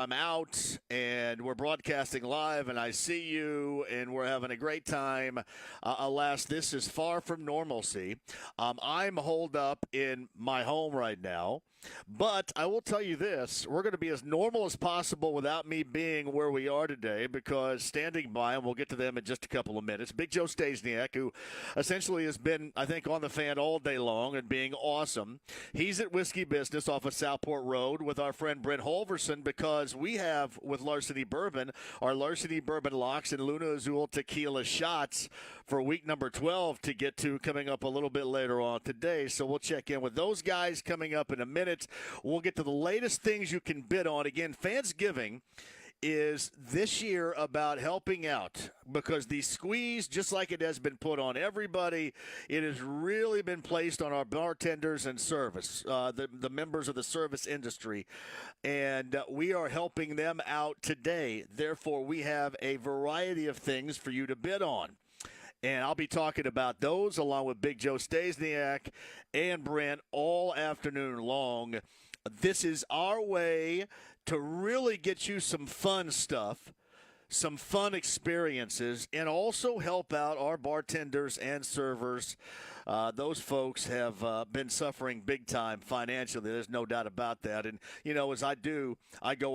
I'm out and we're broadcasting live, and I see you, and we're having a great time. Alas, this is far from normalcy. I'm holed up in my home right now, but I will tell you this: we're going to be as normal as possible without me being where we are today, because standing by, and we'll get to them in just a couple of minutes, Big Joe Stasiak, who essentially has been, I think, on the fan all day long and being awesome. He's at Whiskey Business off of Southport Road with our friend Brent Holverson, because we have, with Larceny Bourbon, our Larceny Bourbon Locks and Luna Azul Tequila Shots for week number 12 to get to coming up a little bit later on today. So we'll check in with those guys coming up in a minute. We'll get to the latest things you can bid on. Again, Fansgiving is this year about helping out, because the squeeze, just like it has been put on everybody, it has really been placed on our bartenders and service, the members of the service industry, and we are helping them out today. Therefore, we have a variety of things for you to bid on. And I'll be talking about those along with Big Joe Stasiak and Brent all afternoon long. This is our way to really get you some fun stuff, some fun experiences, and also help out our bartenders and servers. Those folks have been suffering big time financially. There's no doubt about that. And, you know, as I go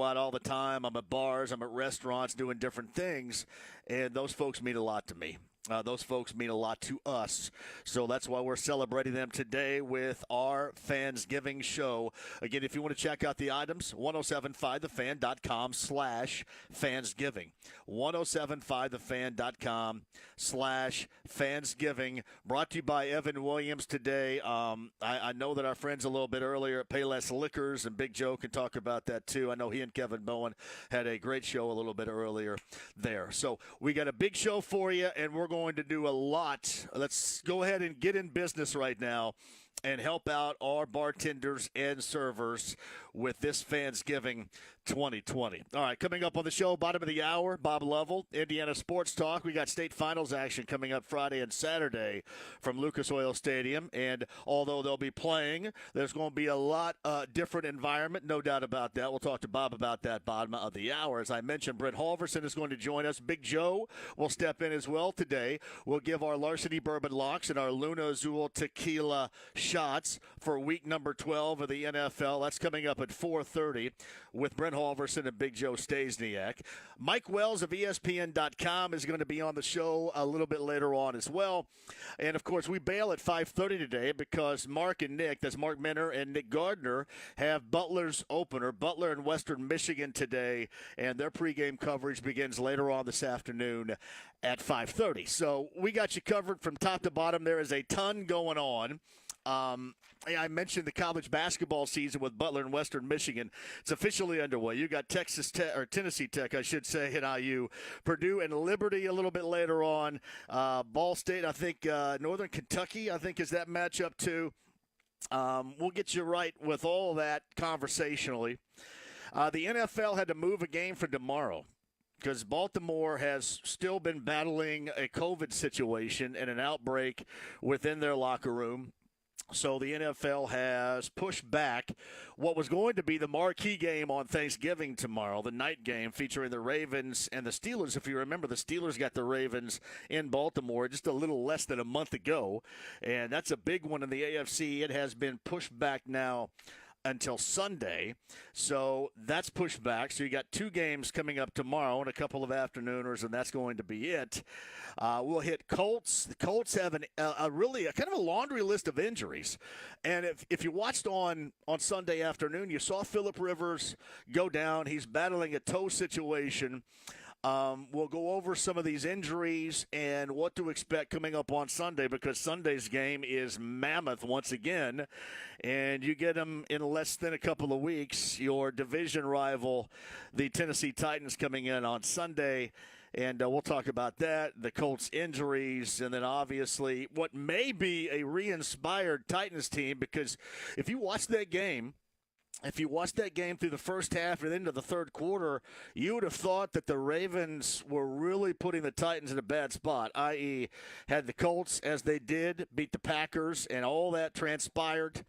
out all the time. I'm at bars, I'm at restaurants doing different things, and those folks mean a lot to me. Those folks mean a lot to us. So that's why we're celebrating them today with our Fansgiving Show. Again, if you want to check out the items, 1075thefan.com/Fansgiving. 1075thefan.com/Fansgiving. Brought to you by Evan Williams today. I know that our friends a little bit earlier at Payless Liquors, and Big Joe can talk about that too. I know he and Kevin Bowen had a great show a little bit earlier there. So we got a big show for you, and we're going to do a lot. Let's go ahead and get in business right now and help out our bartenders and servers with this Fansgiving 2020. All right, coming up on the show, bottom of the hour, Bob Lovell, Indiana Sports Talk. We got state finals action coming up Friday and Saturday from Lucas Oil Stadium. And although they'll be playing, there's going to be a lot different environment, no doubt about that. We'll talk to Bob about that bottom of the hour. As I mentioned, Brent Holverson is going to join us. Big Joe will step in as well today. We'll give our Larceny Bourbon Locks and our Luna Azul Tequila Shots for week number 12 of the NFL. That's coming up at 4:30 with Brent Holverson and Big Joe Stasiak. Mike Wells of ESPN.com is going to be on the show a little bit later on as well. And, of course, we bail at 5:30 today because Mark and Nick, that's Mark Minner and Nick Gardner, have Butler's opener, Butler in Western Michigan today, and their pregame coverage begins later on this afternoon at 5:30. So we got you covered from top to bottom. There is a ton going on. I mentioned the college basketball season with Butler and Western Michigan. It's officially underway. You got Texas Tech, or Tennessee Tech, I should say, at IU. Purdue and Liberty a little bit later on. Ball State, I think, Northern Kentucky, I think, is that matchup too. We'll get you right with all that conversationally. The NFL had to move a game for tomorrow, because Baltimore has still been battling a COVID situation and an outbreak within their locker room. So the NFL has pushed back what was going to be the marquee game on Thanksgiving tomorrow, the night game featuring the Ravens and the Steelers. If you remember, the Steelers got the Ravens in Baltimore just a little less than a month ago, and that's a big one in the AFC. It has been pushed back now until Sunday, so that's pushed back. So you got two games coming up tomorrow and a couple of afternooners, and that's going to be it. We'll hit Colts. The Colts have a really kind of a laundry list of injuries, and if you watched on Sunday afternoon, you saw Phillip Rivers go down. He's battling a toe situation. We'll go over some of these injuries and what to expect coming up on Sunday, because Sunday's game is mammoth once again, and you get them in less than a couple of weeks. Your division rival, the Tennessee Titans, coming in on Sunday, and we'll talk about that, the Colts injuries, and then obviously what may be a re-inspired Titans team, because if you watch that game, through the first half and into the third quarter, you would have thought that the Ravens were really putting the Titans in a bad spot, i.e. had the Colts, as they did, beat the Packers, and all that transpired.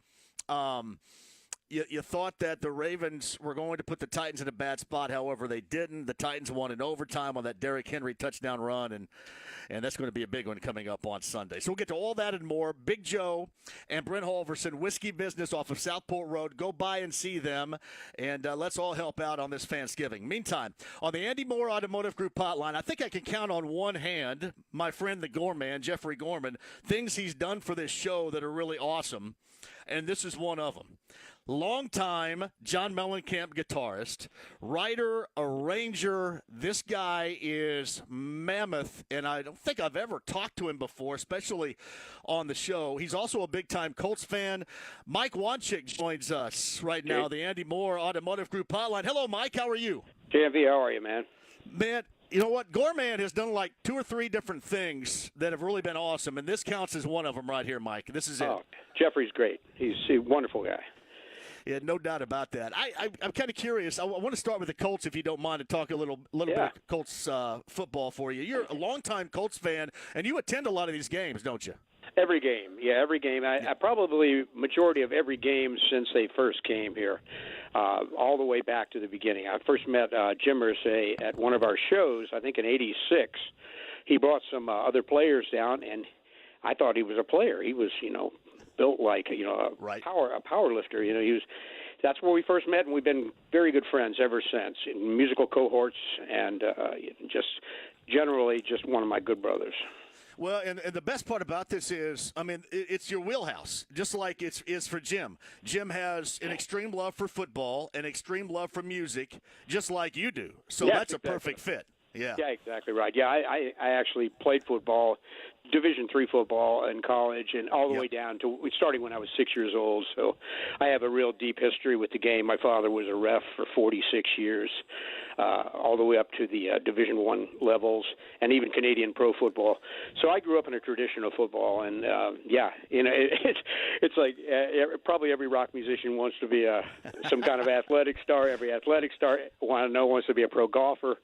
you thought that the Ravens were going to put the Titans in a bad spot. However, they didn't. The Titans won in overtime on that Derrick Henry touchdown run, and that's going to be a big one coming up on Sunday. So we'll get to all that and more. Big Joe and Brent Halverson, Whiskey Business off of Southport Road. Go by and see them, and let's all help out on this Fansgiving. Meantime, on the Andy Moore Automotive Group hotline, I think I can count on one hand my friend the Gorman, Jeffrey Gorman, things he's done for this show that are really awesome, and this is one of them. Longtime John Mellencamp guitarist, writer, arranger. This guy is mammoth, and I don't think I've ever talked to him before, especially on the show. He's also a big-time Colts fan. Mike Wanchik joins us right now, the Andy Moore Automotive Group hotline. Hello, Mike. How are you? JMV, how are you, man? Man, you know what? Gorman has done like 2 or 3 different things that have really been awesome, and this counts as one of them right here, Mike. This is it. Jeffrey's great. He's a wonderful guy. Yeah, no doubt about that. I'm kind of curious. I want to start with the Colts, if you don't mind, and talk a little bit of Colts football for you. You're a longtime Colts fan, and you attend a lot of these games, don't you? Every game. Yeah, every game. I probably majority of every game since they first came here, all the way back to the beginning. I first met Jim Irsay at one of our shows, I think in '86. He brought some other players down, and I thought he was a player. He was, built like a power lifter. That's where we first met, and we've been very good friends ever since, in musical cohorts, and just generally just one of my good brothers. Well, and the best part about this is, I mean, it's your wheelhouse, just like it is for Jim. Jim has an extreme love for football, an extreme love for music, just like you do. So that's a perfect fit. Yeah, exactly right. Yeah, I actually played football, Division III football in college, and all the way down to starting when I was 6 years old. So I have a real deep history with the game. My father was a ref for 46 years, all the way up to the Division I levels, and even Canadian pro football. So I grew up in a traditional football, and it's like probably every rock musician wants to be some kind of athletic star. Every athletic star wants to be a pro golfer.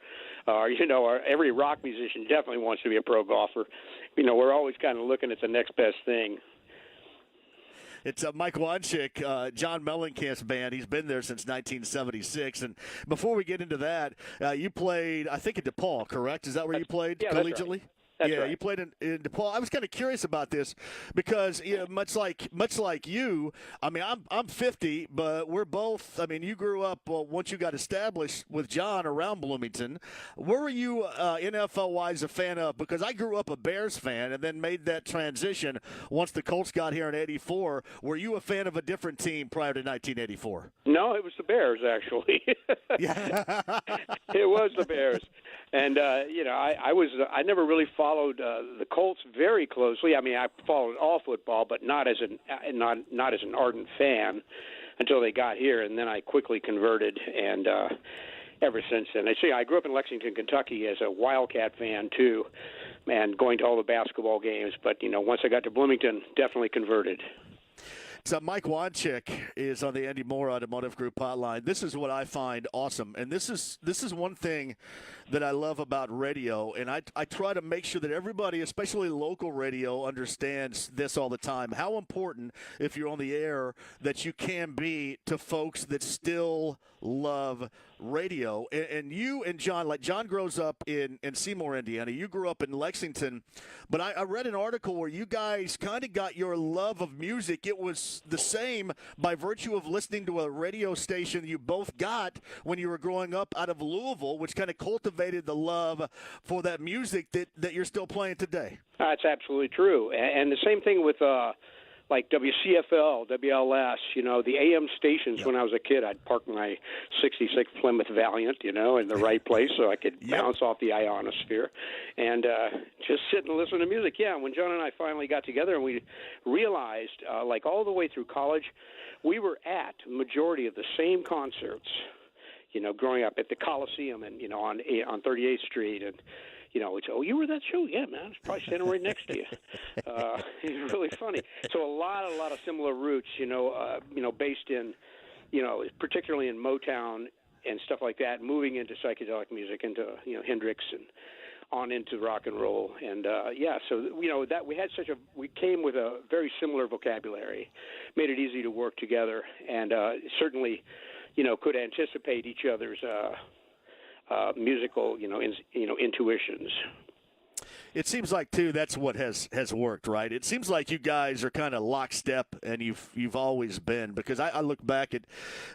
Or every rock musician definitely wants to be a pro golfer. We're always kind of looking at the next best thing. It's Mike Wanchik, John Mellencamp's band. He's been there since 1976. And before we get into that, you played, I think, at DePaul, correct? Is that where you played collegiately? That's right. That's right. You played in DePaul. I was kind of curious about this because, much like you, I mean, I'm 50, but we're both. I mean, you grew up once you got established with John around Bloomington. Where were you NFL-wise a fan of? Because I grew up a Bears fan and then made that transition once the Colts got here in '84. Were you a fan of a different team prior to 1984? No, it was the Bears actually. Yeah, it was the Bears. And I never really followed the Colts very closely. I mean, I followed all football, but not as an ardent fan until they got here, and then I quickly converted. And ever since then, I grew up in Lexington, Kentucky, as a Wildcat fan too, and going to all the basketball games. But once I got to Bloomington, definitely converted. So Mike Wanchik is on the Andy Moore Automotive Group hotline. This is what I find awesome, and this is one thing that I love about radio, and I try to make sure that everybody, especially local radio, understands this all the time, how important, if you're on the air, that you can be to folks that still love radio. And you and John, like John grows up in Seymour, Indiana. You grew up in Lexington. But I read an article where you guys kind of got your love of music. It was the same by virtue of listening to a radio station you both got when you were growing up out of Louisville, which kind of cultivated the love for that music that you're still playing today. That's absolutely true. And the same thing with like WCFL, WLS, the AM stations. When I was a kid, I'd park my 66 Plymouth Valiant, in the right place so I could bounce off the ionosphere and just sit and listen to music. Yeah, when John and I finally got together and we realized, like all the way through college, we were at the majority of the same concerts, growing up at the Coliseum and, on 38th Street and, it's, oh, you were at that show? Yeah, man. I was probably standing right next to you. It's really funny. So a lot of similar roots, based in, particularly in Motown and stuff like that, moving into psychedelic music, into, Hendrix and on into rock and roll. And so that we came with a very similar vocabulary, made it easy to work together, and certainly, could anticipate each other's musical, intuitions. It seems like, too, that's what has worked, right? It seems like you guys are kind of lockstep, and you've always been. Because I look back at,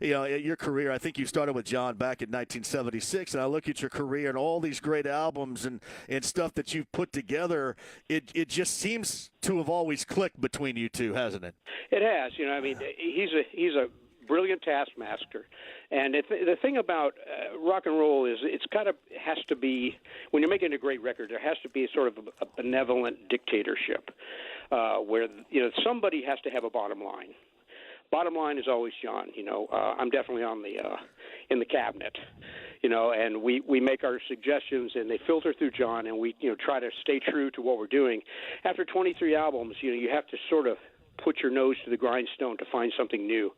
at your career. I think you started with John back in 1976, and I look at your career and all these great albums and stuff that you've put together. It just seems to have always clicked between you two, hasn't it? It has. He's a brilliant taskmaster. And the thing about rock and roll is it's kind of has to be, when you're making a great record, there has to be sort of a benevolent dictatorship where, somebody has to have a bottom line. Bottom line is always John. I'm definitely in the cabinet, and we make our suggestions and they filter through John, and we, try to stay true to what we're doing. After 23 albums, you have to sort of put your nose to the grindstone to find something new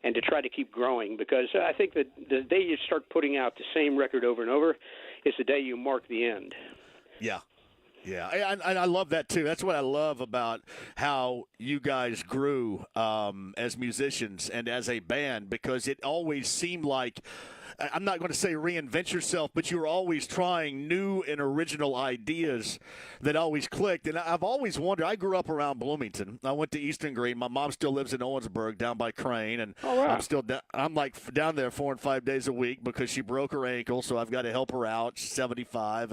and to try to keep growing, because I think that the day you start putting out the same record over and over is the day you mark the end. Yeah. Yeah, and I love that, too. That's what I love about how you guys grew as musicians and as a band, because it always seemed like, I'm not going to say reinvent yourself, but you were always trying new and original ideas that always clicked. And I've always wondered, I grew up around Bloomington. I went to Eastern Green. My mom still lives in Owensburg down by Crane. And I'm like down there 4 and 5 days a week because she broke her ankle, so I've got to help her out. She's 75.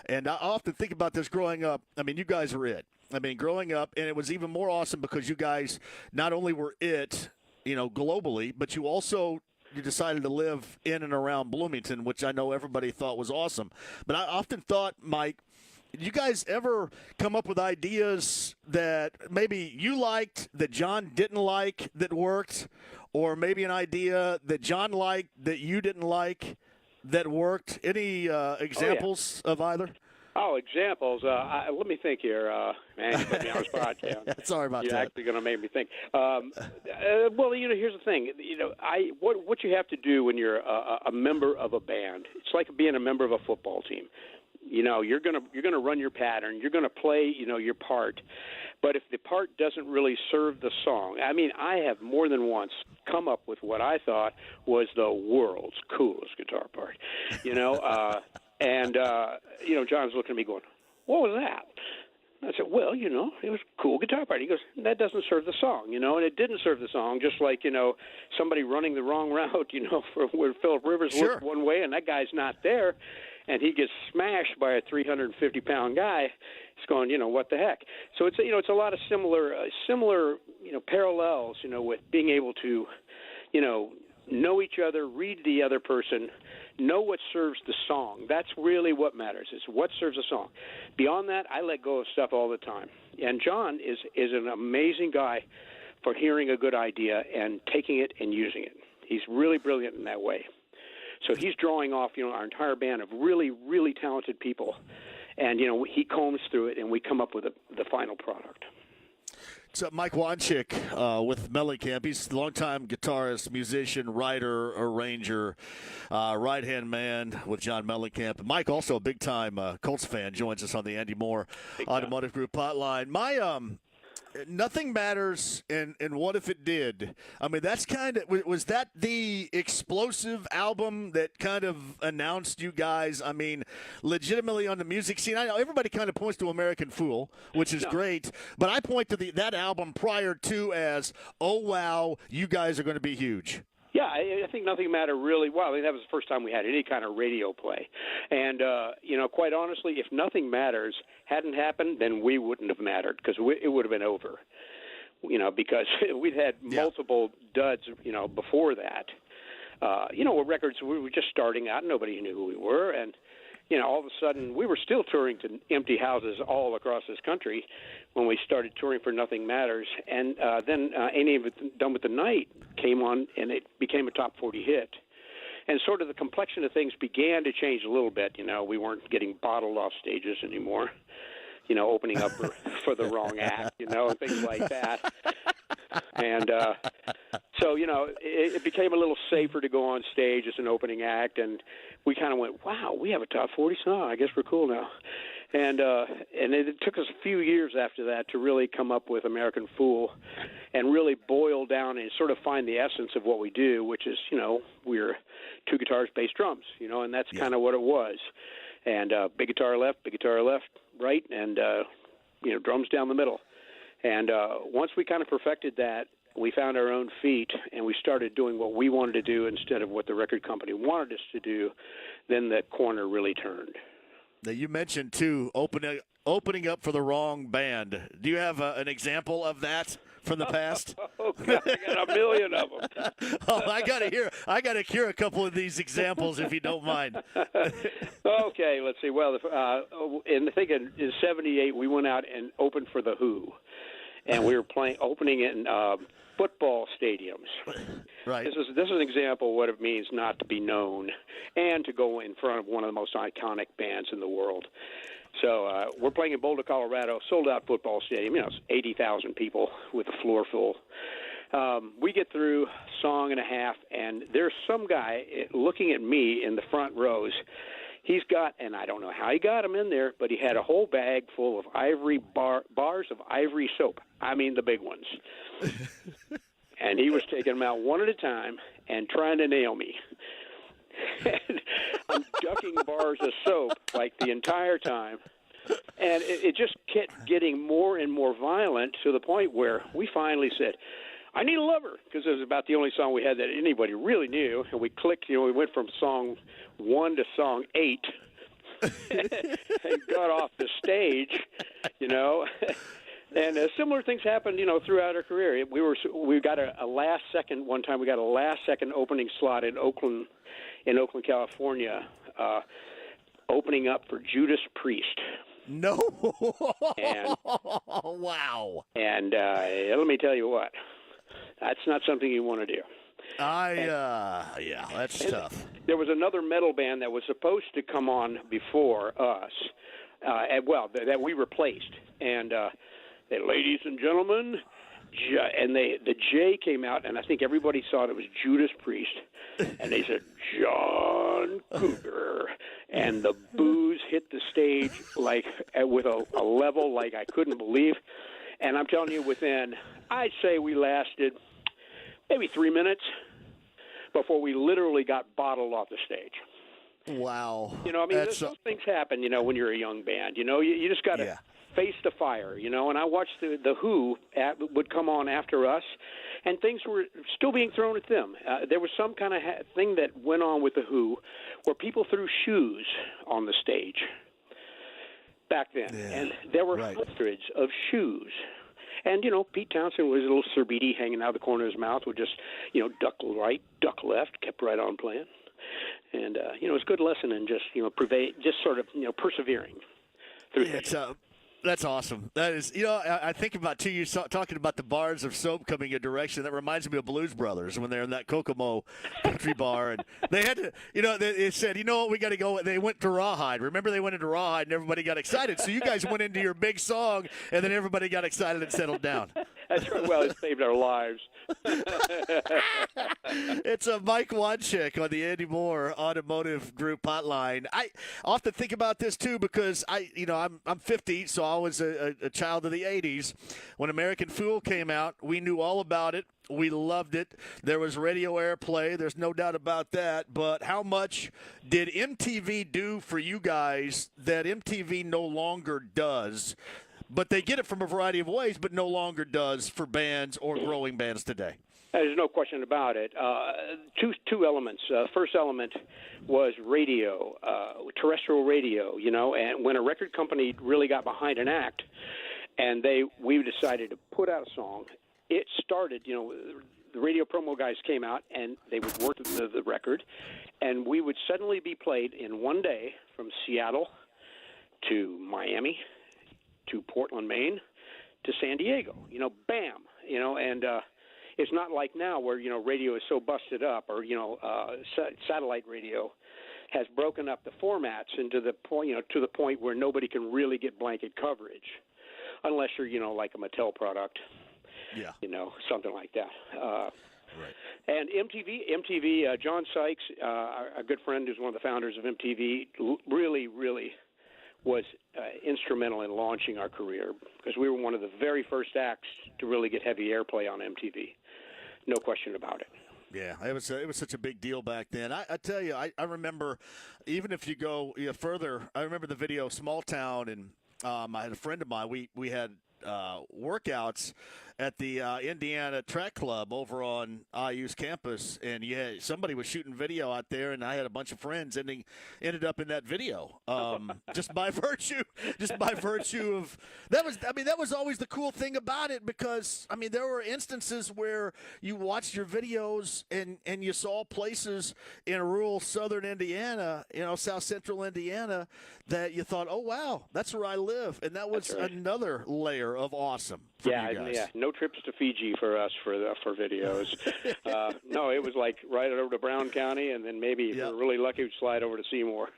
And I often think about this growing up. I mean, you guys were it. I mean, growing up, and it was even more awesome because you guys not only were it, globally, but you decided to live in and around Bloomington, which I know everybody thought was awesome. But I often thought, Mike, did you guys ever come up with ideas that maybe you liked that John didn't like that worked, or maybe an idea that John liked that you didn't like that worked? Any examples of either? Oh, examples. Let me think here. Man, you put me on the spot. Sorry about that. You're actually going to make me think. Well, here's the thing. What you have to do when you're a member of a band, it's like being a member of a football team. You're gonna run your pattern. You're gonna play, your part. But if the part doesn't really serve the song, I mean, I have more than once come up with what I thought was the world's coolest guitar part. And, John's looking at me going, what was that? I said, well, it was a cool guitar part. He goes, that doesn't serve the song, and it didn't serve the song, just like, somebody running the wrong route, for where Philip Rivers looked one way and that guy's not there, and he gets smashed by a 350-pound guy. It's going, what the heck? So it's, it's a lot of similar, parallels, with being able to, know each other, read the other person, know what serves the song. That's really what matters, is what serves the song. Beyond that, I let go of stuff all the time. And John is an amazing guy for hearing a good idea and taking it and using it. He's really brilliant in that way. So he's drawing off, our entire band of really, really talented people. And, he combs through it, and we come up with the final product. So Mike Wanchick with Mellencamp. He's a longtime guitarist, musician, writer, arranger, right-hand man with John Mellencamp. Mike, also a big-time Colts fan, joins us on the Andy Moore Automotive Group hotline. My Nothing Matters, and What If It Did? I mean, that's kind of – was that the explosive album that kind of announced you guys, I mean, legitimately on the music scene? I know everybody kind of points to American Fool, which is great, but I point to that album prior to as, oh, wow, you guys are going to be huge. Yeah, I think Nothing Mattered really well. I mean, that was the first time we had any kind of radio play. And, quite honestly, if Nothing Matters hadn't happened, then we wouldn't have mattered because it would have been over, because we'd had multiple duds, before that. Records, we were just starting out. Nobody knew who we were. And, all of a sudden, we were still touring to empty houses all across this country when we started touring for Nothing Matters. And then Ain't Even Done With the Night came on, and it became a top 40 hit. And sort of the complexion of things began to change a little bit. We weren't getting bottled off stages anymore, opening up for the wrong act, and things like that. And so, it became a little safer to go on stage as an opening act, and we kind of went, wow, we have a top 40 song. I guess we're cool now. And it took us a few years after that to really come up with American Fool and really boil down and sort of find the essence of what we do, which is, we're two guitars, bass, drums, and that's kind of what it was. And big guitar left, right, and, drums down the middle. And once we kind of perfected that, we found our own feet, and we started doing what we wanted to do instead of what the record company wanted us to do. Then the corner really turned. Now, you mentioned, too, opening up for the wrong band. Do you have an example of that from the past? Oh, God, I got a million of them. I got to hear a couple of these examples, if you don't mind. Okay, let's see. Well, I think in '78, we went out and opened for The Who. And we were opening in football stadiums. Right. This is an example of what it means not to be known and to go in front of one of the most iconic bands in the world. So we're playing in Boulder, Colorado, sold-out football stadium. It's 80,000 people with the floor full. We get through song and a half, and there's some guy looking at me in the front rows. He's got, and I don't know how he got them in there, but he had a whole bag full of bars of ivory soap. I mean the big ones. And he was taking them out one at a time and trying to nail me. And I'm ducking bars of soap like the entire time. And it just kept getting more and more violent to the point where we finally said, I need a lover, because it was about the only song we had that anybody really knew. And we clicked, we went from song 1 to song 8 and got off the stage, And similar things happened, throughout our career. We got a last second one time. We got a last second opening slot in Oakland, California, opening up for Judas Priest. No. And, wow. And let me tell you what. That's not something you want to do. Yeah, that's tough. There was another metal band that was supposed to come on before us, that we replaced. And ladies and gentlemen, and the J came out, and I think everybody thought it was Judas Priest. And they said, John Cougar. And the booze hit the stage with a level like I couldn't believe. And I'm telling you, I'd say we lasted maybe 3 minutes before we literally got bottled off the stage. Wow. Those things happen, when you're a young band. You just got to face the fire, And I watched the Who would come on after us, and things were still being thrown at them. There was some kind of thing that went on with the Who where people threw shoes on the stage back then. Yeah. And there were hundreds of shoes. And, Pete Townsend was a little Cerbidi hanging out of the corner of his mouth, would just, duck right, duck left, kept right on playing. And, it was a good lesson in just, just sort of, persevering through things. That's awesome. That is, I think about, too, you talking about the bars of soap coming a direction. That reminds me of Blues Brothers when they're in that Kokomo country bar. And they had to, they said, what, we got to go. They went to Rawhide. Remember, they went into Rawhide and everybody got excited. So you guys went into your big song, and then everybody got excited and settled down. That's right. Well, it saved our lives. It's a Mike Wanchick on the Andy Moore Automotive Group hotline. I often think about this, too, because I'm 50, so I was a child of the 80s. When American Fool came out, we knew all about it. We loved it. There was radio airplay. There's no doubt about that. But how much did MTV do for you guys that MTV no longer does? But they get it from a variety of ways, but no longer does for bands or growing bands today. There's no question about it. Two elements. First element was radio, terrestrial radio, and when a record company really got behind an act and we decided to put out a song, it started, the radio promo guys came out and they would work the record, and we would suddenly be played in one day from Seattle to Miami to Portland, Maine to San Diego, bam, and it's not like now where, radio is so busted up, or, satellite radio has broken up the formats into the point, to the point where nobody can really get blanket coverage unless you're, like a Mattel product. Yeah. Something like that. Right. And MTV, John Sykes, a good friend who's one of the founders of MTV, really, really was instrumental in launching our career because we were one of the very first acts to really get heavy airplay on MTV. No question about it. Yeah, it was such a big deal back then. I tell you, I remember, even if you go further, I remember the video Small Town, and I had a friend of mine. We had workouts at the Indiana Track Club over on IU's campus, and somebody was shooting video out there, and I had a bunch of friends ended up in that video, just by virtue of that was. I mean, that was always the cool thing about it, because I mean, there were instances where you watched your videos and you saw places in rural southern Indiana, South Central Indiana, that you thought, oh wow, that's where I live, and that was another layer of awesome. Yeah. No trips to Fiji for us for videos. No, it was like right over to Brown County, and then maybe if we're really lucky, we'd slide over to Seymour.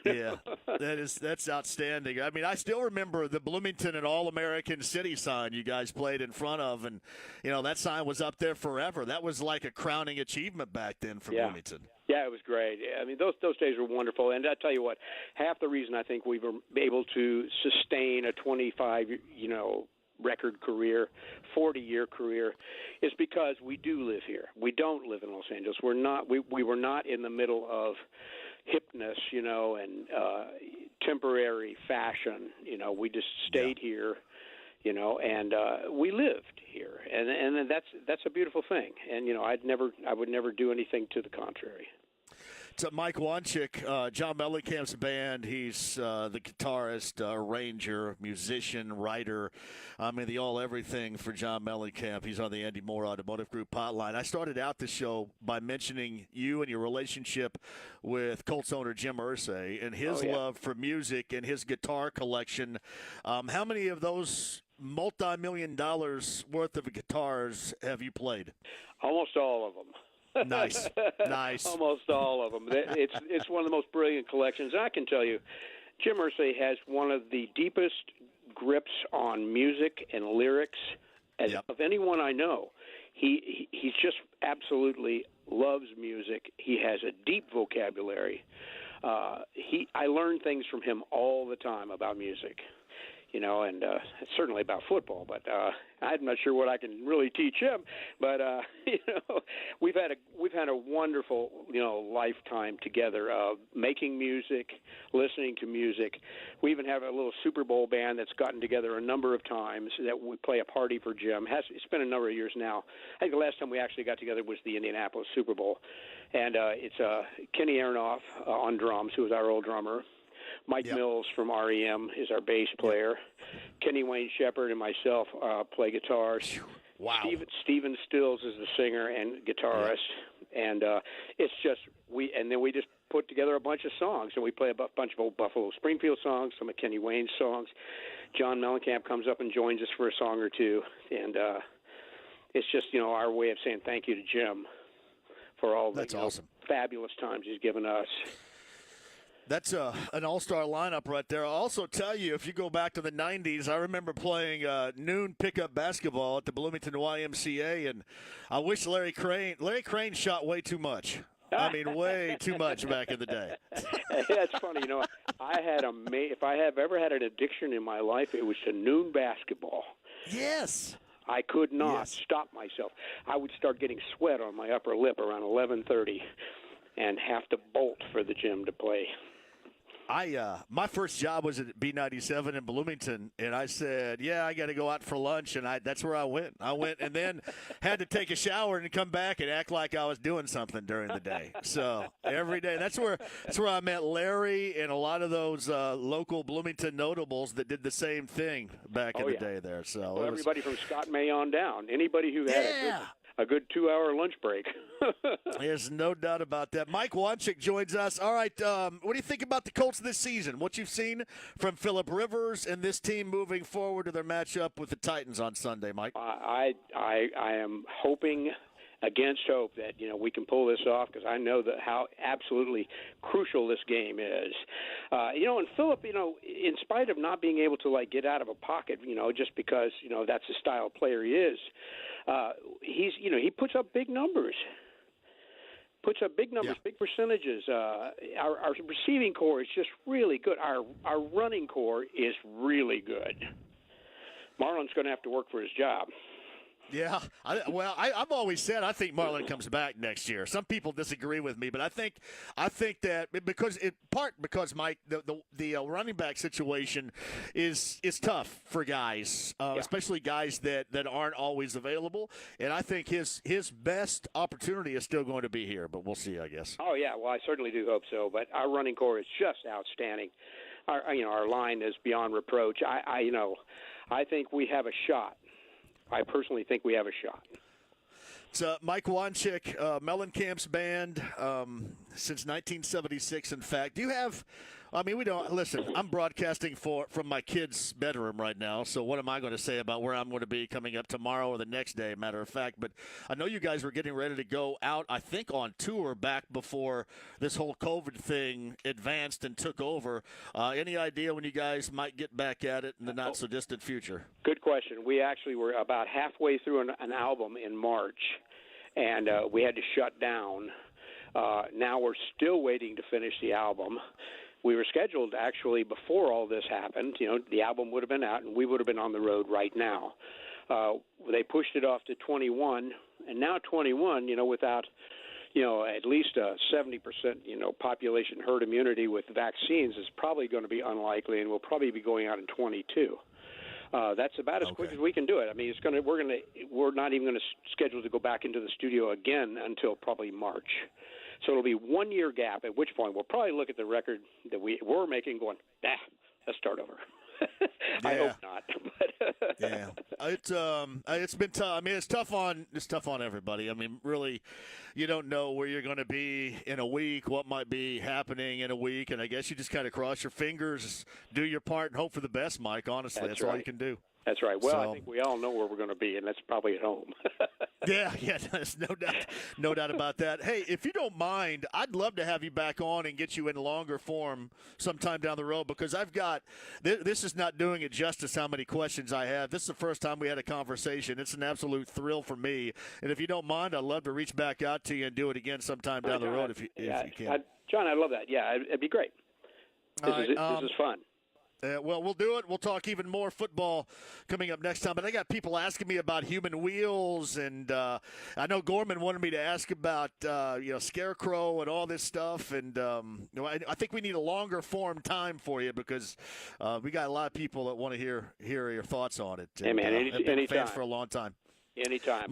Yeah, that's outstanding. I mean, I still remember the Bloomington and All-American City sign you guys played in front of, and that sign was up there forever. That was like a crowning achievement back then for Bloomington. Yeah, it was great. I mean, those days were wonderful. And I tell you what, half the reason I think we were able to sustain a 25, record career, 40-year career, is because we do live here. We don't live in Los Angeles. We're not. We were not in the middle of hipness, and temporary fashion. We just stayed here. And we lived here, and that's a beautiful thing. And I would never do anything to the contrary. So Mike Wanchik, John Mellencamp's band. He's the guitarist, arranger, musician, writer. I mean, the all-everything for John Mellencamp. He's on the Andy Moore Automotive Group hotline. I started out the show by mentioning you and your relationship with Colts owner Jim Irsay and his love for music and his guitar collection. How many of those multi-million dollars worth of guitars have you played? Almost all of them. Nice. Almost all of them. It's one of the most brilliant collections. I can tell you, Jim Irsay has one of the deepest grips on music and lyrics of anyone I know. He just absolutely loves music. He has a deep vocabulary. I learn things from him all the time about music. And certainly about football, but I'm not sure what I can really teach him. But we've had a wonderful lifetime together of making music, listening to music. We even have a little Super Bowl band that's gotten together a number of times that we play a party for Jim. It's been a number of years now. I think the last time we actually got together was the Indianapolis Super Bowl, and it's Kenny Aronoff on drums, who was our old drummer. Mike Mills from REM is our bass player. Kenny Wayne Shepherd and myself play guitars. Wow. Steven Stills is the singer and guitarist. And it's just we just put together a bunch of songs, and we play a bunch of old Buffalo Springfield songs, some of Kenny Wayne's songs. John Mellencamp comes up and joins us for a song or two, and it's just our way of saying thank you to Jim for all the awesome. Fabulous times he's given us. That's an all-star lineup right there. I'll also tell you, if you go back to the 90s, I remember playing noon pickup basketball at the Bloomington YMCA, and I wish Larry Crane shot way too much. I mean, way too much back in the day. That's funny. If I have ever had an addiction in my life, it was to noon basketball. Yes. I could not stop myself. I would start getting sweat on my upper lip around 11:30 and have to bolt for the gym to play. My first job was at B97 in Bloomington, and I said, I got to go out for lunch, and that's where I went. I went and then had to take a shower and come back and act like I was doing something during the day. So every day, that's where I met Larry and a lot of those local Bloomington notables that did the same thing back in the day there. So everybody from Scott May on down, anybody who had a good 2-hour lunch break. There's no doubt about that. Mike Wanchik joins us. All right, what do you think about the Colts this season? What you've seen from Phillip Rivers and this team moving forward to their matchup with the Titans on Sunday, Mike? I am hoping against hope that we can pull this off, because I know that how absolutely crucial this game is. And Phillip, in spite of not being able to like get out of a pocket, just because that's the style of player he is, he puts up big numbers. Yeah. Big percentages. Our receiving core is just really good. Our running core is really good. Marlon's going to have to work for his job. Yeah, I've always said I think Marlon comes back next year. Some people disagree with me, but I think that because Mike, the running back situation is tough for guys, especially guys that aren't always available. And I think his best opportunity is still going to be here, but we'll see, I guess. Oh yeah, well I certainly do hope so. But our running core is just outstanding. Our line is beyond reproach. I think we have a shot. I personally think we have a shot. It's Mike Wanchik, Mellencamp's band since 1976, in fact. Do you have – we don't – listen, I'm broadcasting from my kid's bedroom right now, so what am I going to say about where I'm going to be coming up tomorrow or the next day, matter of fact. But I know you guys were getting ready to go out, I think, on tour back before this whole COVID thing advanced and took over. Any idea when you guys might get back at it in the not-so-distant future? Good question. We actually were about halfway through an album in March, and we had to shut down. Now we're still waiting to finish the album. We were scheduled actually before all this happened. The album would have been out, and we would have been on the road right now. They pushed it off to 21, and now 21, without, at least a 70%, population herd immunity with vaccines is probably going to be unlikely, and we'll probably be going out in 22. That's about as quick as we can do it. We're not even going to schedule to go back into the studio again until probably March. So it'll be 1 year gap, at which point we'll probably look at the record that we were making going, let's start over. I hope not. Yeah. It's been tough. It's tough on everybody. Really, you don't know where you're going to be in a week, what might be happening in a week, and I guess you just kind of cross your fingers, do your part, and hope for the best, Mike. Honestly, that's all you can do. That's right. Well, I think we all know where we're going to be, and that's probably at home. Yeah, there's no doubt about that. Hey, if you don't mind, I'd love to have you back on and get you in longer form sometime down the road, because I've got this is not doing it justice how many questions I have. This is the first time we had a conversation. It's an absolute thrill for me, and if you don't mind, I'd love to reach back out to you and do it again sometime down the road if you can. John, I love that. Yeah, it'd be great. This is fun. Well, we'll do it. We'll talk even more football coming up next time. But I got people asking me about human wheels, and I know Gorman wanted me to ask about Scarecrow and all this stuff. And I think we need a longer form time for you, because we got a lot of people that want to hear your thoughts on it. Hey, man, anytime. Fans for a long time. Anytime.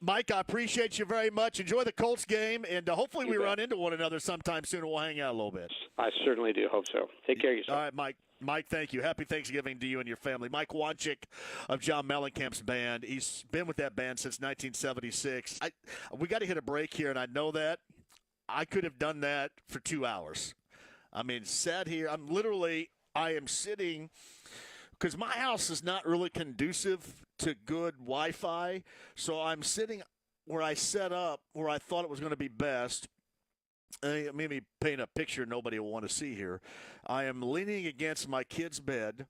Mike, I appreciate you very much. Enjoy the Colts game, and hopefully we run into one another sometime soon, and we'll hang out a little bit. I certainly do. Hope so. Take care of yourself. All right, Mike, thank you. Happy Thanksgiving to you and your family. Mike Wanchik of John Mellencamp's band. He's been with that band since 1976. We got to hit a break here, and I know that. I could have done that for 2 hours. Sat here. I am sitting – because my house is not really conducive to good Wi-Fi, so I'm sitting where I set up, where I thought it was going to be best. Maybe paint a picture nobody will want to see here. I am leaning against my kid's bed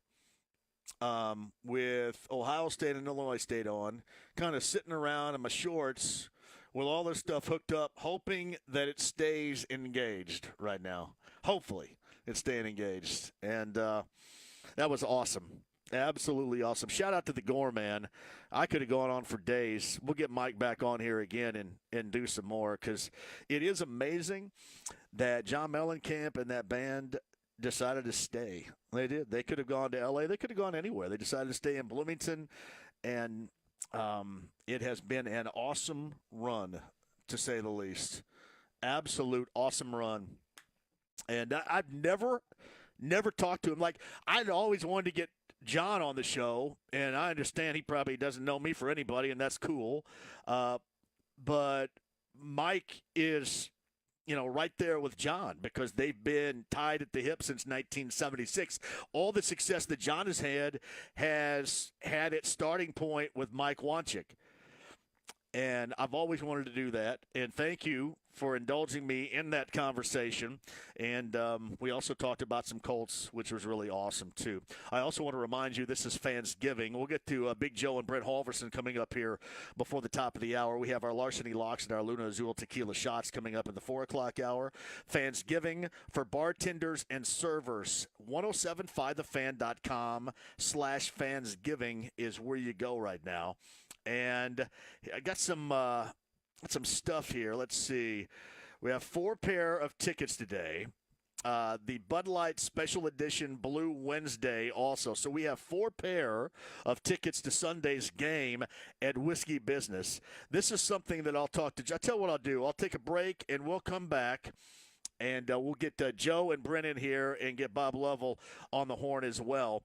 with Ohio State and Illinois State on, kind of sitting around in my shorts with all this stuff hooked up, hoping that it stays engaged right now. Hopefully it's staying engaged. And that was awesome. Absolutely awesome. Shout out to the Gorman. I could have gone on for days. We'll get Mike back on here again and do some more, because it is amazing that John Mellencamp and that band decided to stay. They did. They could have gone to L.A. They could have gone anywhere. They decided to stay in Bloomington, and it has been an awesome run, to say the least. Absolute awesome run. And I've never talked to him. Like, I'd always wanted to get John on the show, and I understand he probably doesn't know me for anybody, and that's cool. But Mike is, right there with John, because they've been tied at the hip since 1976. All the success that John has had its starting point with Mike Wanchik. And I've always wanted to do that. And thank you for indulging me in that conversation. And we also talked about some Colts, which was really awesome, too. I also want to remind you this is Fansgiving. We'll get to Big Joe and Brent Halverson coming up here before the top of the hour. We have our Larceny Locks and our Luna Azul Tequila Shots coming up in the 4 o'clock hour. Fansgiving for bartenders and servers. 1075thefan.com/Fansgiving is where you go right now. And I got some stuff here. Let's see. We have 4 pair of tickets today. The Bud Light Special Edition Blue Wednesday also. So we have 4 pair of tickets to Sunday's game at Whiskey Business. This is something that I'll talk to. I'll tell you what I'll do. I'll take a break, and we'll come back. And we'll get Joe and Brent in here and get Bob Lovell on the horn as well.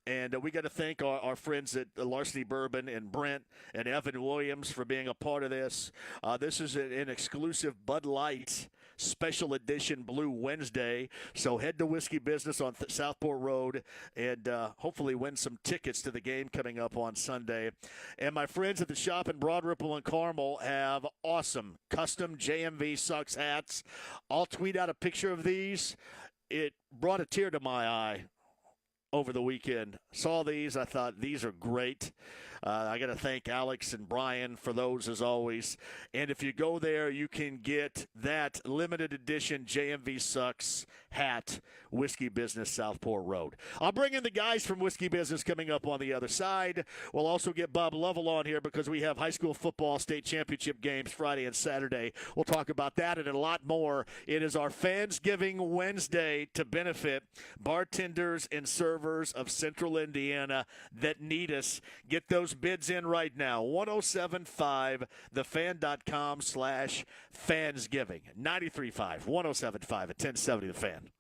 And we got to thank our friends at Larceny Bourbon and Brent and Evan Williams for being a part of this. This is an exclusive Bud Light Special Edition Blue Wednesday. So head to Whiskey Business on Southport Road and hopefully win some tickets to the game coming up on Sunday. And my friends at the shop in Broad Ripple and Carmel have awesome custom JMV Sucks hats. I'll tweet out a picture of these. It brought a tear to my eye over the weekend. Saw these. I thought these are great. I got to thank Alex and Brian for those as always. And if you go there, you can get that limited edition JMV Sucks hat, Whiskey Business, Southport Road. I'll bring in the guys from Whiskey Business coming up on the other side. We'll also get Bob Lovell on here because we have high school football state championship games Friday and Saturday. We'll talk about that and a lot more. It is our Fansgiving Wednesday to benefit bartenders and servers of Central Indiana that need us. Get those bids in right now. 1075thefan.com/Fansgiving. 93.5, 1075 at 1070 The Fan.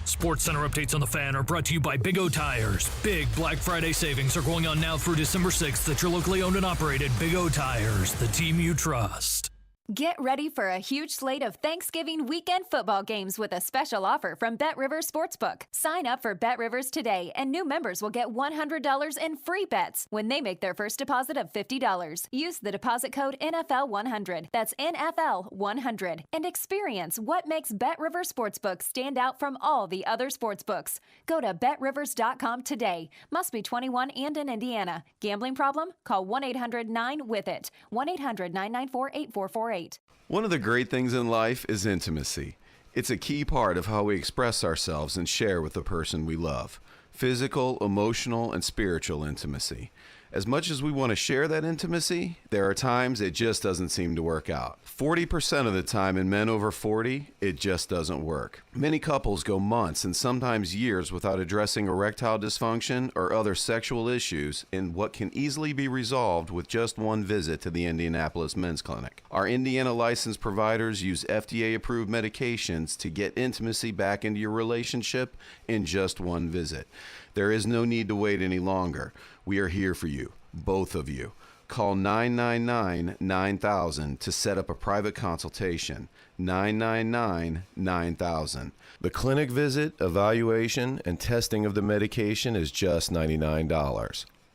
Sports Center updates on the Fan are brought to you by Big O Tires. Big Black Friday savings are going on now through December 6th at your locally owned and operated Big O Tires, the team you trust. Get ready for a huge slate of Thanksgiving weekend football games with a special offer from Bet Rivers Sportsbook. Sign up for Bet Rivers today, and new members will get $100 in free bets when they make their first deposit of $50. Use the deposit code NFL100. That's NFL100. And experience what makes Bet Rivers Sportsbook stand out from all the other sportsbooks. Go to betrivers.com today. Must be 21 and in Indiana. Gambling problem? Call 1-800-9-WITH-IT. 1-800-994-8448. One of the great things in life is intimacy. It's a key part of how we express ourselves and share with the person we love. Physical, emotional, and spiritual intimacy. As much as we want to share that intimacy, there are times it just doesn't seem to work out. 40% of the time in men over 40, it just doesn't work. Many couples go months and sometimes years without addressing erectile dysfunction or other sexual issues in what can easily be resolved with just one visit to the Indianapolis Men's Clinic. Our Indiana licensed providers use FDA-approved medications to get intimacy back into your relationship in just one visit. There is no need to wait any longer. We are here for you, both of you. Call 999-9000 to set up a private consultation. 999-9000. The clinic visit, evaluation, and testing of the medication is just $99.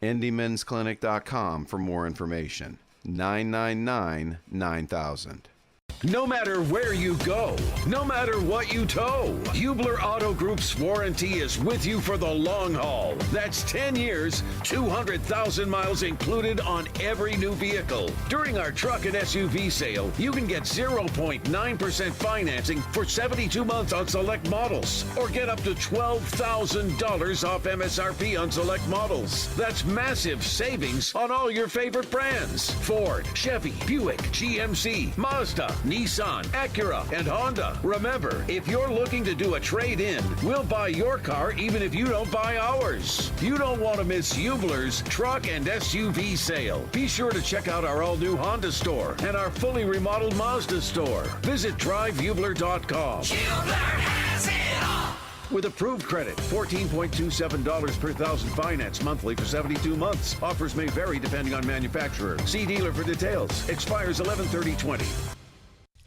IndyMen'sClinic.com for more information. 999-9000. No matter where you go, no matter what you tow, Hubler Auto Group's warranty is with you for the long haul. That's 10 years, 200,000 miles included on every new vehicle. During our truck and SUV sale, you can get 0.9% financing for 72 months on select models, or get up to $12,000 off MSRP on select models. That's massive savings on all your favorite brands: Ford, Chevy, Buick, GMC, Mazda, Nissan, Acura, and Honda. Remember, if you're looking to do a trade-in, we'll buy your car even if you don't buy ours. You don't want to miss Hubler's truck and SUV sale. Be sure to check out our all-new Honda store and our fully remodeled Mazda store. Visit drivehubler.com. Hubler has it all. With approved credit, $14.27 per thousand finance monthly for 72 months. Offers may vary depending on manufacturer. See dealer for details. Expires 11/30/20.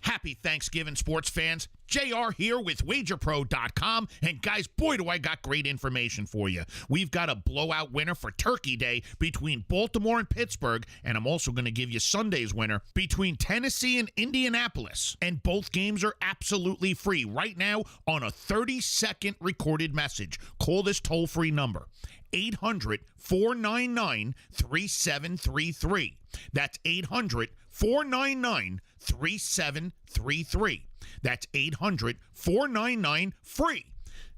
Happy Thanksgiving, sports fans. JR here with WagerPro.com. And guys, boy, do I got great information for you. We've got a blowout winner for Turkey Day between Baltimore and Pittsburgh. And I'm also going to give you Sunday's winner between Tennessee and Indianapolis. And both games are absolutely free right now on a 30-second recorded message. Call this toll-free number. 800-499-3733. That's 800-499-3733. That's 800-499-FREE.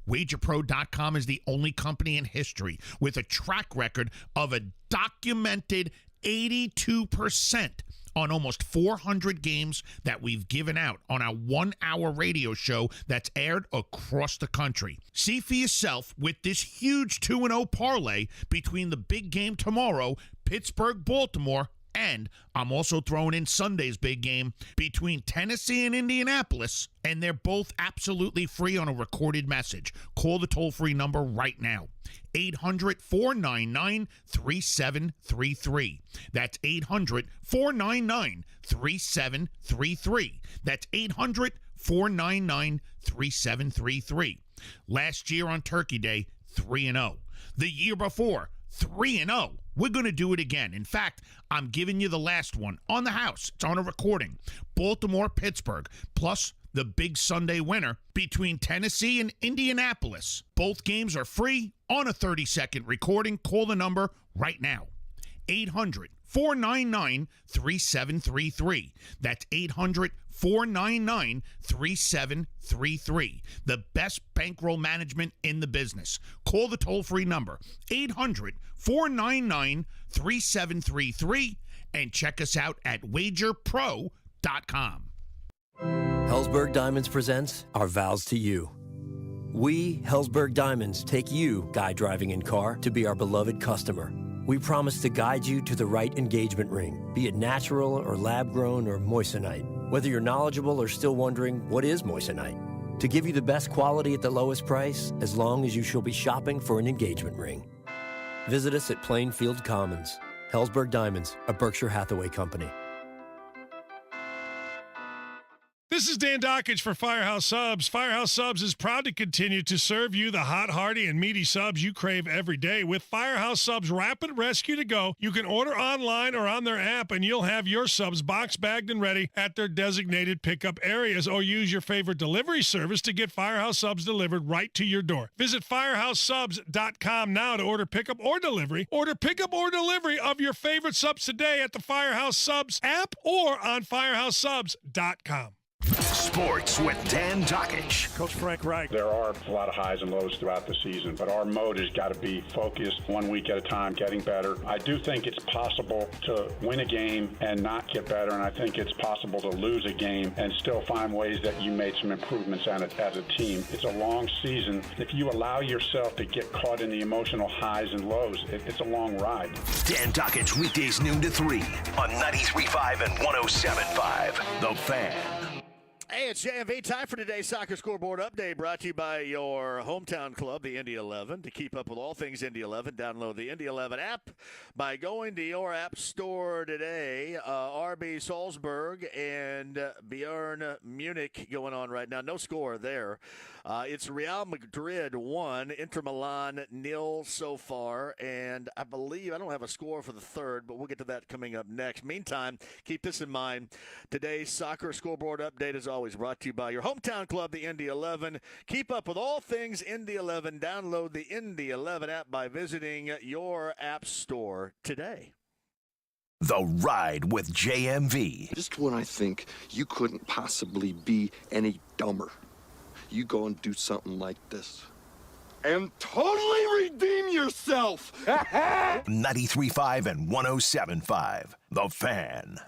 WagerPro.com is the only company in history with a track record of a documented 82% on almost 400 games that we've given out on our 1-hour radio show that's aired across the country. See for yourself with this huge 2-0 parlay between the big game tomorrow, Pittsburgh-Baltimore, and I'm also throwing in Sunday's big game between Tennessee and Indianapolis, and they're both absolutely free on a recorded message. Call the toll-free number right now. 800-499-3733. That's 800-499-3733. That's 800-499-3733. Last year on Turkey Day, 3-0. The year before, 3-0. We're going to do it again. In fact, I'm giving you the last one on the house. It's on a recording. Baltimore-Pittsburgh, plus the big Sunday winner between Tennessee and Indianapolis. Both games are free on a 30-second recording. Call the number right now. 800-499-3733. That's 800-499-3733. The best bankroll management in the business. Call the toll-free number, 800-499-3733, and check us out at WagerPro.com. Hellsberg Diamonds presents Our Vows to You. We, Hellsberg Diamonds, take you, guy driving in car, to be our beloved customer. We promise to guide you to the right engagement ring, be it natural or lab-grown or moissanite. Whether you're knowledgeable or still wondering, what is moissanite? To give you the best quality at the lowest price, as long as you shall be shopping for an engagement ring. Visit us at Plainfield Commons. Hellsberg Diamonds, a Berkshire Hathaway company. This is Dan Dockage for Firehouse Subs. Firehouse Subs is proud to continue to serve you the hot, hearty, and meaty subs you crave every day. With Firehouse Subs Rapid Rescue to Go, you can order online or on their app, and you'll have your subs boxed, bagged, and ready at their designated pickup areas, or use your favorite delivery service to get Firehouse Subs delivered right to your door. Visit firehousesubs.com now to order pickup or delivery. Order pickup or delivery of your favorite subs today at the Firehouse Subs app or on firehousesubs.com. Sports with Dan Dockage. Coach Frank Reich. There are a lot of highs and lows throughout the season, but our mode has got to be focused 1 week at a time, getting better. I do think it's possible to win a game and not get better, and I think it's possible to lose a game and still find ways that you made some improvements on it as a team. It's a long season. If you allow yourself to get caught in the emotional highs and lows, it's a long ride. Dan Dockage, weekdays noon to 3 on 93.5 and 107.5. The Fan. Hey, it's JMV. Time for today's Soccer Scoreboard Update, brought to you by your hometown club, the Indy 11. To keep up with all things Indy 11, download the Indy 11 app by going to your app store today. RB Salzburg and Bayern Munich going on right now. No score there. It's Real Madrid 1, Inter Milan 0 so far. And I believe, I don't have a score for the third, but we'll get to that coming up next. Meantime, keep this in mind. Today's Soccer Scoreboard Update is always brought to you by your hometown club, the Indy 11. Keep up with all things Indy 11. Download the Indy 11 app by visiting your app store today. The Ride with JMV. Just when I think you couldn't possibly be any dumber, you go and do something like this and totally redeem yourself. 93.5 and 107.5. The Fan.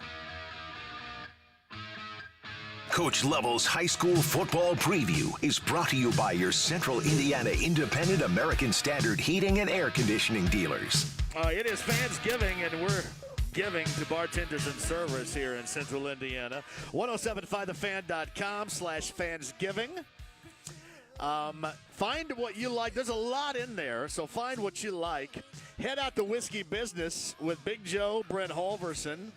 Coach Level's high school football preview is brought to you by your Central Indiana Independent American Standard Heating and Air Conditioning dealers. It is Fansgiving, and we're giving to bartenders and servers here in Central Indiana. 1075thefan.com/Fansgiving. Find what you like. There's a lot in there, so find what you like. Head out to Whiskey Business with Big Joe, Brent Halverson,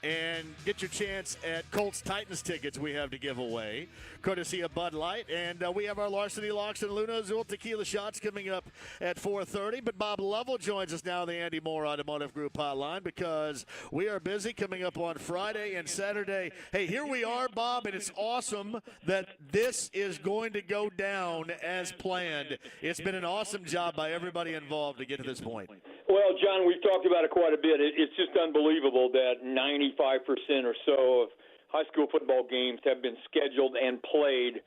and get your chance at Colts-Titans tickets we have to give away, courtesy of Bud Light. And we have our Larceny Locks and Luna Azul Tequila shots coming up at 4:30. But Bob Lovell joins us now on the Andy Moore Automotive Group hotline because we are busy coming up on Friday and Saturday. Hey, here we are, Bob, and it's awesome that this is going to go down as planned. It's been an awesome job by everybody involved to get to this point. Well, John, we've talked about it quite a bit. It's just unbelievable that 95% or so of high school football games have been scheduled and played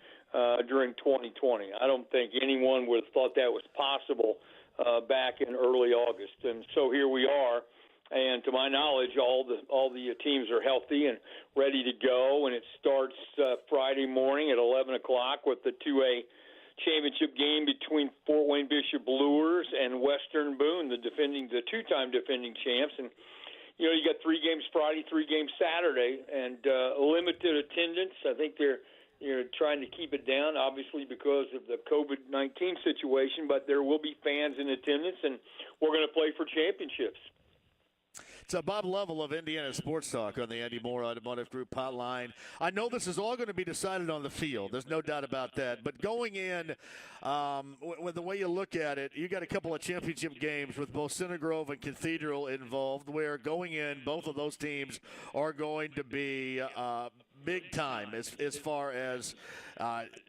during 2020. I don't think anyone would have thought that was possible back in early August. And so here we are. And to my knowledge, all the teams are healthy and ready to go. And it starts Friday morning at 11 o'clock with the 2A championship game between Fort Wayne Bishop Lures and Western Boone, the two-time defending champs. And you got 3 games Friday, 3 games Saturday, and limited attendance. I think they're trying to keep it down, obviously because of the COVID-19 situation. But there will be fans in attendance, and we're going to play for championships. It's Bob Lovell of Indiana Sports Talk on the Andy Moore Automotive Group hotline. I know this is all going to be decided on the field. There's no doubt about that. But going in, with the way you look at it, you got a couple of championship games with both Center Grove and Cathedral involved, where going in, both of those teams are going to be big time as far as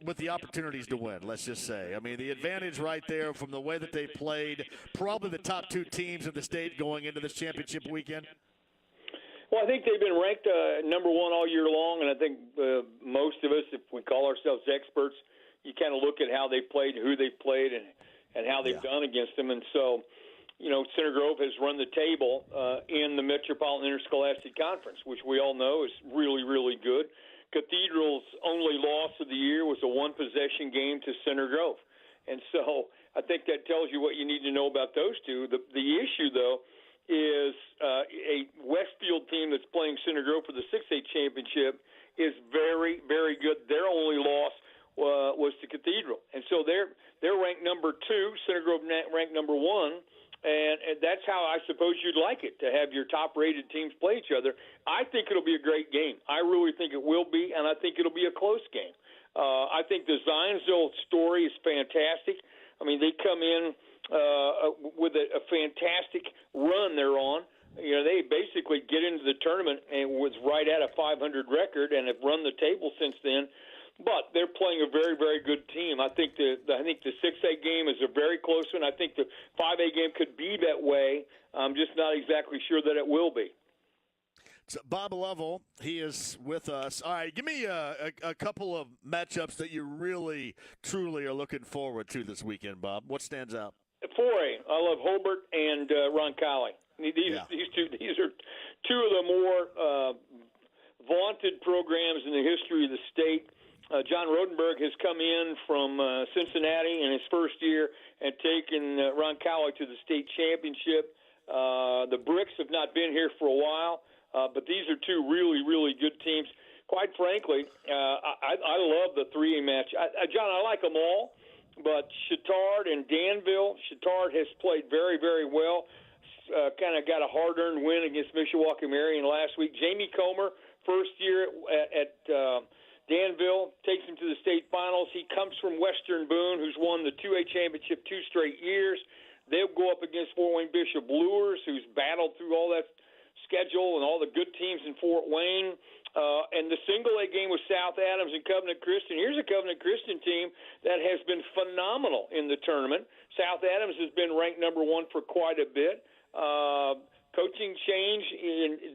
with the opportunities to win, let's just say. I mean, the advantage right there from the way that they played, probably the top 2 teams in the state going into this championship weekend. Well, I think they've been ranked number 1 all year long, and I think most of us, if we call ourselves experts, you kind of look at how they played, who they played, and how they've done against them. And so, Center Grove has run the table in the Metropolitan Interscholastic Conference, which we all know is really, really good. Cathedral's only loss of the year was a 1-possession game to Center Grove. And so I think that tells you what you need to know about those two. The issue, though, is a Westfield team that's playing Center Grove for the 6A championship is very, very good. Their only loss was to Cathedral. And so they're ranked number 2, Center Grove ranked number 1. And that's how I suppose you'd like it, to have your top-rated teams play each other. I think it'll be a great game. I really think it will be, and I think it'll be a close game. I think the Zionsville story is fantastic. I mean, they come in with a fantastic run they're on. They basically get into the tournament and was right at a 500 record and have run the table since then. But they're playing a very, very good team. I think the 6A game is a very close one. I think the 5A game could be that way. I'm just not exactly sure that it will be. So Bob Lovell, he is with us. All right, give me a couple of matchups that you really, truly are looking forward to this weekend, Bob. What stands out? 4A, I love Hobart and Roncalli. These are two of the more vaunted programs in the history of the state. John Rodenberg has come in from Cincinnati in his first year and taken Roncalli to the state championship. The Bricks have not been here for a while, but these are 2 really, really good teams. Quite frankly, I love the 3A match. John, I like them all, but Chittard and Danville. Chittard has played very, very well. Kind of got a hard-earned win against Mishawaka Marion last week. Jamie Comer, first year at Danville, takes him to the state finals. He comes from Western Boone, who's won the 2A championship 2 straight years. They'll go up against Fort Wayne Bishop Lures, who's battled through all that schedule and all the good teams in Fort Wayne. And the single-A game with South Adams and Covenant Christian. Here's a Covenant Christian team that has been phenomenal in the tournament. South Adams has been ranked number 1 for quite a bit. Coaching change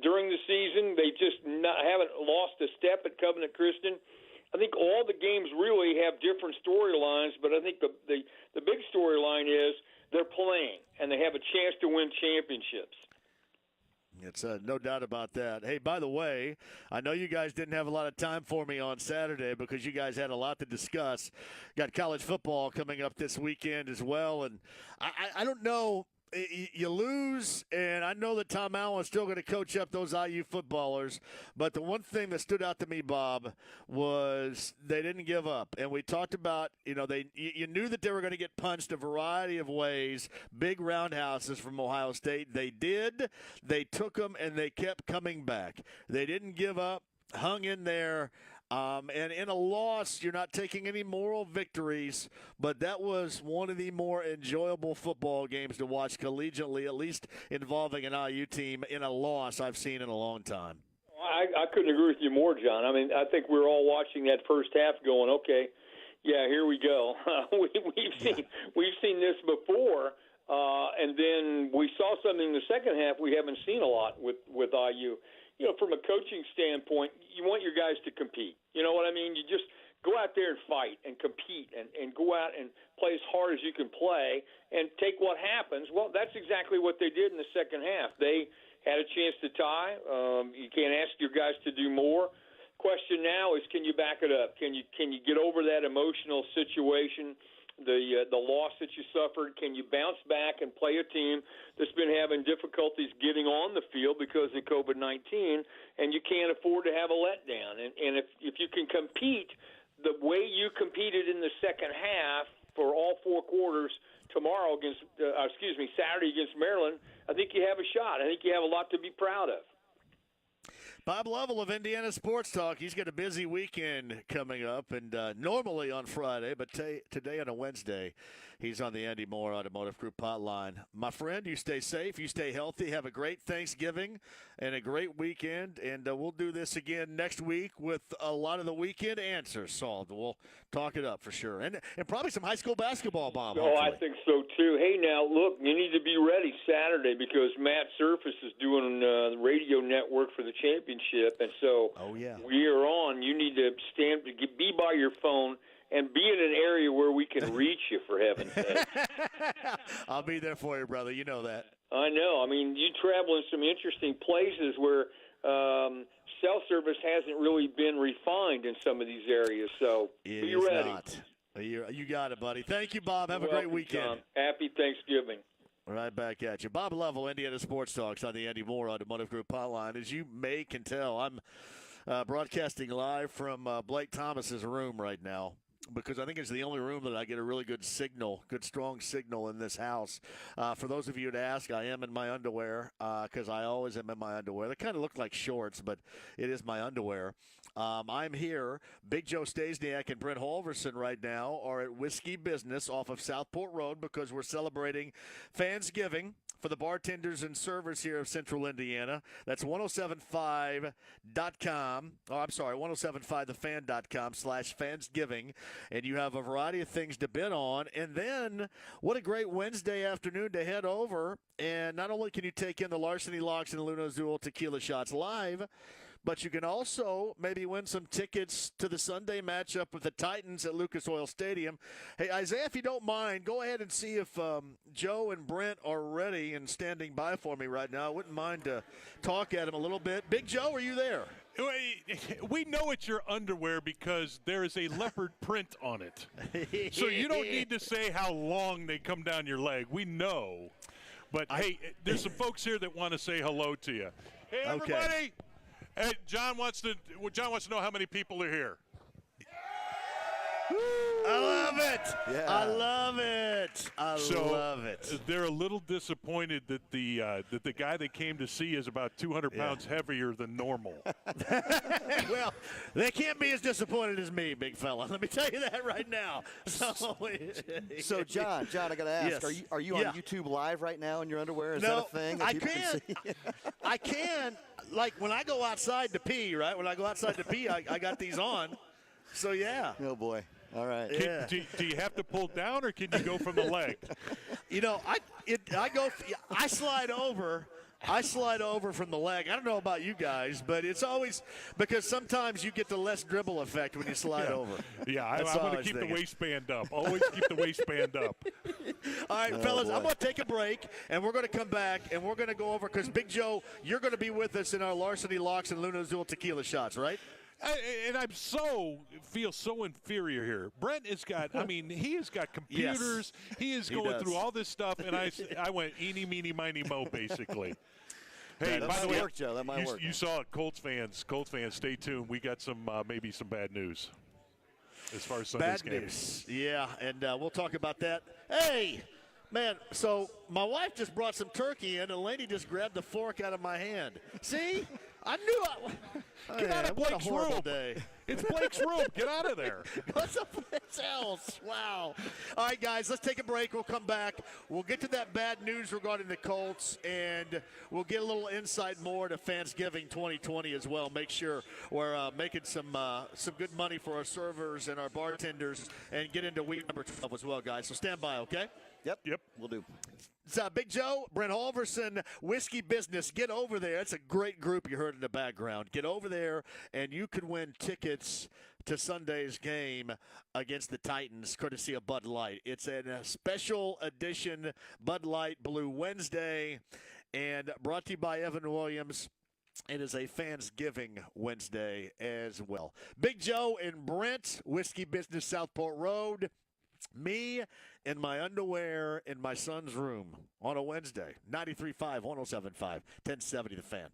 during the season. They just haven't lost a step at Covenant Christian. I think all the games really have different storylines, but I think the big storyline is they're playing, and they have a chance to win championships. It's no doubt about that. Hey, by the way, I know you guys didn't have a lot of time for me on Saturday because you guys had a lot to discuss. Got college football coming up this weekend as well, and I don't know you lose, and I know that Tom Allen's still going to coach up those IU footballers, but the one thing that stood out to me, Bob, was they didn't give up. And we talked about, you knew that they were going to get punched a variety of ways, big roundhouses from Ohio State. They did. They took them, and they kept coming back. They didn't give up, hung in there. And in a loss, you're not taking any moral victories, but that was one of the more enjoyable football games to watch collegiately, at least involving an IU team in a loss I've seen in a long time. I couldn't agree with you more, John. I mean, I think we're all watching that first half going, okay, yeah, here we go. We've seen this before, and then we saw something in the second half we haven't seen a lot with IU. From a coaching standpoint, you want your guys to compete. You know what I mean? You just go out there and fight and compete and go out and play as hard as you can play and take what happens. Well, that's exactly what they did in the second half. They had a chance to tie. You can't ask your guys to do more. Question now is, can you back it up? Can you get over that emotional situation? The loss that you suffered, can you bounce back and play a team that's been having difficulties getting on the field because of COVID-19, and you can't afford to have a letdown? And if you can compete the way you competed in the second half for all four quarters tomorrow Saturday against Maryland, I think you have a shot. I think you have a lot to be proud of. Bob Lovell of Indiana Sports Talk. He's got a busy weekend coming up, and normally on Friday, but today on a Wednesday, he's on the Andy Moore Automotive Group hotline. My friend, you stay safe, you stay healthy, have a great Thanksgiving and a great weekend, and we'll do this again next week with a lot of the weekend answers solved. We'll talk it up for sure, and probably some high school basketball, Bob. Oh, I think so too. Hey, now look, you need to be ready Saturday because Matt Surface is doing the radio network for the championship, and so we are on. You need to be by your phone and be in an area where we can reach you, for heaven's sake. I'll be there for you, brother. You know that. I know. I mean, you travel in some interesting places where cell service hasn't really been refined in some of these areas, so be ready. Not. You got it, buddy. Thank you, Bob. Have a great weekend. John. Happy Thanksgiving. Right back at you. Bob Lovell, Indiana Sports Talks on the Andy Moore Automotive Group hotline. As you can tell, I'm broadcasting live from Blake Thomas's room right now, because I think it's the only room that I get a really good signal, good strong signal in this house. For those of you to ask, I am in my underwear because I always am in my underwear. They kind of look like shorts, but it is my underwear. I'm here. Big Joe Stasiak and Brent Halverson right now are at Whiskey Business off of Southport Road because we're celebrating Fansgiving for the bartenders and servers here of Central Indiana. That's 1075.com. Oh, I'm sorry, 1075thefan.com/Fansgiving. And you have a variety of things to bid on. And then what a great Wednesday afternoon to head over. And not only can you take in the Larceny Locks and Luna Azul Tequila Shots live, but you can also maybe win some tickets to the Sunday matchup with the Titans at Lucas Oil Stadium. Hey, Isaiah, if you don't mind, go ahead and see if Joe and Brent are ready and standing by for me right now. I wouldn't mind to talk at them a little bit. Big Joe, are you there? We know it's your underwear because there is a leopard print on it. So you don't need to say how long they come down your leg. We know. But, hey, there's some folks here that want to say hello to you. Hey, everybody. Okay. Hey, John wants to know how many people are here. I love it. Yeah. I love it. I love it. They're a little disappointed that the guy they came to see is about 200 pounds heavier than normal. Well, they can't be as disappointed as me, big fella. Let me tell you that right now. So John, I got to ask: Yes. Are you on YouTube Live right now in your underwear? Is No, that a thing? I can. I can. Like when I go outside to pee, right? When I go outside to pee, I got these on. So yeah. Oh boy. All right. Do you have to pull down, or can you go from the leg? You know, I slide over. I slide over from the leg. I don't know about you guys, but it's always because sometimes you get the less dribble effect when you slide over. Yeah, I'm going to keep the waistband up. Always keep the waistband up. All right, fellas, I'm going to take a break, and we're going to come back, and we're going to go over because, Big Joe, you're going to be with us in our Larceny Locks and Luna Azul Tequila Shots, right? And feel so inferior here. Brent has got, he has got computers. Yes, he is going through all this stuff, and I went eeny, meeny, miny, mo, basically. Hey, that by the way, work, Joe. That might work. You saw it, Colts fans, stay tuned. We got some maybe some bad news as far as Sunday's game. Bad news, yeah, and we'll talk about that. Hey, man, so my wife just brought some turkey in, and a lady just grabbed the fork out of my hand. See? I knew Get out of Blake's room. Day. It's Blake's room. Get out of there. What's someplace else? Wow. All right, guys, let's take a break. We'll come back. We'll get to that bad news regarding the Colts, and we'll get a little insight more to Fansgiving 2020 as well. Make sure we're making some good money for our servers and our bartenders, and get into week number 12 as well, guys. So stand by, okay? Yep. We'll do. It's Big Joe, Brent Halverson, Whiskey Business. Get over there. It's a great group you heard in the background. Get over there, and you could win tickets to Sunday's game against the Titans, courtesy of Bud Light. It's a special edition Bud Light Blue Wednesday, and brought to you by Evan Williams. It is a Fansgiving Wednesday as well. Big Joe and Brent, Whiskey Business, Southport Road. Me in my underwear in my son's room on a Wednesday. 93.5, 107.5, 1070 The Fan.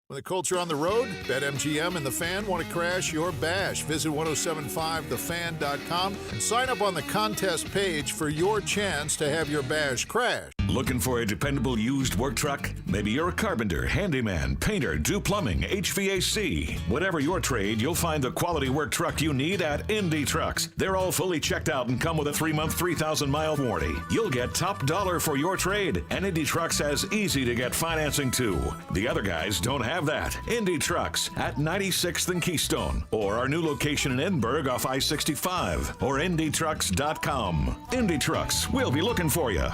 When the Colts are on the road, BetMGM and The Fan want to crash your bash. Visit 1075thefan.com and sign up on the contest page for your chance to have your bash crash. Looking for a dependable used work truck? Maybe you're a carpenter, handyman, painter, do plumbing, HVAC. Whatever your trade, you'll find the quality work truck you need at Indy Trucks. They're all fully checked out and come with a 3-month, 3,000-mile warranty. You'll get top dollar for your trade, and Indy Trucks has easy to get financing too. The other guys don't have that. Indy Trucks at 96th and Keystone, or our new location in Edinburgh off I-65, or IndyTrucks.com. Indy Trucks, we'll be looking for you.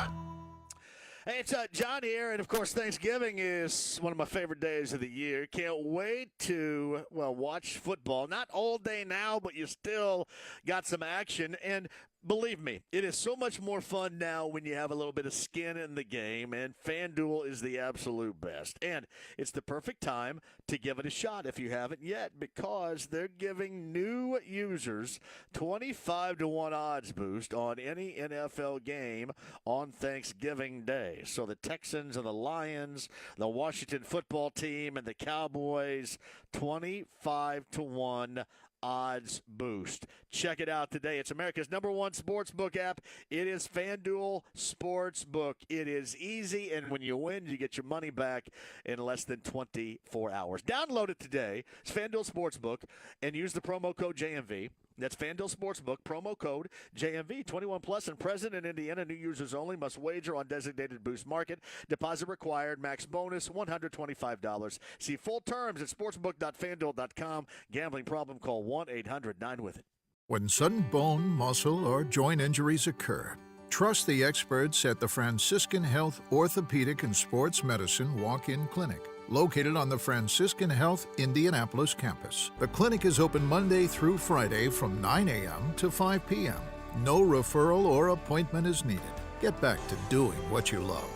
Hey, it's John here, and of course Thanksgiving is one of my favorite days of the year. Can't wait to, watch football. Not all day now, but you still got some action. And believe me, it is so much more fun now when you have a little bit of skin in the game, and FanDuel is the absolute best. And it's the perfect time to give it a shot if you haven't yet, because they're giving new users 25-1 odds boost on any NFL game on Thanksgiving Day. So the Texans and the Lions, the Washington football team, and the Cowboys, 25-1 odds boost. Check it out today. It's America's #1 sportsbook app. It is FanDuel Sportsbook. It is easy, and when you win, you get your money back in less than 24 hours. Download it today. It's FanDuel Sportsbook, and use the promo code JMV. That's FanDuel Sportsbook, promo code JMV. 21 plus and present in Indiana. New users only. Must wager on designated boost market. Deposit required. Max bonus $125. See full terms at sportsbook.fanduel.com. Gambling problem? Call 1-800-9-WITH-IT. When sudden bone, muscle, or joint injuries occur, trust the experts at the Franciscan Health Orthopedic and Sports Medicine Walk-In Clinic, located on the Franciscan Health Indianapolis campus. The clinic is open Monday through Friday from 9 a.m. to 5 p.m. No referral or appointment is needed. Get back to doing what you love.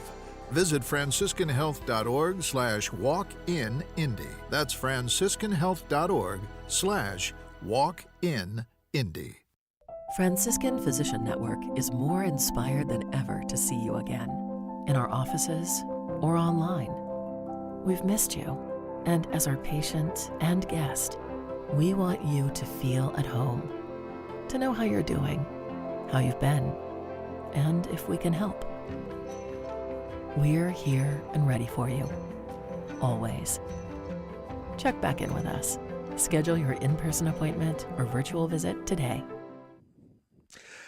Visit franciscanhealth.org/walk-in-indy. That's franciscanhealth.org/walk-in-indy. Franciscan Physician Network is more inspired than ever to see you again, in our offices or online. We've missed you, and as our patient and guest, we want you to feel at home, to know how you're doing, how you've been, and if we can help. We're here and ready for you, always. Check back in with us. Schedule your in-person appointment or virtual visit today.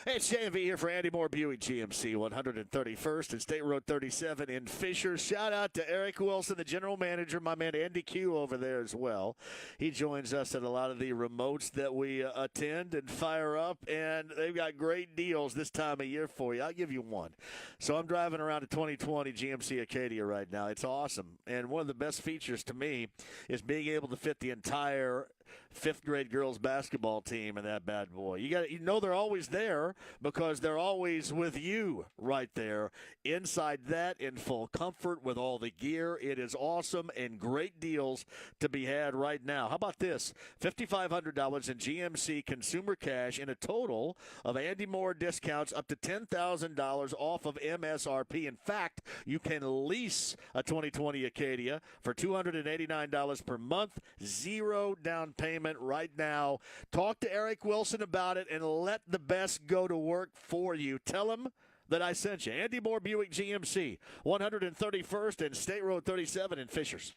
Hey, it's JMV here for Andy Moore Buick GMC, 131st and State Road 37 in Fisher. Shout out to Eric Wilson, the general manager, my man Andy Q over there as well. He joins us at a lot of the remotes that we attend and fire up, and they've got great deals this time of year for you. I'll give you one. So I'm driving around a 2020 GMC Acadia right now. It's awesome, and one of the best features to me is being able to fit the entire fifth grade girls basketball team in that bad boy. You know they're always there because they're always with you right there inside that in full comfort with all the gear. It is awesome and great deals to be had right now. How about this? $5,500 in GMC consumer cash and a total of Andy Moore discounts up to $10,000 off of MSRP. In fact, you can lease a 2020 Acadia for $289 per month, 0 down payment right now. Talk to Eric Wilson about it and let the best go to work for you. Tell him that I sent you. Andy Moore Buick GMC, 131st and State Road 37 in Fishers.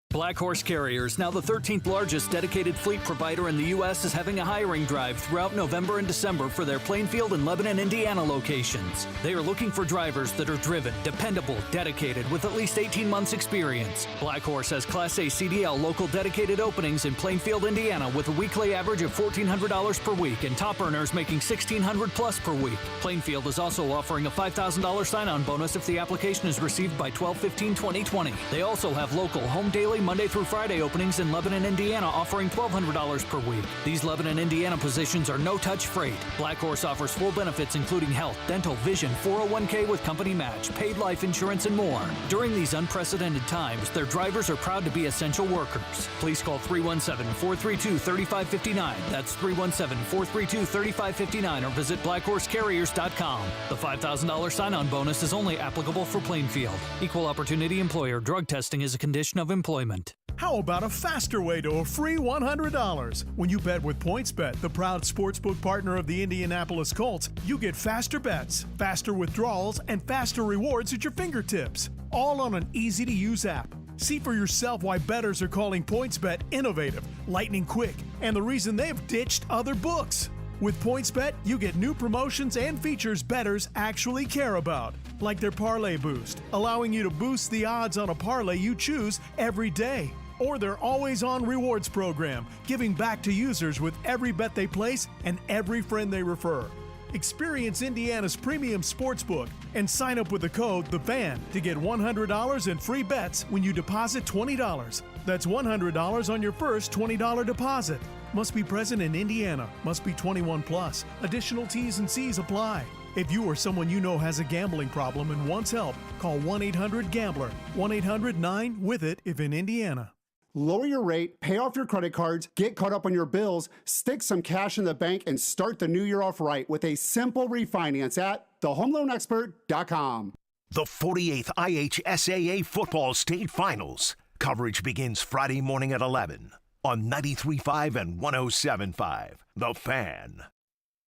Black Horse Carriers, now the 13th largest dedicated fleet provider in the U.S., is having a hiring drive throughout November and December for their Plainfield and Lebanon, Indiana locations. They are looking for drivers that are driven, dependable, dedicated, with at least 18 months experience. Black Horse has Class A CDL local dedicated openings in Plainfield, Indiana, with a weekly average of $1,400 per week and top earners making $1,600 plus per week. Plainfield is also offering a $5,000 sign-on bonus if the application is received by 12/15/2020. They also have local home daily Monday through Friday openings in Lebanon, Indiana, offering $1,200 per week. These Lebanon, Indiana positions are no-touch freight. Black Horse offers full benefits including health, dental, vision, 401k with company match, paid life insurance, and more. During these unprecedented times, their drivers are proud to be essential workers. Please call 317-432-3559. That's 317-432-3559 or visit blackhorsecarriers.com. The $5,000 sign-on bonus is only applicable for Plainfield. Equal opportunity employer. Drug testing is a condition of employment. How about a faster way to a free $100? When you bet with PointsBet, the proud sportsbook partner of the Indianapolis Colts, you get faster bets, faster withdrawals, and faster rewards at your fingertips, all on an easy-to-use app. See for yourself why bettors are calling PointsBet innovative, lightning quick, and the reason they've ditched other books. With PointsBet, you get new promotions and features bettors actually care about, like their Parlay Boost, allowing you to boost the odds on a parlay you choose every day. Or their always-on rewards program, giving back to users with every bet they place and every friend they refer. Experience Indiana's premium sportsbook and sign up with the code THEFAN to get $100 in free bets when you deposit $20. That's $100 on your first $20 deposit. Must be present in Indiana. Must be 21 plus. Additional T's and C's apply. If you or someone you know has a gambling problem and wants help, call 1-800-GAMBLER. 1-800-9-WITH-IT if in Indiana. Lower your rate, pay off your credit cards, get caught up on your bills, stick some cash in the bank, and start the new year off right with a simple refinance at thehomeloanexpert.com. The 48th IHSAA Football State Finals. Coverage begins Friday morning at 11 on 93.5 and 107.5. The Fan.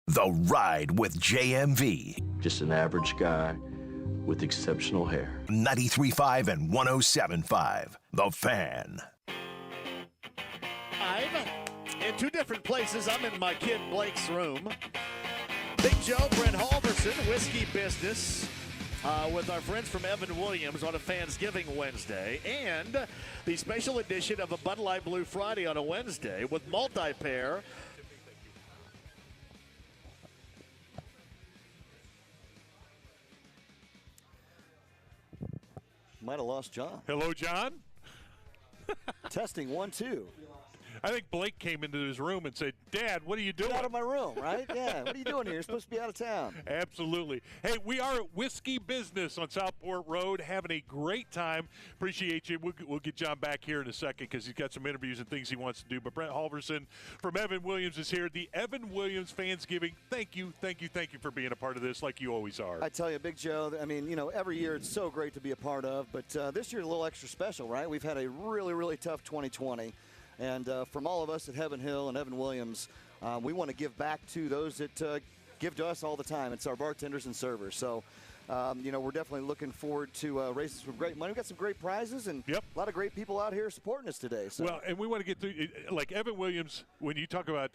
The Ride with JMV. Just an average guy with exceptional hair. 93.5 and 107.5. The Fan. I'm in two different places. I'm in my kid Blake's room. Big Joe, Brent Halverson, Whiskey Business, with our friends from Evan Williams on a Fansgiving Wednesday, and the special edition of a Bud Light Blue Friday on a Wednesday with multi-pair. Might have lost John. Hello, John. Testing 1, 2. I think Blake came into his room and said, Dad, what are you doing? Get out of my room, right? Yeah, what are you doing here? You're supposed to be out of town. Absolutely. Hey, we are at Whiskey Business on Southport Road, having a great time. Appreciate you. We'll get John back here in a second because he's got some interviews and things he wants to do. But Brent Halverson from Evan Williams is here. The Evan Williams Fansgiving. Thank you for being a part of this like you always are. I tell you, Big Joe, I mean, you know, every year it's so great to be a part of. But this year a little extra special, right? We've had a really, really tough 2020. And from all of us at Heaven Hill and Evan Williams, we want to give back to those that give to us all the time. It's our bartenders and servers. So, you know, we're definitely looking forward to raising some great money. We've got some great prizes and a lot of great people out here supporting us today. So. Well, and we want to get through, like Evan Williams, when you talk about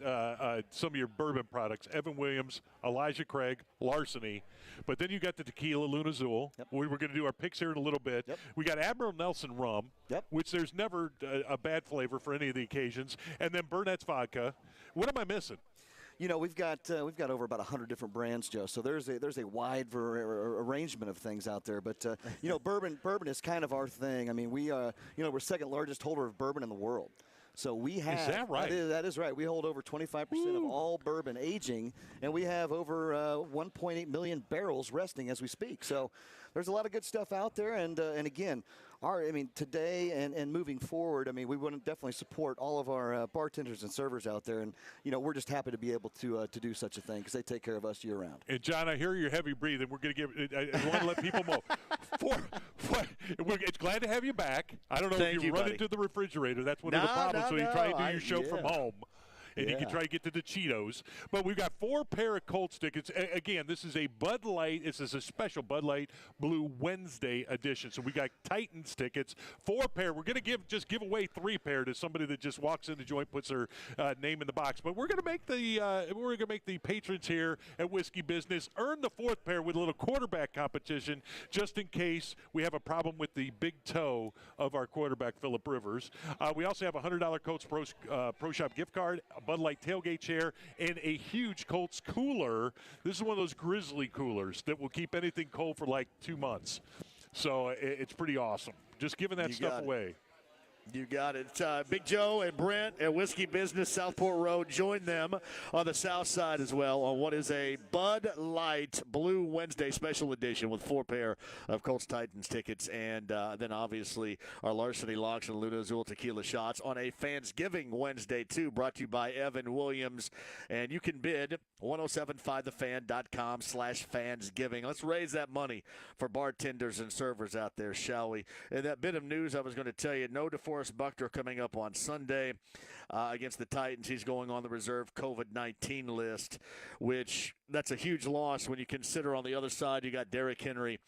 some of your bourbon products, Evan Williams, Elijah Craig, Larceny, but then you got the Tequila Luna Azul. We're going to do our picks here in a little bit. We got Admiral Nelson Rum, which there's never a bad flavor for any of the occasions, and then Burnett's Vodka. What am I missing? You know, we've got over about 100 different brands, Joe. So there's a wide arrangement of things out there. But you know, bourbon is kind of our thing. I mean, we you know, we're second largest holder of bourbon in the world. So we have. Is that right? That is right. We hold over 25% of all bourbon aging, and we have over 1.8 million barrels resting as we speak. So there's a lot of good stuff out there, and again, today and moving forward, we want to definitely support all of our bartenders and servers out there, and we're just happy to be able to do such a thing because they take care of us year round. And John, I hear you're heavy breathing. We're going to give. I want to let people know. It's glad to have you back. I don't know if you run into the refrigerator. That's one of the problems. So you try and do your show from home. And you can try to get to the Cheetos. But we've got 4 pair of Colts tickets. Again, this is a Bud Light. This is a special Bud Light Blue Wednesday edition. So we got Titans tickets, 4 pair. We're going to give away 3 pair to somebody that just walks in the joint, puts their name in the box. But we're going to make the patrons here at Whiskey Business earn the 4th pair with a little quarterback competition, just in case we have a problem with the big toe of our quarterback, Phillip Rivers. We also have a $100 Colts Pro Shop gift card, a Bud Light tailgate chair, and a huge Colts cooler. This is one of those Grizzly coolers that will keep anything cold for like 2 months. So it's pretty awesome. Just giving that stuff away. You got it. Big Joe and Brent at Whiskey Business, Southport Road. Join them on the south side as well on what is a Bud Light Blue Wednesday special edition with 4 pair of Colts Titans tickets. And then obviously our Larceny Locks and Luna Azul Tequila shots on a Fansgiving Wednesday too, brought to you by Evan Williams. And you can bid 1075thefan.com/Fansgiving. Let's raise that money for bartenders and servers out there, shall we? And that bit of news I was going to tell you, no DeForest Buckner coming up on Sunday against the Titans. He's going on the reserve COVID-19 list, which that's a huge loss when you consider on the other side you got Derrick Henry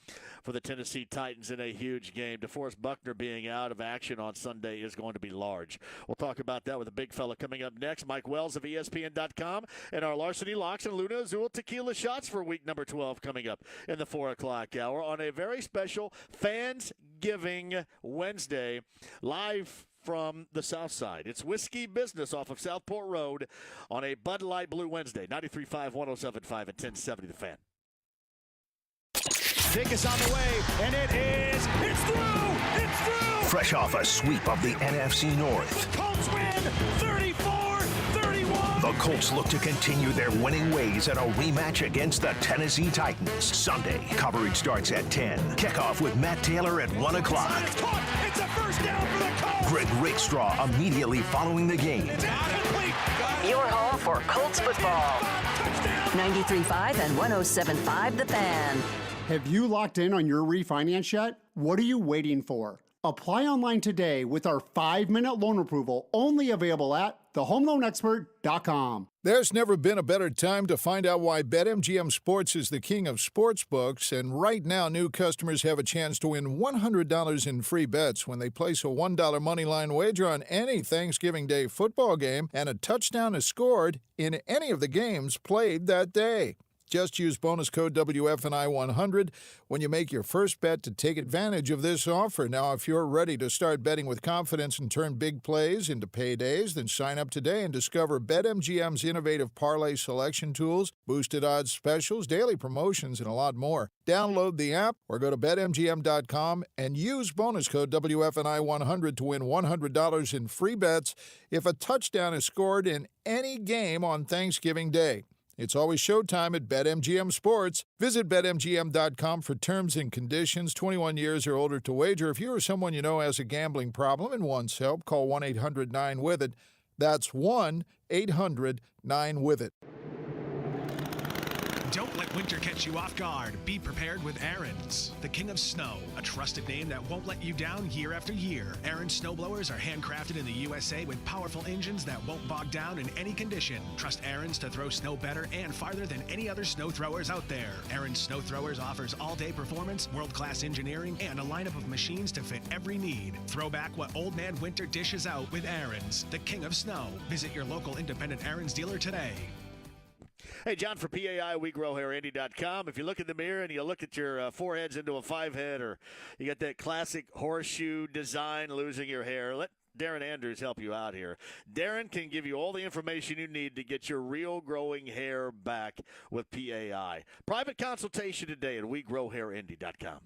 for the Tennessee Titans in a huge game. DeForest Buckner being out of action on Sunday is going to be large. We'll talk about that with a big fella coming up next. Mike Wells of ESPN.com and our Larceny Locks and Luna Azul Tequila shots for week number 12 coming up in the 4 o'clock hour on a very special Fansgiving Wednesday live from the south side. It's Whiskey Business off of Southport Road on a Bud Light Blue Wednesday. 93.5, 107.5, and 1070 The Fan. Pick is on the way, and it's through! It's through! Fresh off a sweep of the NFC North, The Colts win 34-31! the Colts look to continue their winning ways in a rematch against the Tennessee Titans. Sunday, coverage starts at 10. Kickoff with Matt Taylor at 1 o'clock. It's caught! It's a first down for the Colts! Greg Rakestraw immediately following the game. It's incomplete! Your home for Colts football. 93.5 and 107.5 The Fan. Have you locked in on your refinance yet? What are you waiting for? Apply online today with our 5-minute loan approval, only available at thehomeloanexpert.com. There's never been a better time to find out why BetMGM Sports is the king of sportsbooks, and right now new customers have a chance to win $100 in free bets when they place a $1 moneyline wager on any Thanksgiving Day football game, and a touchdown is scored in any of the games played that day. Just use bonus code WFNI100 when you make your first bet to take advantage of this offer. Now, if you're ready to start betting with confidence and turn big plays into paydays, then sign up today and discover BetMGM's innovative parlay selection tools, boosted odds specials, daily promotions, and a lot more. Download the app or go to BetMGM.com and use bonus code WFNI100 to win $100 in free bets if a touchdown is scored in any game on Thanksgiving Day. It's always showtime at BetMGM Sports. Visit BetMGM.com for terms and conditions. 21 years or older to wager. If you or someone you know has a gambling problem and wants help, call 1-800-9-WITH-IT. That's 1-800-9-WITH-IT. Don't let winter catch you off guard. Be prepared with Aaron's, the king of snow, a trusted name that won't let you down year after year. Aaron's snowblowers are handcrafted in the USA with powerful engines that won't bog down in any condition. Trust Aaron's to throw snow better and farther than any other snow throwers out there. Aaron's Snow Throwers offers all-day performance, world-class engineering, and a lineup of machines to fit every need. Throw back what old man winter dishes out with Aaron's, the king of snow. Visit your local independent Aaron's dealer today. Hey, John for PAI, WeGrowHairIndy.com. If you look in the mirror and you look at your foreheads into a 5-head, or you got that classic horseshoe design, losing your hair, let Darren Andrews help you out here. Darren can give you all the information you need to get your real growing hair back with PAI. Private consultation today at WeGrowHairIndy.com.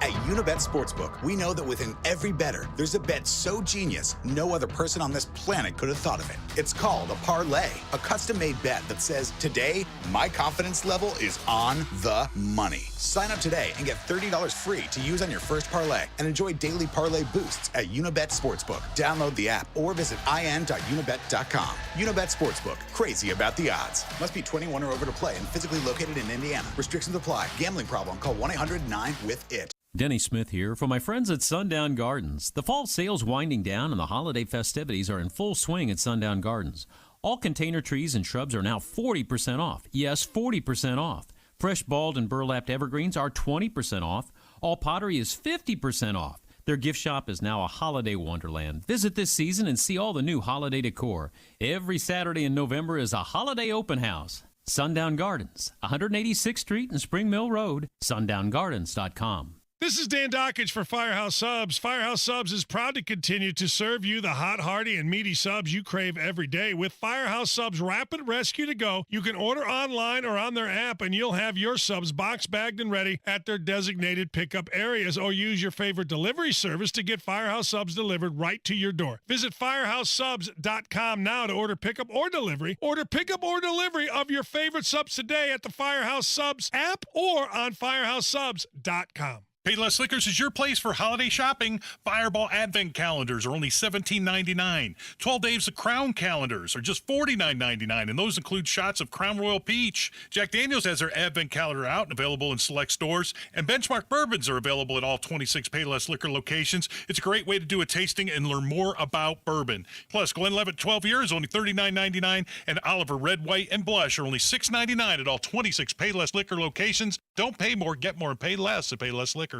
At Unibet Sportsbook, we know that within every bettor, there's a bet so genius, no other person on this planet could have thought of it. It's called a parlay, a custom-made bet that says, today, my confidence level is on the money. Sign up today and get $30 free to use on your first parlay and enjoy daily parlay boosts at Unibet Sportsbook. Download the app or visit in.unibet.com. Unibet Sportsbook, crazy about the odds. Must be 21 or over to play and physically located in Indiana. Restrictions apply. Gambling problem? Call 1-800-9-WITH-IT. Denny Smith here for my friends at Sundown Gardens. The fall sales winding down and the holiday festivities are in full swing at Sundown Gardens. All container trees and shrubs are now 40% off. Yes, 40% off. Fresh balled and burlapped evergreens are 20% off. All pottery is 50% off. Their gift shop is now a holiday wonderland. Visit this season and see all the new holiday decor. Every Saturday in November is a holiday open house. Sundown Gardens, 186th Street and Spring Mill Road, sundown.gardens.com. This is Dan Dockage for Firehouse Subs. Firehouse Subs is proud to continue to serve you the hot, hearty, and meaty subs you crave every day. With Firehouse Subs Rapid Rescue to Go, you can order online or on their app, and you'll have your subs boxed, bagged, and ready at their designated pickup areas, or use your favorite delivery service to get Firehouse Subs delivered right to your door. Visit firehousesubs.com now to order pickup or delivery. Order pickup or delivery of your favorite subs today at the Firehouse Subs app or on firehousesubs.com. Payless Liquors is your place for holiday shopping. Fireball Advent calendars are only $17.99. 12 Days of Crown calendars are just $49.99, and those include shots of Crown Royal Peach. Jack Daniels has their Advent calendar out and available in select stores, and Benchmark bourbons are available at all 26 Payless Liquor locations. It's a great way to do a tasting and learn more about bourbon. Plus, Glenlivet 12 years, only $39.99, and Oliver Red, White, and Blush are only $6.99 at all 26 Payless Liquor locations. Don't pay more, get more, and pay less at Payless Liquor.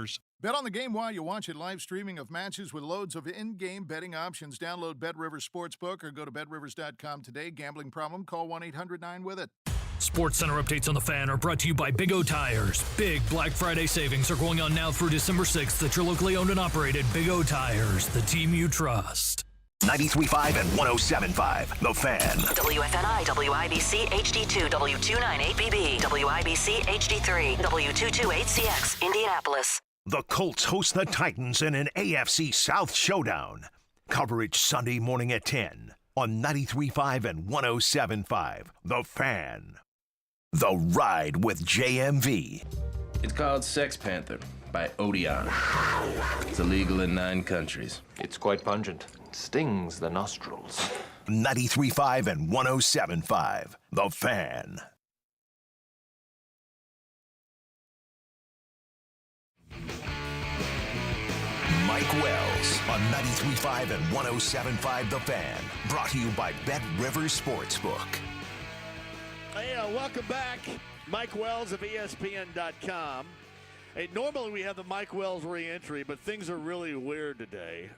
Bet on the game while you watch it. Live streaming of matches with loads of in-game betting options. Download Bet Rivers Sportsbook or go to betrivers.com today. Gambling problem? Call 1-800-9-WITH-IT. Sports Center updates on the Fan are brought to you by Big O Tires. Big Black Friday savings are going on now through December 6th at your locally owned and operated Big O Tires, the team you trust. 93.5 and 107.5, The Fan. WFNI, WIBC HD2, W298BB, WIBC HD3, W228CX, Indianapolis. The Colts host the Titans in an AFC South showdown. Coverage Sunday morning at 10 on 93.5 and 107.5, The Fan. The Ride with JMV. It's called Sex Panther by Odeon. It's illegal in 9 countries. It's quite pungent. Stings the nostrils. 93.5 and 107.5, The Fan. Mike Wells on 93.5 and 107.5, The Fan. Brought to you by Bet Rivers Sportsbook. Hey, welcome back. Mike Wells of ESPN.com. Hey, normally we have the Mike Wells re-entry, but things are really weird today.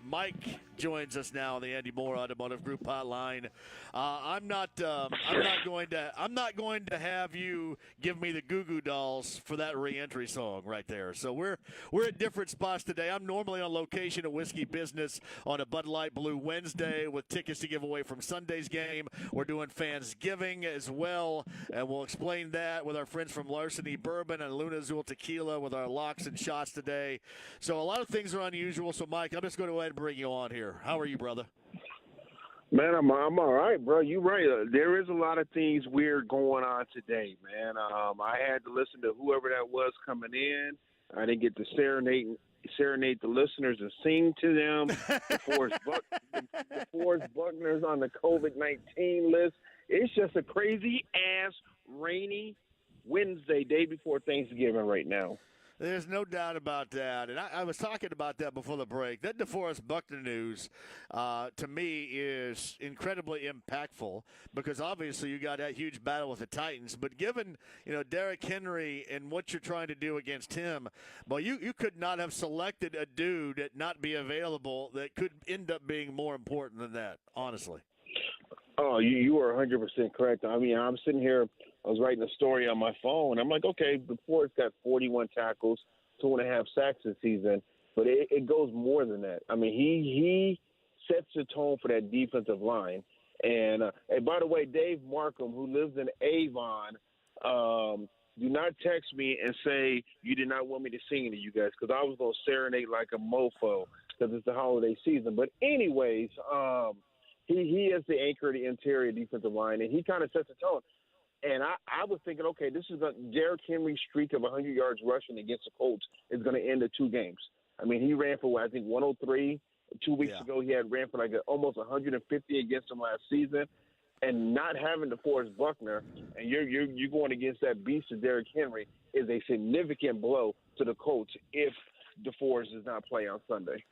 Mike joins us now on the Andy Moore Automotive Group hotline. I'm not going to have you give me the Goo Goo Dolls for that re-entry song right there. So we're at different spots today. I'm normally on location at Whiskey Business on a Bud Light Blue Wednesday with tickets to give away from Sunday's game. We're doing Fansgiving as well, and we'll explain that with our friends from Larceny Bourbon and Luna Azul Tequila with our locks and shots today. So a lot of things are unusual. So, Mike, I'm just going to go ahead and bring you on here. How are you, brother? Man, I'm all right, bro. You're right. There is a lot of things weird going on today, man. I had to listen to whoever that was coming in. I didn't get to serenade the listeners and sing to them. DeForest Buckner's on the COVID-19 list. It's just a crazy-ass, rainy Wednesday, day before Thanksgiving right now. There's no doubt about that. And I was talking about that before the break. That DeForest Buckner news, to me, is incredibly impactful because obviously you got that huge battle with the Titans. But given, Derrick Henry and what you're trying to do against him, well, you could not have selected a dude that not be available that could end up being more important than that, honestly. Oh, you are 100% correct. I mean, I'm sitting here, I was writing a story on my phone. I'm like, okay, DeForest got 41 tackles, 2.5 sacks this season, but it goes more than that. I mean, he sets the tone for that defensive line. And, hey, by the way, Dave Markham, who lives in Avon, do not text me and say you did not want me to sing to you guys, because I was going to serenade like a mofo because it's the holiday season. But anyways, he is the anchor of the interior defensive line, and he kind of sets the tone. And I was thinking, okay, this is Derrick Henry's streak of 100 yards rushing against the Colts is going to end in 2 games. I mean, he ran for, I think, 103. 2 weeks ago, he had ran for like almost 150 against them last season. And not having DeForest Buckner, and you're going against that beast of Derrick Henry, is a significant blow to the Colts if DeForest does not play on Sunday.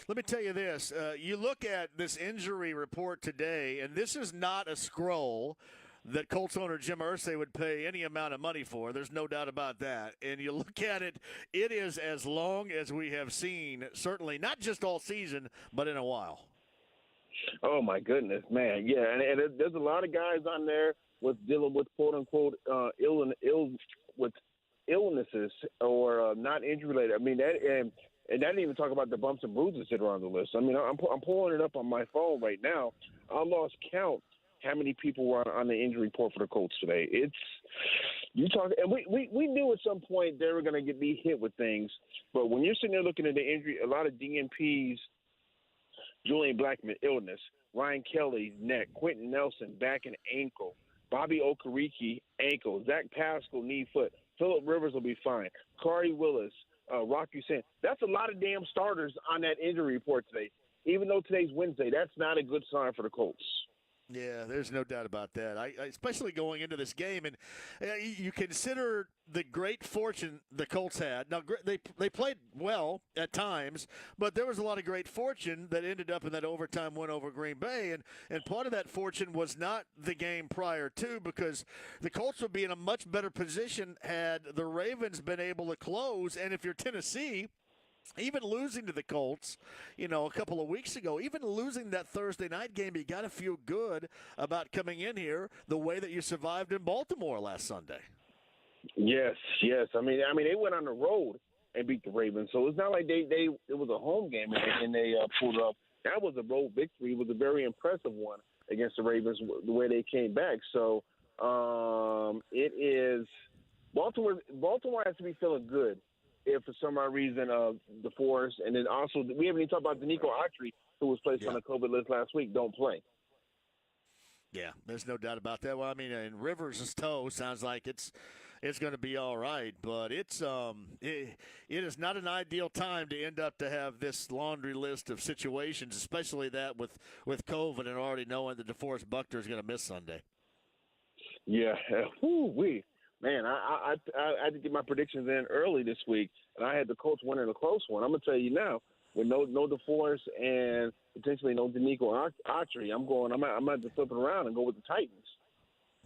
Let me tell you this. You look at this injury report today, and this is not a scroll that Colts owner Jim Irsay would pay any amount of money for. There's no doubt about that. And you look at it, it is as long as we have seen, certainly not just all season, but in a while. Oh, my goodness, man. Yeah, and there's a lot of guys on there dealing with, quote-unquote, illnesses or not injury-related. I mean, and that didn't even talk about the bumps and bruises that are on the list. I mean, I'm pulling it up on my phone right now. I lost count how many people were on the injury report for the Colts today. And we knew at some point they were going to be hit with things, but when you're sitting there looking at the injury, a lot of DNPs, Julian Blackmon, illness, Ryan Kelly, neck, Quentin Nelson, back and ankle, Bobby Okereke, ankle, Zach Pascal, knee, foot, Phillip Rivers will be fine, Kari Willis, Rock Usain. That's a lot of damn starters on that injury report today. Even though today's Wednesday, that's not a good sign for the Colts. Yeah, there's no doubt about that. I especially going into this game, and you consider the great fortune the Colts had. Now, they played well at times, but there was a lot of great fortune that ended up in that overtime win over Green Bay, and part of that fortune was not the game prior to, because the Colts would be in a much better position had the Ravens been able to close. And if you're Tennessee, even losing to the Colts, a couple of weeks ago, even losing that Thursday night game, you got to feel good about coming in here the way that you survived in Baltimore last Sunday. Yes. I mean, they went on the road and beat the Ravens, so it's not like it was a home game and they pulled up. That was a road victory. It was a very impressive one against the Ravens, the way they came back. So it is Baltimore has to be feeling good. If for some odd reason DeForest, and then also we haven't even talked about Danico Autry, who was placed on the COVID list last week, don't play. Yeah, there's no doubt about that. Well, I mean, and Rivers' toe sounds like it's going to be all right, but it is not an ideal time to end up to have this laundry list of situations, especially that with COVID and already knowing that DeForest Buckner is going to miss Sunday. Yeah, man, I had to get my predictions in early this week, and I had the Colts winning a close one. I'm going to tell you now, with no DeForest and potentially no Danico Autry, I'm going to flip it around and go with the Titans.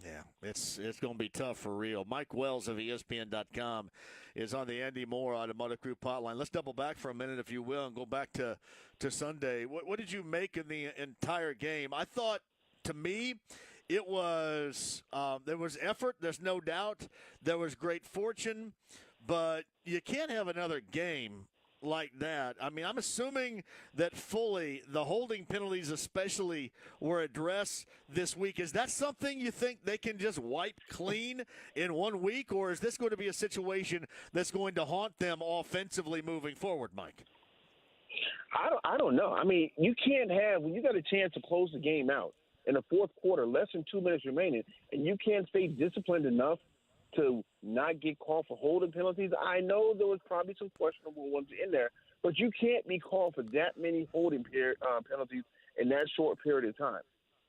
Yeah, it's going to be tough for real. Mike Wells of ESPN.com is on the Andy Moore Automotive Group hotline. Let's double back for a minute, if you will, and go back to Sunday. What did you make in the entire game? I thought, to me, it was there was effort. There's no doubt. There was great fortune, but you can't have another game like that. I mean, I'm assuming that fully the holding penalties especially were addressed this week. Is that something you think they can just wipe clean in 1 week, or is this going to be a situation that's going to haunt them offensively moving forward, Mike? I don't know. I mean, you can't have, when you got a chance to close the game out in the fourth quarter, less than 2 minutes remaining, and you can't stay disciplined enough to not get called for holding penalties. I know there was probably some questionable ones in there, but you can't be called for that many holding penalties in that short period of time.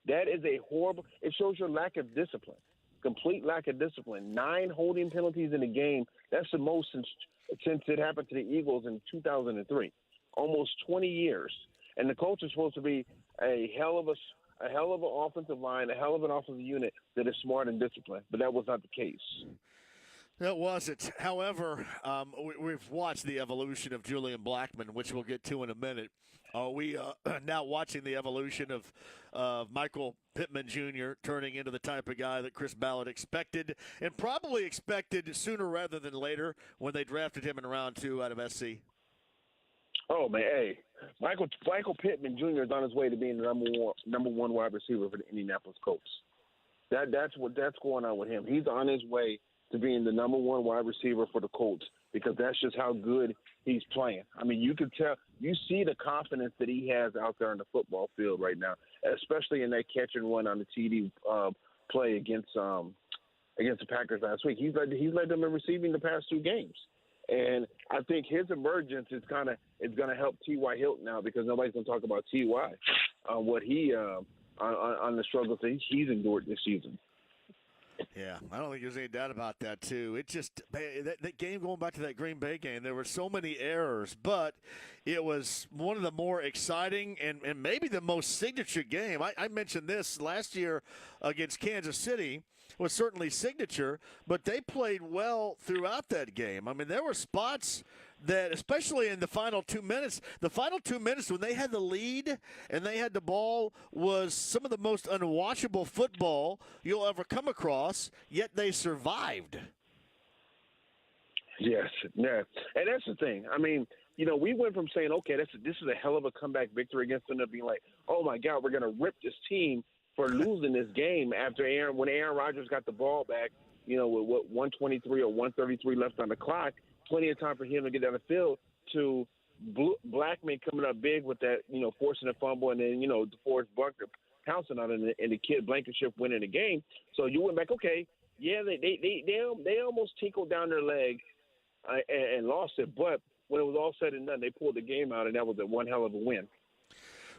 That is a horrible – it shows your lack of discipline, complete lack of discipline. 9 holding penalties in a game, that's the most since it happened to the Eagles in 2003, almost 20 years. And the Colts are supposed to be a hell of an offensive line, a hell of an offensive unit that is smart and disciplined, but that was not the case. It wasn't. However, we've watched the evolution of Julian Blackmon, which we'll get to in a minute. We now watching the evolution of Michael Pittman Jr. turning into the type of guy that Chris Ballard expected, and probably expected sooner rather than later when they drafted him in round 2 out of SC. Oh, man, hey, Michael Pittman Jr. is on his way to being the number one wide receiver for the Indianapolis Colts. That's going on with him. He's on his way to being the number one wide receiver for the Colts because that's just how good he's playing. I mean, you can tell, you see the confidence that he has out there on the football field right now, especially in that catch and run on the TD play against the Packers last week. He's led them in receiving the past 2 games. And I think his emergence is going to help T.Y. Hilton now because nobody's going to talk about T.Y. What he on the struggles that he's endured this season. Yeah, I don't think there's any doubt about that, too. It just that game, going back to that Green Bay game, there were so many errors, but it was one of the more exciting and maybe the most signature game. I mentioned this last year against Kansas City was certainly signature, but they played well throughout that game. I mean, there were spots that, especially in the final 2 minutes, when they had the lead and they had the ball, was some of the most unwatchable football you'll ever come across, yet they survived. Yes, yeah. And that's the thing. I mean, we went from saying, okay, this is a hell of a comeback victory against them to being like, oh, my God, we're going to rip this team for losing this game when Aaron Rodgers got the ball back, with 123 or 133 left on the clock. Plenty of time for him to get down the field to Blackman coming up big with that, forcing a fumble, and then, DeForest Buckner pouncing on it, and the kid Blankenship winning the game. So you went back, okay, yeah, they almost tinkled down their leg and lost it. But when it was all said and done, they pulled the game out, and that was one hell of a win.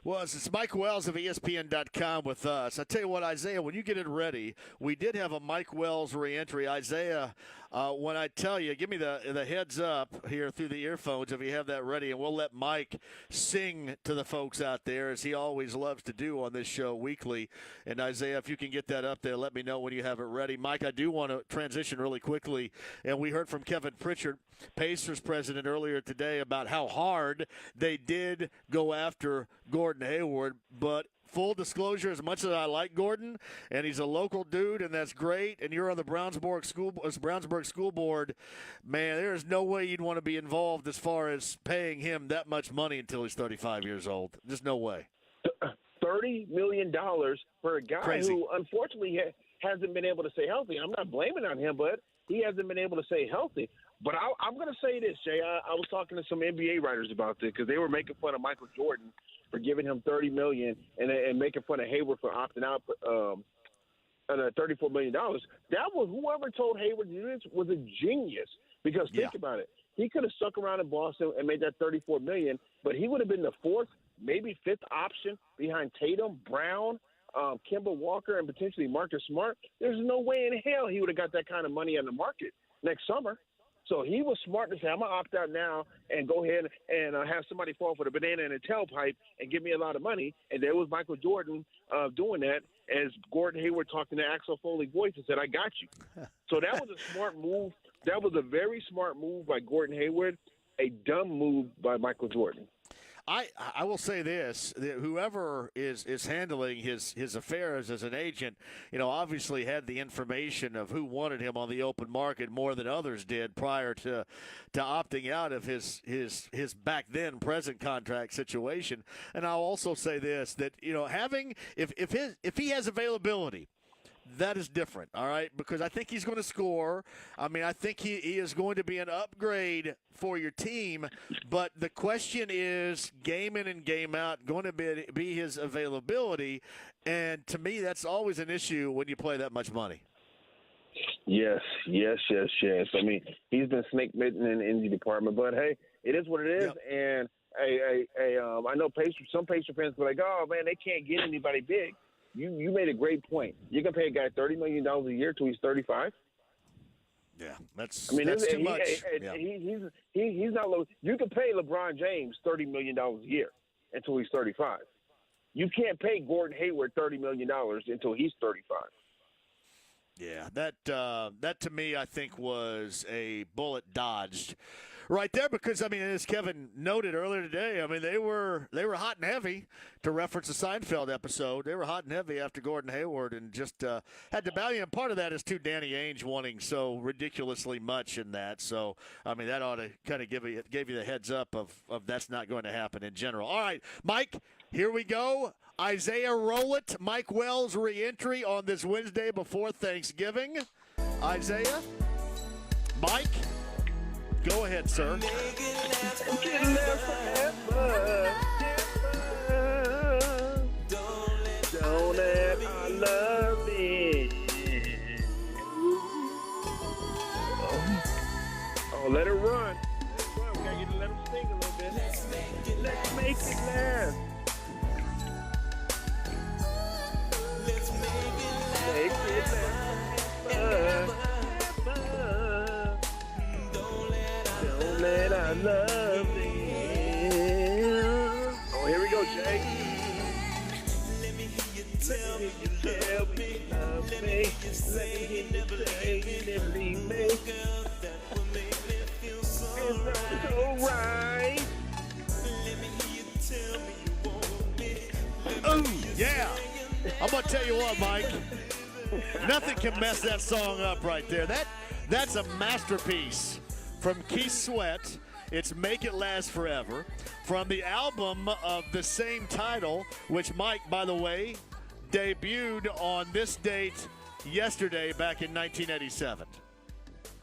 Well, it's Mike Wells of ESPN.com with us. I tell you what, Isaiah, when you get it ready, we did have a Mike Wells reentry. Isaiah, when I tell you, give me the heads up here through the earphones if you have that ready, and we'll let Mike sing to the folks out there, as he always loves to do on this show weekly. And, Isaiah, if you can get that up there, let me know when you have it ready. Mike, I do want to transition really quickly, and we heard from Kevin Pritchard, Pacers president, earlier today about how hard they did go after Gordon Hayward, but full disclosure, as much as I like Gordon, and he's a local dude, and that's great, and you're on the Brownsburg School Board, man, there is no way you'd want to be involved as far as paying him that much money until he's 35 years old. Just no way. $30 million for a guy Crazy. who, unfortunately, hasn't been able to stay healthy. I'm not blaming on him, but he hasn't been able to stay healthy. But I'm going to say this, Jay. I was talking to some NBA writers about this because they were making fun of Michael Jordan for giving him $30 million and making fun of Hayward for opting out $34 million. That was whoever told Hayward this was a genius because think about it. He could have stuck around in Boston and made that $34 million, but he would have been the 4th, maybe 5th option behind Tatum, Brown, Kemba Walker, and potentially Marcus Smart. There's no way in hell he would have got that kind of money on the market next summer. So he was smart to say, I'm going to opt out now and go ahead and have somebody fall for the banana in a tailpipe and give me a lot of money. And there was Michael Jordan doing that as Gordon Hayward talked in the Axel Foley voice and said, I got you. So that was a smart move. That was a very smart move by Gordon Hayward, a dumb move by Michael Jordan. I will say this, that whoever is handling his affairs as an agent, obviously had the information of who wanted him on the open market more than others did prior to opting out of his back then present contract situation. And I'll also say this, that if he has availability, that is different, all right, because I think he's going to score. I mean, I think he is going to be an upgrade for your team, but the question is, game in and game out, going to be his availability, and to me, that's always an issue when you play that much money. Yes. I mean, he's been snake-bitten in the department, but, hey, it is what it is, and I know some Pacer fans were like, oh, man, they can't get anybody big. You made a great point. You can pay a guy $30 million a year till he's 35. Yeah, that's too much. He's not low. You can pay LeBron James $30 million a year until he's 35. You can't pay Gordon Hayward $30 million until he's 35. Yeah, that to me, I think, was a bullet dodged right there because, I mean, as Kevin noted earlier today, I mean, they were hot and heavy, to reference the Seinfeld episode. They were hot and heavy after Gordon Hayward and just had to value. And part of that is, too, Danny Ainge wanting so ridiculously much in that. So, I mean, that ought to kind of gave you the heads up of that's not going to happen in general. All right, Mike, here we go. Isaiah Rowlett, Mike Wells re-entry on this Wednesday before Thanksgiving. Isaiah, Mike, go ahead, sir. Don't let our love in. Oh, let it run. We gotta get to let him sing a little bit. Let's make it last. Make it last. Don't let our love in. Oh, here we go, Jay. Tell me love me. Let me hear you say it every make. It's so right. Oh, yeah. I'm going to tell you what, Mike. Nothing can mess that song up right there. That's a masterpiece from Keith Sweat. It's Make It Last Forever from the album of the same title, which Mike, by the way, debuted on this date yesterday back in 1987.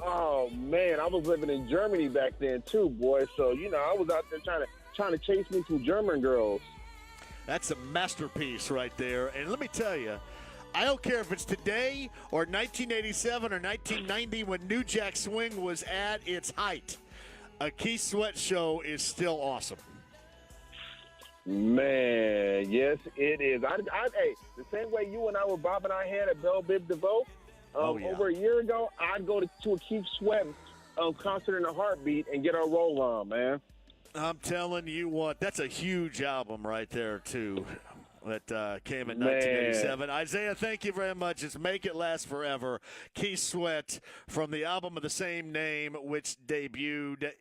Oh man, I was living in Germany back then too, boy. So I was out there trying to chase me some German girls. That's a masterpiece right there. And let me tell you, I don't care if it's today or 1987 or 1990 when New Jack Swing was at its height. A Keith Sweat show is still awesome. Man, yes, it is. Hey, the same way you and I were bobbing our head at Belle Biv DeVoe over a year ago, I'd go to a Keith Sweat concert in a heartbeat and get our roll on, man. I'm telling you what, that's a huge album right there, too, that came in 1987. Isaiah, thank you very much. It's Make It Last Forever. Keith Sweat from the album of the same name, which debuted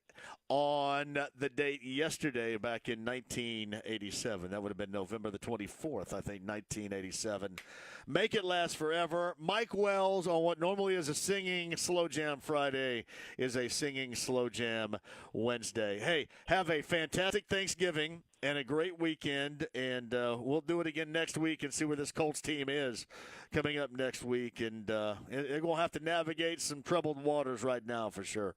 on the date yesterday back in 1987. That would have been November the 24th, I think, 1987. Make It Last Forever. Mike Wells on what normally is a singing slow jam Friday is a singing slow jam Wednesday. Hey, have a fantastic Thanksgiving and a great weekend, and we'll do it again next week and see where this Colts team is coming up next week. And they're going to have to navigate some troubled waters right now for sure.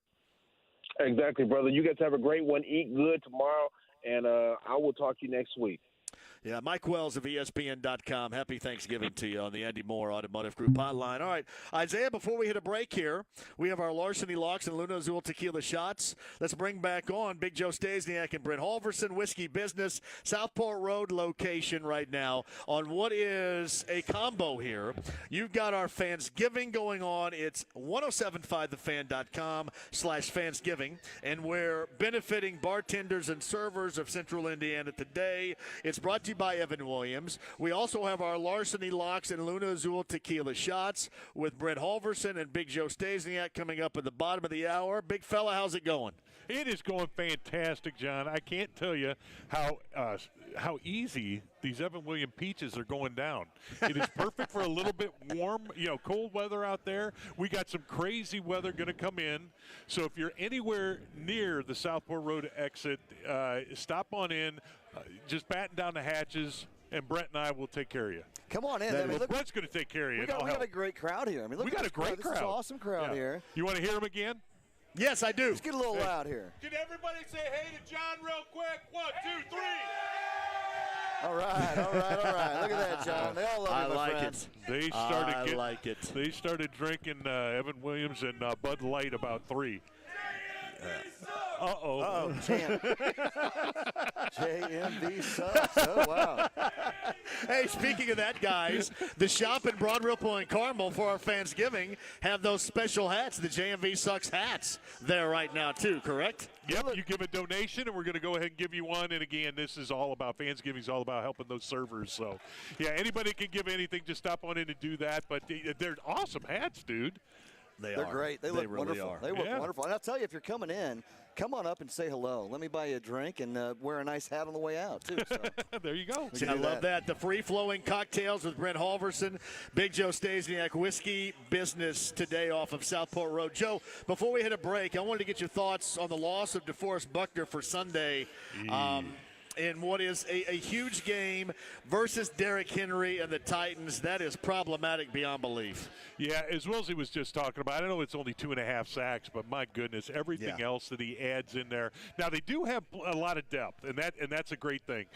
Exactly, brother. You guys have a great one. Eat good tomorrow, and I will talk to you next week. Yeah, Mike Wells of ESPN.com. Happy Thanksgiving to you on the Andy Moore Automotive Group hotline. All right, Isaiah, before we hit a break here, we have our Larceny Locks and Luna Azul Tequila shots. Let's bring back on Big Joe Stasiak and Brent Halverson, Whiskey Business, Southport Road location right now on what is a combo here. You've got our Fansgiving going on. It's 1075thefan.com/Fansgiving, and we're benefiting bartenders and servers of Central Indiana today. It's brought to you by Evan Williams. We also have our Larceny Locks and Luna Azul Tequila shots with Brent Halverson and Big Joe Stasiak coming up at the bottom of the hour. Big fella, how's it going? It is going fantastic, John. I can't tell you how easy these Evan Williams peaches are going down. It is perfect for a little bit warm, cold weather out there. We got some crazy weather going to come in. So if you're anywhere near the Southport Road exit, stop on in. Just batten down the hatches, and Brent and I will take care of you. Come on in. Brent's going to take care of you. We got a great crowd here. We got a great crowd. This is an awesome crowd here. You want to hear them again? Yes, I do. Let's get a little loud here. Can everybody say hey to John real quick? 1, 2, 3. All right. Look at that, John. They all love you, my friends. They started drinking Evan Williams and Bud Light about 3. Uh-oh, champ. JMV sucks. Oh, wow. Hey, speaking of that, guys, the shop in Broad Ripple and Carmel for our Fansgiving have those special hats, the JMV Sucks hats, there right now, too, correct? Yep, you give a donation, and we're going to go ahead and give you one. And, again, this is all about Fansgiving is all about helping those servers. So, yeah, anybody can give anything. Just stop on in and do that. But they're awesome hats, dude. They're great. They look really wonderful. are. They look wonderful. And I'll tell you, if you're coming in, come on up and say hello. Let me buy you a drink and wear a nice hat on the way out, too. So. There you go. I love that. The free-flowing cocktails with Brent Halverson, Big Joe Stasiak, Whiskey Business today off of Southport Road. Joe, before we hit a break, I wanted to get your thoughts on the loss of DeForest Buckner for Sunday. in what is a huge game versus Derrick Henry and the Titans. That is problematic beyond belief. Yeah, as well as he was just talking about, I know it's only 2.5 sacks, but my goodness, everything else that he adds in there. Now, they do have a lot of depth, and that's a great thing.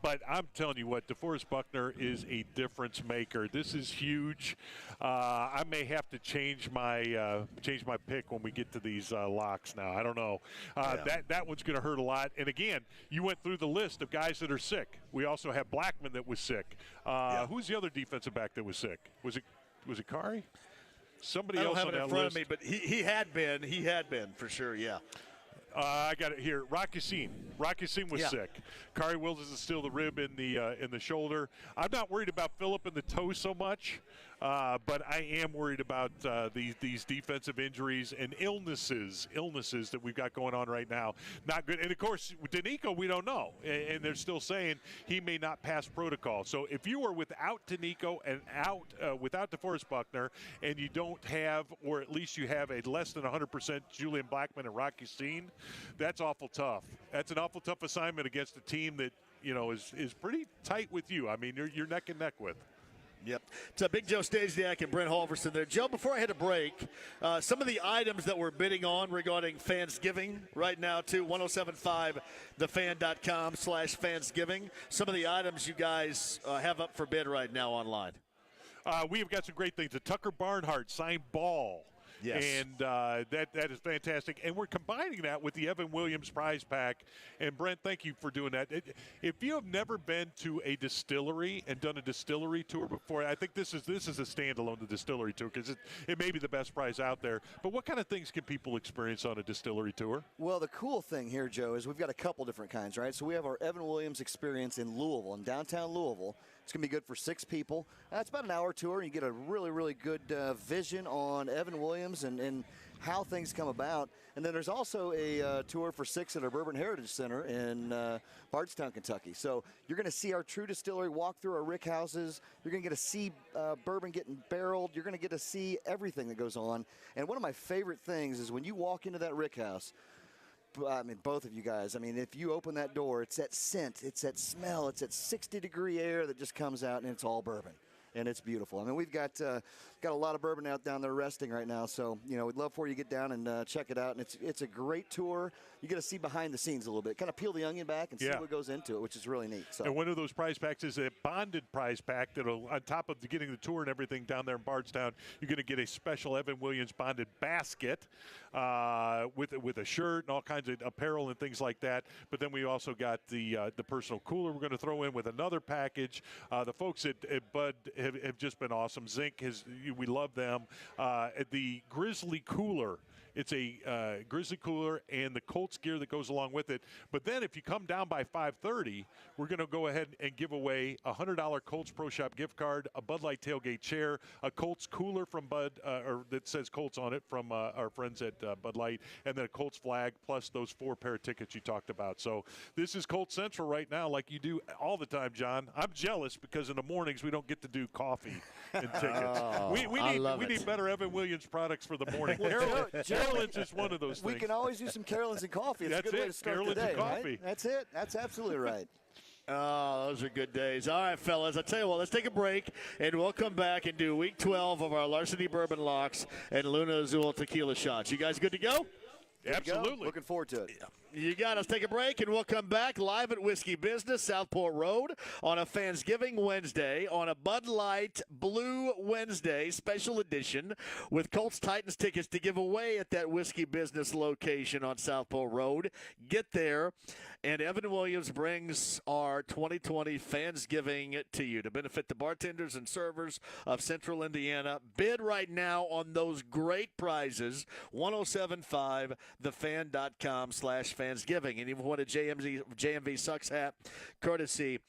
But I'm telling you what, DeForest Buckner is a difference maker. This is huge. I may have to change my pick when we get to these locks now. I don't know. That one's going to hurt a lot. And again, you went through the list of guys that are sick. We also have Blackman that was sick. Who's the other defensive back that was sick? Was it Kari? Somebody else on that list. I don't have it in front of me, but he had been. He had been for sure. Yeah. I got it here. Rock Yassin was sick. Kari Wills is still the rib in the shoulder. I'm not worried about Phillip in the toe so much, but I am worried about these defensive injuries and illnesses that we've got going on right now. Not good. And of course, with Danico, we don't know, and they're still saying he may not pass protocol. So if you are without Danico and without DeForest Buckner, and you don't have, or at least you have a less than 100% Julian Blackman and Rock Yassin, that's awful tough. That's an awful tough assignment against a team that is pretty tight with you. I mean, you're neck and neck with. Yep. It's Big Joe Stasiak and Brent Halverson there. Joe, before I hit a break, some of the items that we're bidding on regarding Fansgiving right now, too, 1075thefan.com/Fansgiving. Some of the items you guys have up for bid right now online. We have got some great things. The Tucker Barnhart signed ball. Yes. And that is fantastic. And we're combining that with the Evan Williams prize pack. And, Brent, thank you for doing that. If you have never been to a distillery and done a distillery tour before, I think this is a standalone, the distillery tour, because it may be the best prize out there. But what kind of things can people experience on a distillery tour? Well, the cool thing here, Joe, is we've got a couple different kinds, right? So we have our Evan Williams experience in Louisville, in downtown Louisville. It's going to be good for 6 people. It's about an hour tour. You get a really, really good vision on Evan Williams and how things come about. And then there's also a tour for 6 at our Bourbon Heritage Center in Bardstown, Kentucky. So you're going to see our true distillery, walk through our rick houses. You're going to get to see bourbon getting barreled. You're going to get to see everything that goes on. And one of my favorite things is when you walk into that rick house, I mean, both of you guys, I mean, if you open that door, it's that scent, it's that smell, it's that 60-degree air that just comes out, and it's all bourbon. And it's beautiful. I mean, we've got a lot of bourbon out down there resting right now. So, we'd love for you to get down and check it out. And it's a great tour. You get to see behind the scenes a little bit. Kind of peel the onion back and see what goes into it, which is really neat. So. And one of those prize packs is a bonded prize pack that'll, on top of getting the tour and everything down there in Bardstown, you're going to get a special Evan Williams bonded basket with a shirt and all kinds of apparel and things like that. But then we also got the personal cooler we're going to throw in with another package. The folks at Bud have just been awesome. Zinc we love them. The Grizzly cooler. It's a Grizzly cooler and the Colts gear that goes along with it. But then if you come down by 5:30, we're going to go ahead and give away a $100 Colts Pro Shop gift card, a Bud Light tailgate chair, a Colts cooler from Bud, or that says Colts on it from our friends at Bud Light, and then a Colts flag, plus those 4 pair of tickets you talked about. So this is Colts Central right now, like you do all the time, John. I'm jealous because in the mornings we don't get to do coffee and tickets. We need better Evan Williams products for the morning. Carolyn's is one of those things. We can always use some Carolyn's and coffee. It's a good way to start the day, right? That's it. That's absolutely right. Oh, those are good days. All right, fellas, I'll tell you what, let's take a break, and we'll come back and do Week 12 of our Larceny Bourbon Locks and Luna Azul Tequila Shots. You guys good to go? Absolutely. Looking forward to it. You got us. Take a break, and we'll come back live at Whiskey Business, Southport Road, on a Fansgiving Wednesday, on a Bud Light Blue Wednesday special edition with Colts Titans tickets to give away at that Whiskey Business location on Southport Road. Get there, and Evan Williams brings our 2020 Fansgiving to you to benefit the bartenders and servers of Central Indiana. Bid right now on those great prizes, 1075thefan.com/Fansgiving. And even won a JMV Sucks hat, courtesy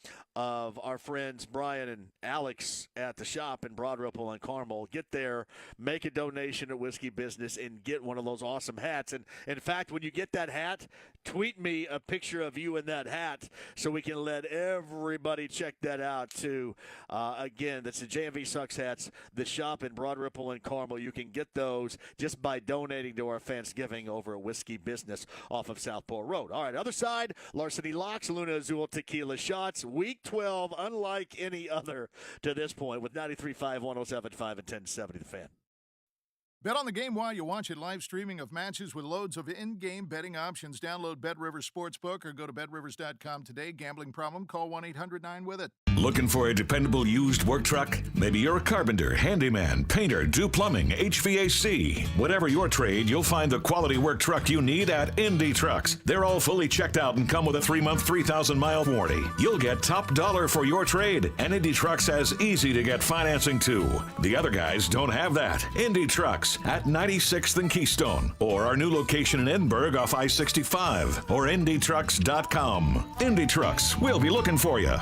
of our friends Brian and Alex at the shop in Broad Ripple and Carmel. Get there, make a donation to Whiskey Business, and get one of those awesome hats. And in fact, when you get that hat, tweet me a picture of you in that hat so we can let everybody check that out too. Again, that's the JMV Sucks hats, the shop in Broad Ripple and Carmel. You can get those just by donating to our Fansgiving over at Whiskey Business off of Southport Road. All right, other side, Larceny Locks, Luna Azul Tequila Shots. Week 12, unlike any other to this point, with 93.5, 107.5, and 1070 The Fan. Bet on the game while you watch it. Live streaming of matches with loads of in-game betting options. Download BetRivers Sportsbook or go to BetRivers.com today. Gambling problem? Call 1-800-9-WITH-IT. Looking for a dependable used work truck? Maybe you're a carpenter, handyman, painter, do plumbing, HVAC. Whatever your trade, you'll find the quality work truck you need at Indy Trucks. They're all fully checked out and come with a 3-month, 3,000-mile warranty. You'll get top dollar for your trade, and Indy Trucks has easy-to-get financing, too. The other guys don't have that. Indy Trucks at 96th and Keystone, or our new location in Edinburgh off I-65, or IndyTrucks.com. Indy Trucks, we'll be looking for you.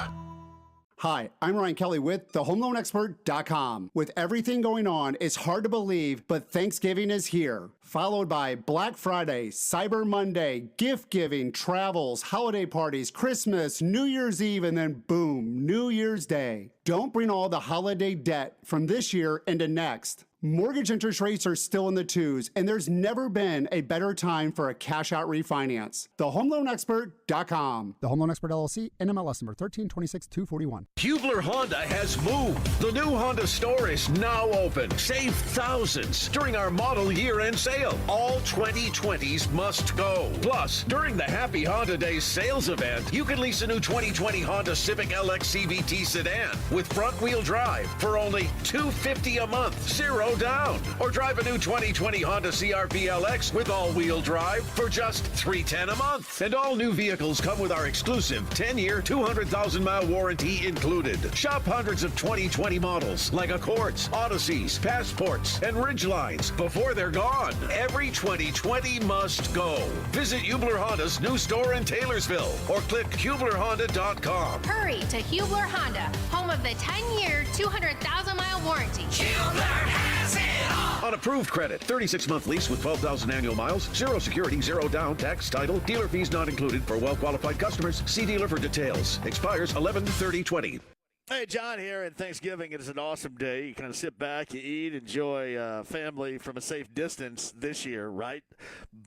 Hi, I'm Ryan Kelly with thehomeloanexpert.com. With everything going on, it's hard to believe, but Thanksgiving is here. Followed by Black Friday, Cyber Monday, gift giving, travels, holiday parties, Christmas, New Year's Eve, and then boom, New Year's Day. Don't bring all the holiday debt from this year into next. Mortgage interest rates are still in the twos, and there's never been a better time for a cash-out refinance. TheHomeLoanExpert.com. The Home Loan Expert LLC, NMLS number 1326241. Hubler Honda has moved. The new Honda store is now open. Save thousands during our model year-end sale. All 2020s must go. Plus, during the Happy Honda Days sales event, you can lease a new 2020 Honda Civic LX CVT sedan with front-wheel drive for only $250 a month, 0 down. Or drive a new 2020 Honda CR-V LX with all-wheel drive for just $310 a month. And all new vehicles come with our exclusive 10-year, 200,000-mile warranty included. Shop hundreds of 2020 models like Accords, Odysseys, Passports, and Ridgelines before they're gone. Every 2020 must go. Visit Hubler Honda's new store in Taylorsville or click HublerHonda.com. Hurry to Hubler Honda, home of the 10-year, 200,000-mile warranty. Hubler has it all. On approved credit, 36-month lease with 12,000 annual miles, 0 security, 0 down, tax, title, dealer fees not included for well-qualified customers. See dealer for details. Expires 11/30/20. Hey, John here, and Thanksgiving is an awesome day. You kind of sit back, you eat, enjoy family from a safe distance this year, right?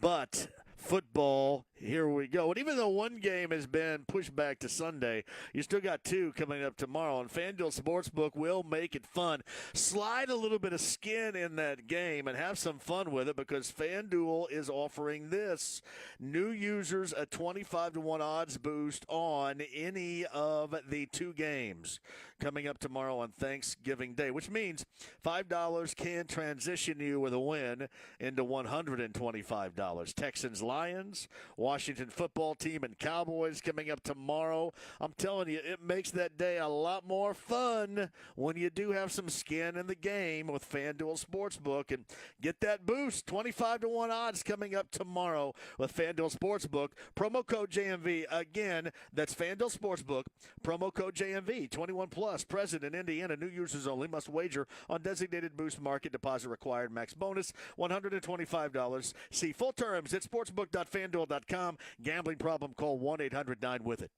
But football, here we go. And even though one game has been pushed back to Sunday, you still got two coming up tomorrow. And FanDuel Sportsbook will make it fun. Slide a little bit of skin in that game and have some fun with it, because FanDuel is offering this. New users a 25-1 odds boost on any of the two games coming up tomorrow on Thanksgiving Day, which means $5 can transition you with a win into $125. Texans, Lions, Washington football team, and Cowboys coming up tomorrow. I'm telling you, it makes that day a lot more fun when you do have some skin in the game with FanDuel Sportsbook. And get that boost, 25-1 odds coming up tomorrow with FanDuel Sportsbook. Promo code JMV. Again, that's FanDuel Sportsbook. Promo code JMV. 21 plus. Present in Indiana. New users only. Must wager on designated boost market. Deposit required. Max bonus $125. See full terms at sportsbook.fanduel.com. Gambling problem? Call 1-800-9-WITH-IT.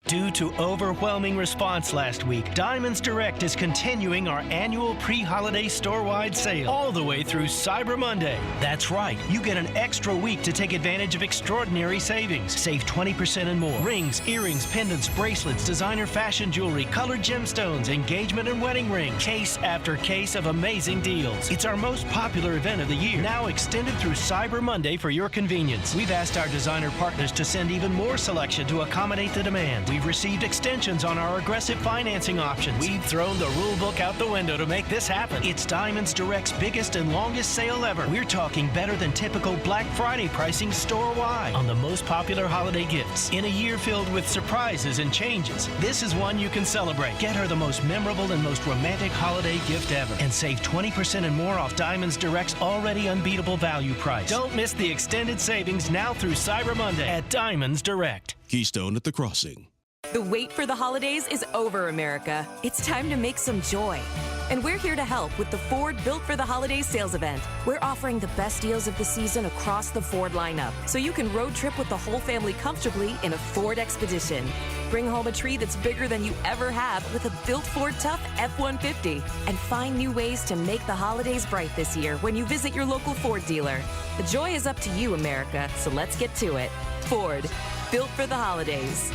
Due to overwhelming response last week, Diamonds Direct is continuing our annual pre-holiday store-wide sale all the way through Cyber Monday. That's right, you get an extra week to take advantage of extraordinary savings. Save 20% and more. Rings, earrings, pendants, bracelets, designer fashion jewelry, colored gemstones, engagement and wedding rings. Case after case of amazing deals. It's our most popular event of the year, now extended through Cyber Monday for your convenience. We've asked our designer partners to send even more selection to accommodate the demand. We've received extensions on our aggressive financing options. We've thrown the rule book out the window to make this happen. It's Diamonds Direct's biggest and longest sale ever. We're talking better than typical Black Friday pricing store-wide on the most popular holiday gifts. In a year filled with surprises and changes, this is one you can celebrate. Get her the most memorable and most romantic holiday gift ever, and save 20% and more off Diamonds Direct's already unbeatable value price. Don't miss the extended savings now through Cyber Monday at Diamonds Direct. Keystone at the Crossing. The wait for the holidays is over, America. It's time to make some joy. And we're here to help with the Ford Built for the Holidays sales event. We're offering the best deals of the season across the Ford lineup, so you can road trip with the whole family comfortably in a Ford Expedition. Bring home a tree that's bigger than you ever have with a built Ford Tough F-150. And find new ways to make the holidays bright this year when you visit your local Ford dealer. The joy is up to you, America, so let's get to it. Ford, built for the holidays.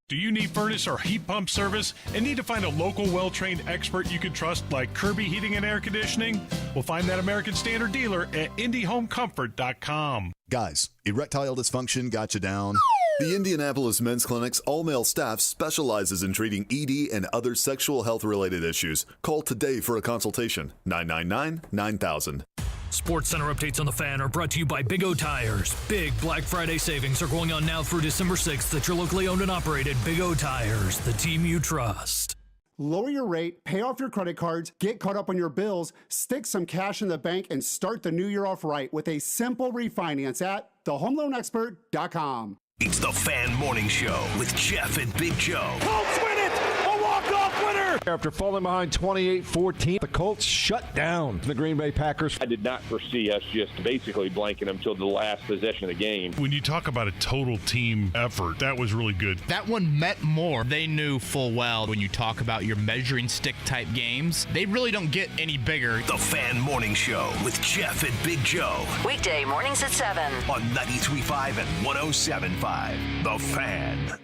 Do you need furnace or heat pump service and need to find a local well-trained expert you can trust like Kirby Heating and Air Conditioning? We'll find that American Standard dealer at IndyHomeComfort.com. Guys, erectile dysfunction got you down? The Indianapolis Men's Clinic's all-male staff specializes in treating ED and other sexual health-related issues. Call today for a consultation. 999-9000. Sports Center updates on the Fan are brought to you by Big O Tires. Big Black Friday savings are going on now through December 6th at your locally owned and operated Big O Tires, the team you trust. Lower your rate, pay off your credit cards, get caught up on your bills, stick some cash in the bank, and start the new year off right with a simple refinance at thehomeloanexpert.com. It's the Fan Morning Show with Jeff and Big Joe. Colts win it! A walk-off winner! After falling behind 28-14, the Colts shut down the Green Bay Packers. I did not foresee us just basically blanking them till the last possession of the game. When you talk about a total team effort, that was really good. That one meant more. They knew full well when you talk about your measuring stick type games, they really don't get any bigger. The Fan Morning Show with Jeff and Big Joe. Weekday mornings at 7 on 93.5 and 107.5. The Fan.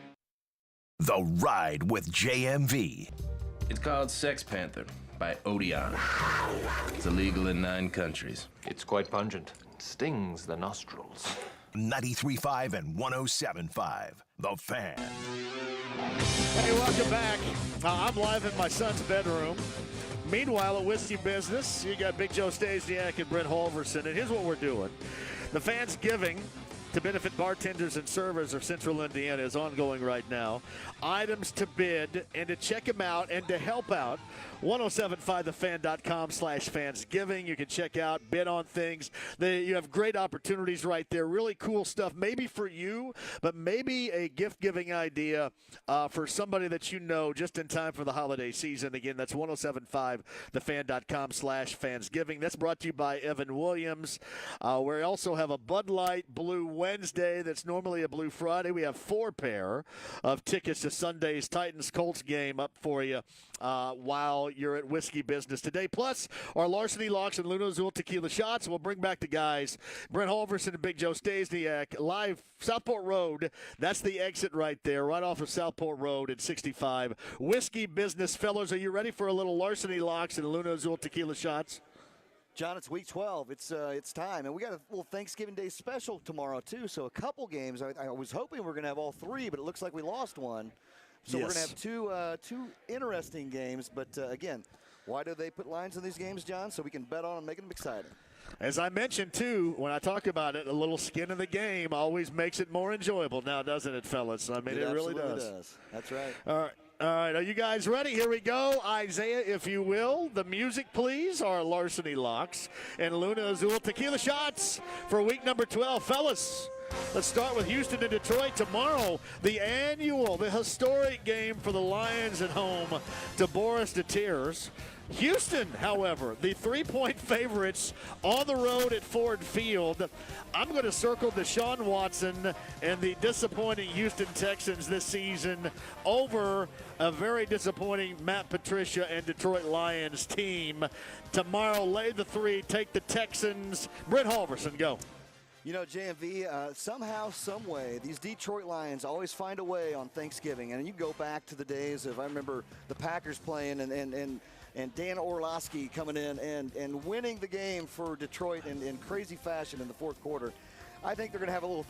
The Ride with JMV. It's called Sex Panther by Odeon. It's illegal in 9 countries. It's quite pungent. It stings the nostrils. 93.5 and 107.5. The Fan. Hey, welcome back. I'm live in my son's bedroom. Meanwhile, at Whiskey Business, you got Big Joe Stasiak and Brent Halverson. And here's what we're doing. The Fansgiving to benefit bartenders and servers of Central Indiana is ongoing right now. Items to bid and to check them out and to help out. 1075thefan.com/Fansgiving. You can check out, bid on things. You have great opportunities right there. Really cool stuff. Maybe for you, but maybe a gift-giving idea for somebody that you know just in time for the holiday season. Again, that's 1075thefan.com/Fansgiving. That's brought to you by Evan Williams. We also have a Bud Light Blue Wednesday that's normally a Blue Friday. We have 4 pair of tickets to Sunday's Titans-Colts game up for you while you're at Whiskey Business today. Plus, our Larceny Locks and Luna Azul Tequila Shots. We'll bring back the guys, Brent Halverson and Big Joe Stasiak, live Southport Road. That's the exit right there, right off of Southport Road at 65. Whiskey Business. Fellas, are you ready for a little Larceny Locks and Luna Azul Tequila Shots? John, it's week 12. It's time. And we got a little Thanksgiving Day special tomorrow, too. So a couple games. I was hoping we were going to have all 3, but it looks like we lost one. So yes. We're going to have two interesting games. But, again, why do they put lines in these games, John? So we can bet on them, making them exciting. As I mentioned, too, when I talk about it, a little skin in the game always makes it more enjoyable now, doesn't it, fellas? I mean, it really does. That's right. All right, are you guys ready? Here we go. Isaiah, if you will, the music, please. Our Larceny Locks and Luna Azul Tequila Shots for week number 12. Fellas, let's start with Houston and Detroit tomorrow. The historic game for the Lions at home to Boris to Tears. Houston, however, the 3-point favorites on the road at Ford Field. I'm going to circle Deshaun Watson and the disappointing Houston Texans this season over a very disappointing Matt Patricia and Detroit Lions team. Tomorrow, lay the 3, take the Texans. Brent Halverson, go. You know, JMV, somehow, some way, these Detroit Lions always find a way on Thanksgiving. And you go back to the days of, I remember the Packers playing and Dan Orlovsky coming in and winning the game for Detroit in crazy fashion in the fourth quarter. I think they're going to have a little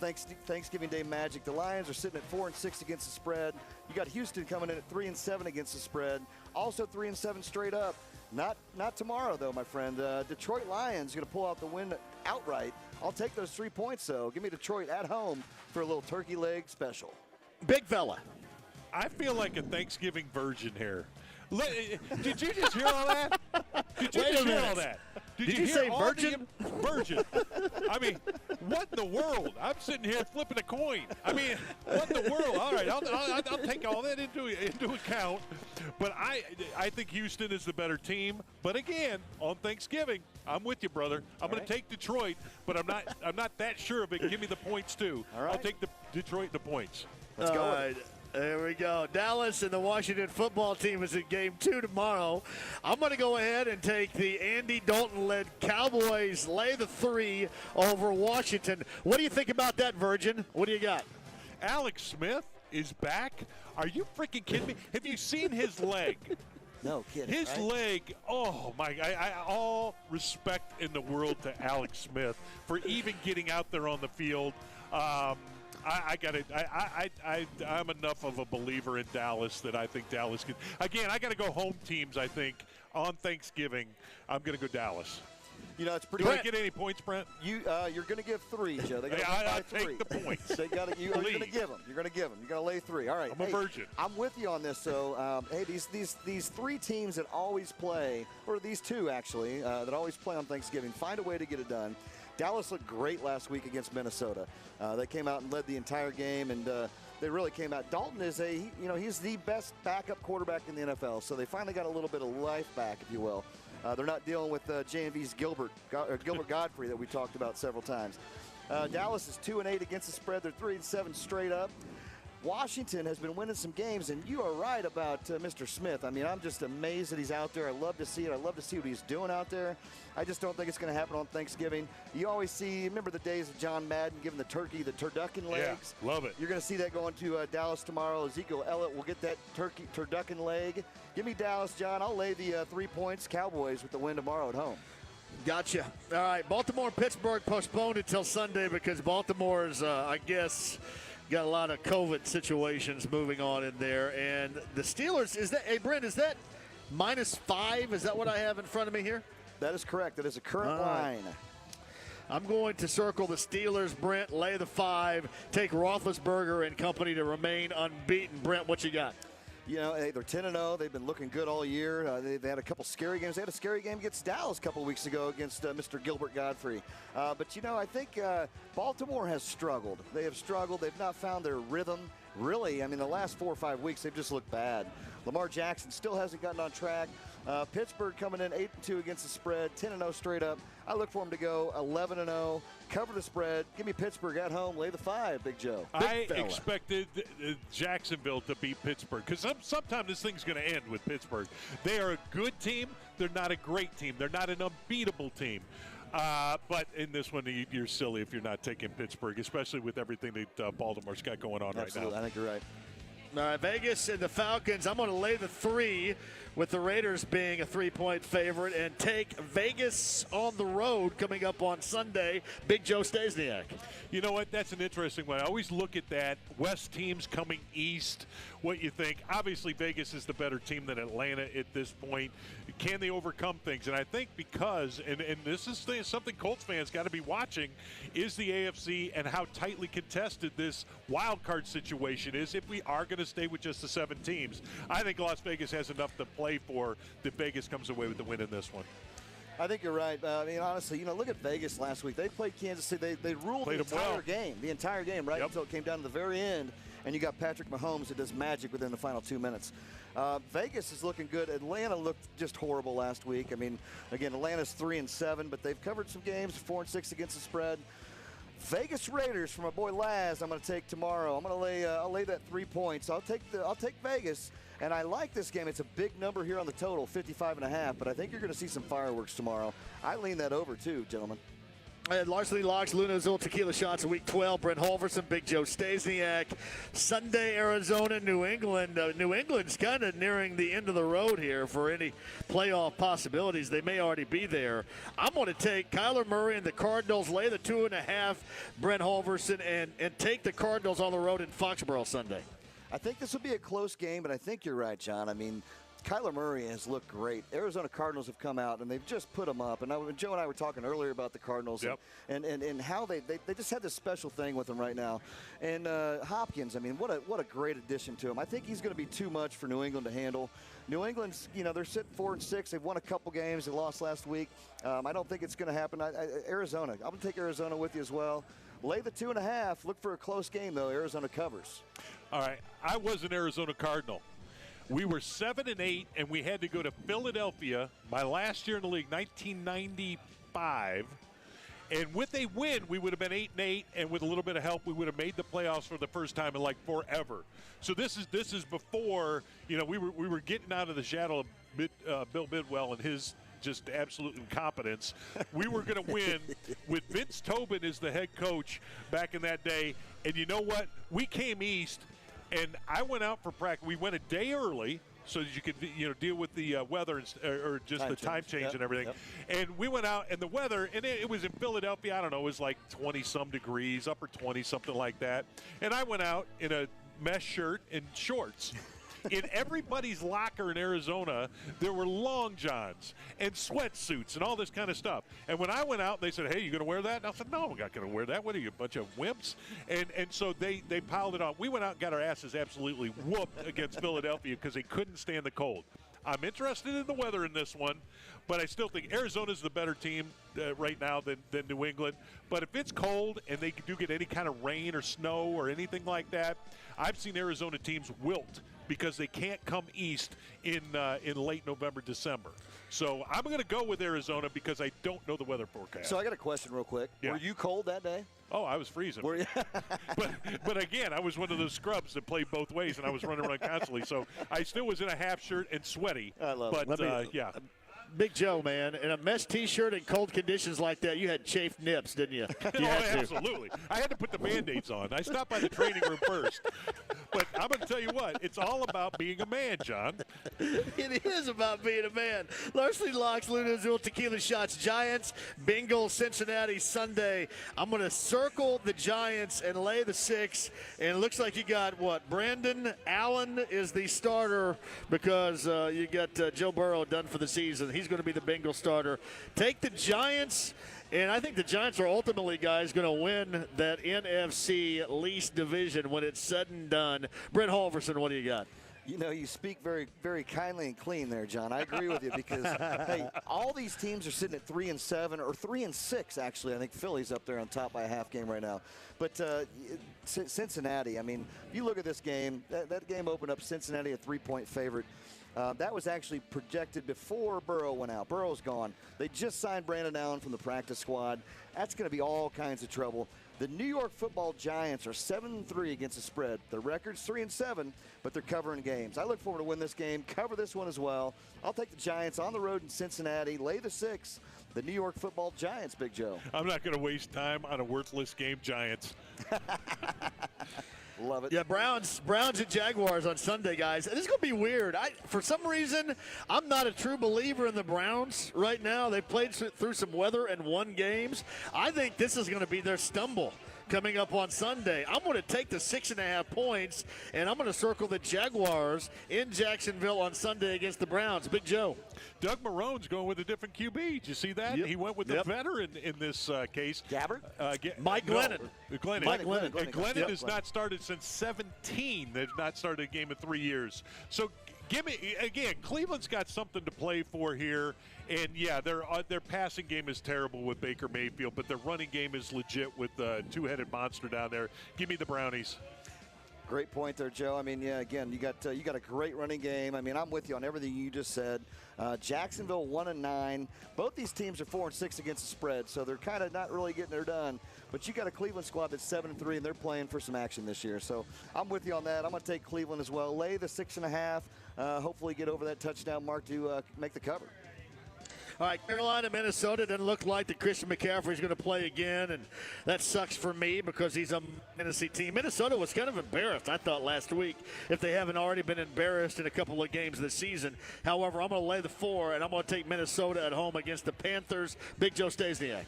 Thanksgiving Day magic. The Lions are sitting at 4-6 against the spread. You got Houston coming in at 3-7 against the spread. Also 3-7 straight up. Not tomorrow, though, my friend. Detroit Lions going to pull out the win outright. I'll take those 3 points, though. Give me Detroit at home for a little turkey leg special. Big fella. I feel like a Thanksgiving virgin here. Did you just hear all that? Did you just hear all that? Did you say virgin? Virgin. I mean, what in the world? I'm sitting here flipping a coin. I mean, what in the world? All right, I'll take all that into account. But I think Houston is the better team. But again, on Thanksgiving, I'm with you, brother. I'm going to take Detroit, but I'm not that sure of it. Give me the points too. All right. I'll take the Detroit the points. Let's go. All right. There we go. Dallas and the Washington football team is in game 2 tomorrow. I'm going to go ahead and take the Andy Dalton-led Cowboys, lay the 3 over Washington. What do you think about that, Virgin? What do you got? Alex Smith is back. Are you freaking kidding me? Have you seen his leg? No kidding. His leg, oh my! I all respect in the world to Alex Smith for even getting out there on the field. I'm enough of a believer in Dallas that I think Dallas can. Again, I got to go home teams. I think on Thanksgiving, I'm going to go Dallas. You know, it's pretty. Do I get any points, Brent? You're going to give 3, Joe. They got to I by 3. take the points. You're going to give them. You're going to give them. You're going to lay 3. All right. I'm a virgin. I'm with you on this. So, hey, these 3 teams that always play, or these 2 actually, that always play on Thanksgiving, find a way to get it done. Dallas looked great last week against Minnesota. They came out and led the entire game, and they really came out. Dalton is he's the best backup quarterback in the NFL. So they finally got a little bit of life back, if you will. They're not dealing with JMV's Gilbert Godfrey that we talked about several times. Dallas is 2-8 against the spread. They're 3-7 straight up. Washington has been winning some games, and you are right about Mr. Smith. I mean, I'm just amazed that he's out there. I love to see it. I love to see what he's doing out there. I just don't think it's going to happen on Thanksgiving. You always remember the days of John Madden giving the turkey the turducken legs? Yeah, love it. You're going to see that going to Dallas tomorrow. Ezekiel Elliott will get that turducken leg. Give me Dallas, John. I'll lay the 3 points. Cowboys with the win tomorrow at home. Gotcha. All right, Baltimore, Pittsburgh postponed until Sunday because Baltimore's, I guess, got a lot of COVID situations moving on in there. And the Steelers, Brent, is that -5? Is that what I have in front of me here? That is correct. That is a current line. I'm going to circle the Steelers, Brent, lay the 5, take Roethlisberger and company to remain unbeaten. Brent, what you got? You know, they're 10-0. They've been looking good all year. They had a couple scary games. They had a scary game against Dallas a couple weeks ago against Mr. Gilbert Godfrey. But, you know, I think Baltimore has struggled. They have struggled. They've not found their rhythm. Really, I mean, the last 4 or 5 weeks, they've just looked bad. Lamar Jackson still hasn't gotten on track. Pittsburgh coming in 8-2 against the spread, 10-0 straight up. I look for them to go 11-0, cover the spread. Give me Pittsburgh at home, lay the 5, Big Joe. I expected Jacksonville to beat Pittsburgh because sometimes this thing's going to end with Pittsburgh. They are a good team. They're not a great team. They're not an unbeatable team. But in this one, you're silly if you're not taking Pittsburgh, especially with everything that Baltimore's got going on right now. I think you're right. Vegas and the Falcons, I'm going to lay the 3 with the Raiders being a 3-point favorite and take Vegas on the road coming up on Sunday. Big Joe Stasiak. You know what? That's an interesting one. I always look at that. West teams coming east. What you think? Obviously, Vegas is the better team than Atlanta at this point. Can they overcome things? And I think because, and this is something Colts fans got to be watching, is the AFC and how tightly contested this wild card situation is if we are going to stay with just the 7 teams. I think Las Vegas has enough to play for that Vegas comes away with the win in this one. I think you're right. I mean, honestly, you know, look at Vegas last week. They played Kansas City. They ruled the entire game, right? Until it came down to the very end, and you got Patrick Mahomes that does magic within the final 2 minutes. Vegas is looking good. Atlanta looked just horrible last week. I mean, again, Atlanta's 3-7, but they've covered some games, 4-6 against the spread. Vegas Raiders for my boy Laz. I'm going to take tomorrow. I'm going to lay. I'll lay that 3 points. I'll take Vegas. And I like this game. It's a big number here on the total, 55.5. But I think you're going to see some fireworks tomorrow. I lean that over too, gentlemen. Larceny Locks, Luna Azul Tequila Shots, Week 12. Brent Holverson, Big Joe Stasiak. Sunday, Arizona, New England. New England's kind of nearing the end of the road here for any playoff possibilities. They may already be there. I'm going to take Kyler Murray and the Cardinals, lay the 2.5, Brent Holverson, and take the Cardinals on the road in Foxborough Sunday. I think this will be a close game, but I think you're right, John. I mean, Kyler Murray has looked great. Arizona Cardinals have come out, and they've just put them up. And Joe and I were talking earlier about the Cardinals and how they just had this special thing with them right now. And Hopkins, I mean, what a great addition to him. I think he's going to be too much for New England to handle. New England's, they're sitting 4-6. They've won a couple games. They lost last week. I don't think it's going to happen. Arizona, I'm going to take Arizona with you as well. Lay the 2.5. Look for a close game, though. Arizona covers. All right. I was an Arizona Cardinal. We were 7-8, and we had to go to Philadelphia my last year in the league, 1995. And with a win, we would have been 8-8, and with a little bit of help, we would have made the playoffs for the first time in like forever. So this is before we were getting out of the shadow of Bill Bidwell and his just absolute incompetence. We were going to win with Vince Tobin as the head coach back in that day. And you know what? We came east. And I went out for practice. We went a day early so that you could, deal with the weather or just the time change and everything. Yep. And we went out, and the weather, and it was in Philadelphia. I don't know, it was like 20-some degrees, upper 20, something like that. And I went out in a mesh shirt and shorts. In everybody's locker in Arizona, there were long johns and sweatsuits and all this kind of stuff. And when I went out, they said, "Hey, you going to wear that?" And I said, "No, I'm not going to wear that. What are you, a bunch of wimps?" And so they piled it on. We went out and got our asses absolutely whooped against Philadelphia because they couldn't stand the cold. I'm interested in the weather in this one, but I still think Arizona's the better team right now than New England. But if it's cold and they do get any kind of rain or snow or anything like that, I've seen Arizona teams wilt because they can't come east in late November, December. So I'm going to go with Arizona because I don't know the weather forecast. So I got a question real quick. Yeah. Were you cold that day? Oh, I was freezing. Were you? but again, I was one of those scrubs that played both ways, and I was running around constantly. So I still was in a half shirt and sweaty. I love it. But, yeah. Big Joe, man, in a mesh T-shirt in cold conditions like that, you had chafed nips, didn't you? Absolutely. I had to put the Band-Aids on. I stopped by the training room first. But I'm going to tell you what, it's all about being a man, John. It is about being a man. Larceny Locks, Luna Azul, Tequila Shots, Giants, Bengals, Cincinnati, Sunday. I'm going to circle the Giants and lay the 6. And it looks like you got, Brandon Allen is the starter because you got Joe Burrow done for the season. He's going to be the Bengals starter. Take the Giants, and I think the Giants are ultimately, guys, going to win that NFC least division when it's said and done. Brett Halverson, what do you got? You speak very, very kindly and clean there, John. I agree with you because, hey, all these teams are sitting at 3-7 or 3-6, actually. I think Philly's up there on top by a half game right now. But Cincinnati, I mean, if you look at this game, that game opened up Cincinnati a 3-point favorite. That was actually projected before Burrow went out. Burrow's gone. They just signed Brandon Allen from the practice squad. That's going to be all kinds of trouble. The New York Football Giants are 7-3 against the spread. Their record's 3-7, but they're covering games. I look forward to win this game, cover this one as well. I'll take the Giants on the road in Cincinnati, lay the 6. The New York Football Giants, Big Joe. I'm not going to waste time on a worthless game, Giants. Love it. Yeah, Browns and Jaguars on Sunday, guys. This is going to be weird. For some reason, I'm not a true believer in the Browns right now. They played through some weather and won games. I think this is going to be their stumble coming up on Sunday. I'm going to take the 6.5 points, and I'm going to circle the Jaguars in Jacksonville on Sunday against the Browns. Big Joe. Doug Marone's going with a different QB. Did you see that? Yep. He went with the veteran in this case. Gabbard? Mike Glennon. Glennon. Mike Glennon. And Glennon has not started since 17. They've not started a game in 3 years. So give me, again, Cleveland's got something to play for here. And, yeah, their passing game is terrible with Baker Mayfield, but their running game is legit with the two-headed monster down there. Give me the Brownies. Great point there, Joe. I mean, yeah, again, you got a great running game. I mean, I'm with you on everything you just said. Jacksonville 1-9. Both these teams are 4-6 against the spread, so they're kind of not really getting their done. But you got a Cleveland squad that's 7-3, and they're playing for some action this year. So I'm with you on that. I'm going to take Cleveland as well. Lay the 6.5. Hopefully get over that touchdown mark to make the cover. All right, Carolina, Minnesota doesn't look like that Christian McCaffrey's going to play again, and that sucks for me because he's a Tennessee team. Minnesota was kind of embarrassed, I thought, last week, if they haven't already been embarrassed in a couple of games this season. However, I'm going to lay the 4, and I'm going to take Minnesota at home against the Panthers. Big Joe Stasiak.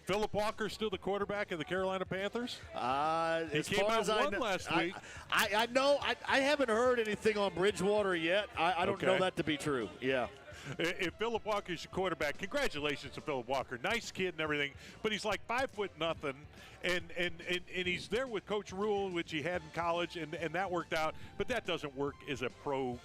Philip Walker still the quarterback of the Carolina Panthers? He As came far out as I one know, last week. I know. I haven't heard anything on Bridgewater yet. I don't know that to be true. Yeah. If Philip Walker is your quarterback, congratulations to Philip Walker. Nice kid and everything, but he's like 5'0", and he's there with Coach Rule, which he had in college, and that worked out. But that doesn't work as a pro,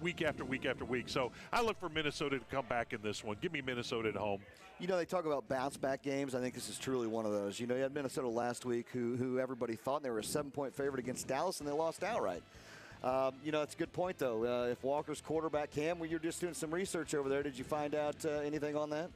week after week after week. So I look for Minnesota to come back in this one. Give me Minnesota at home. They talk about bounce-back games. I think this is truly one of those. You had Minnesota last week who everybody thought they were a 7-point favorite against Dallas, and they lost outright. It's a good point, though. If Walker's quarterback, Cam, you're just doing some research over there. Did you find out anything on that?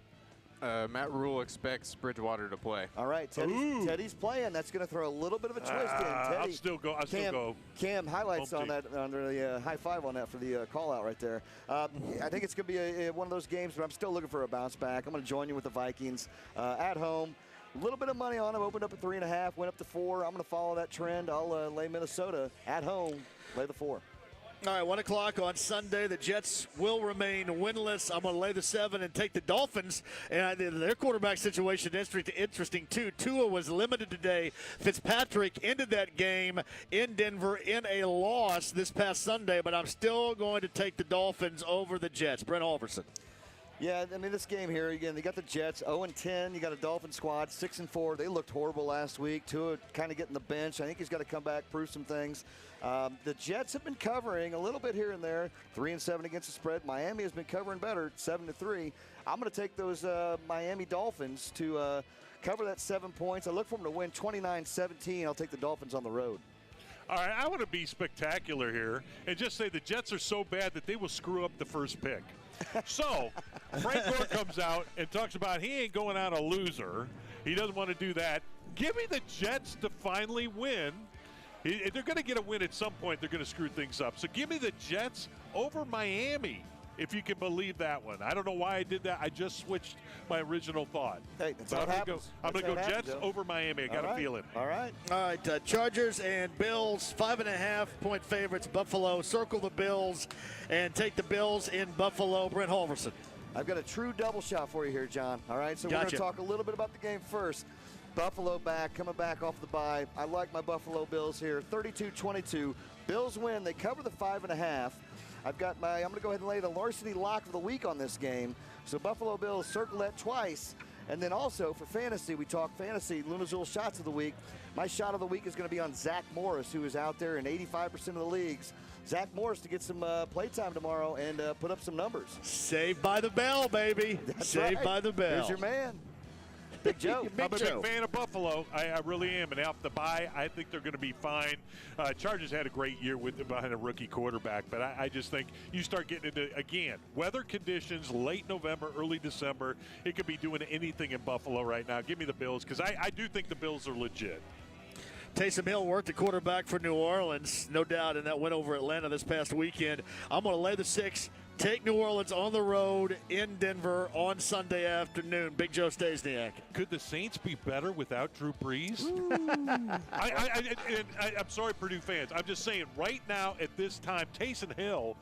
Matt Rule expects Bridgewater to play. All right, Teddy's playing. That's going to throw a little bit of a twist in. Teddy, I'll still go. Cam, highlights on that under the high five on that for the call out right there. I think it's going to be one of those games, but I'm still looking for a bounce back. I'm going to join you with the Vikings at home. A little bit of money on them. Opened up at 3.5, went up to 4. I'm going to follow that trend. I'll lay Minnesota at home, lay the 4. All right, 1 o'clock on Sunday. The Jets will remain winless. I'm going to lay the 7 and take the Dolphins. And their quarterback situation is interesting, too. Tua was limited today. Fitzpatrick ended that game in Denver in a loss this past Sunday, but I'm still going to take the Dolphins over the Jets. Brent Halverson. Yeah, this game here, again, they got the Jets 0-10. You got a Dolphin squad 6-4. They looked horrible last week. Tua kind of getting the bench. I think he's got to come back, prove some things. The Jets have been covering a little bit here and there, 3-7 against the spread. Miami has been covering better, 7-3. I'm going to take those Miami Dolphins to cover that 7 points. I look for them to win 29-17. I'll take the Dolphins on the road. All right, I want to be spectacular here and just say the Jets are so bad that they will screw up the first pick. So, Frank Gore comes out and talks about he ain't going out a loser. He doesn't want to do that. Give me the Jets to finally win. They're going to get a win at some point. They're going to screw things up. So give me the Jets over Miami, if you can believe that one. I don't know why I did that. I just switched my original thought. Hey, that's how it happens. I'm going to go Jets over Miami. I got a feeling. All right. All right, Chargers and Bills, 5.5-point favorites. Buffalo, circle the Bills and take the Bills in Buffalo. Brent Halverson. I've got a true double shot for you here, John. All right, so we're going to talk a little bit about the game first. Buffalo coming back off the bye. I like my Buffalo Bills here, 32-22. Bills win. They cover the 5.5. I'm going to go ahead and lay the larceny lock of the week on this game. So Buffalo Bills circle that twice. And then also for fantasy, we talk fantasy, Lunazul shots of the week. My shot of the week is going to be on Zach Morris, who is out there in 85% of the leagues. Zach Morris to get some playtime tomorrow and put up some numbers. Saved by the bell, baby. Saved by the bell. Here's your man. Big Joe. I'm a big fan of Buffalo. I really am. And off the bye, I think they're going to be fine. Chargers had a great year behind a rookie quarterback, but I just think you start getting into, again, weather conditions, late November, early December. It could be doing anything in Buffalo right now. Give me the Bills, because I do think the Bills are legit. Taysom Hill worked the quarterback for New Orleans, no doubt, in that win over Atlanta this past weekend. I'm going to lay the 6. Take New Orleans on the road in Denver on Sunday afternoon. Big Joe Stasiak. Could the Saints be better without Drew Brees? I'm sorry, Purdue fans. I'm just saying, right now at this time, Taysom Hill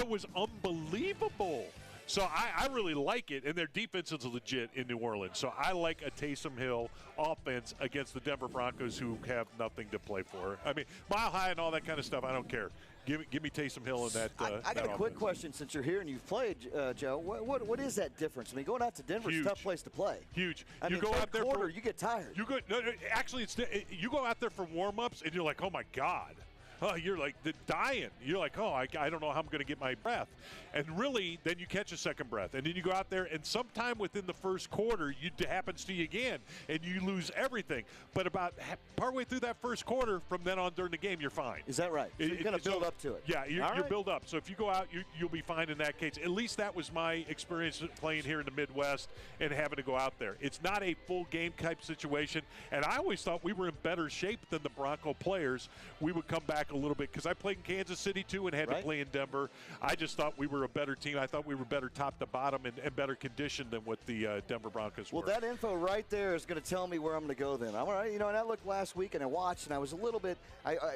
was unbelievable. So I really like it, and their defense is legit in New Orleans. So I like a Taysom Hill offense against the Denver Broncos, who have nothing to play for. I mean, mile high and all that kind of stuff, I don't care. Give me Taysom Hill in that. I got a quick question since you're here and you've played, Joe. What is that difference? I mean, going out to Denver is a tough place to play. Huge. I mean, go out there you get tired. Actually, you go out there for warm-ups and you're like, oh my God. Oh, you're like dying. You're like, oh, I don't know how I'm going to get my breath. And really, then you catch a second breath. And then you go out there, and sometime within the first quarter, it happens to you again, and you lose everything. But about partway through that first quarter, from then on during the game, you're fine. Is that right? So you're going to build up to it. Yeah, you're build up. So if you go out, you'll be fine in that case. At least that was my experience playing here in the Midwest and having to go out there. It's not a full game type situation. And I always thought we were in better shape than the Bronco players. We would come back a little bit because I played in Kansas City too and had to play in Denver. I just thought we were a better team. I thought we were better top to bottom and better conditioned than what the Denver Broncos were. Well, that info right there is going to tell me where I'm going to go then. And I looked last week and I watched and I was a little bit.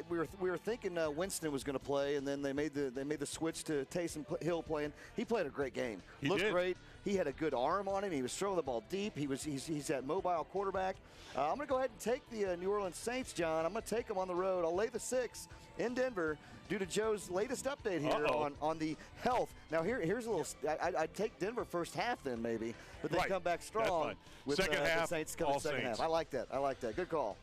We were thinking Winston was going to play, and then they made the switch to Taysom Hill playing. He played a great game. Looked great. He had a good arm on him. He was throwing the ball deep. He's that mobile quarterback. I'm going to go ahead and take the New Orleans Saints, John. I'm going to take them on the road. I'll lay the 6 in Denver due to Joe's latest update here on the health. Now, here's a little – I'd take Denver first half then maybe, but they come back strong with second half, the Saints coming second half. I like that. Good call.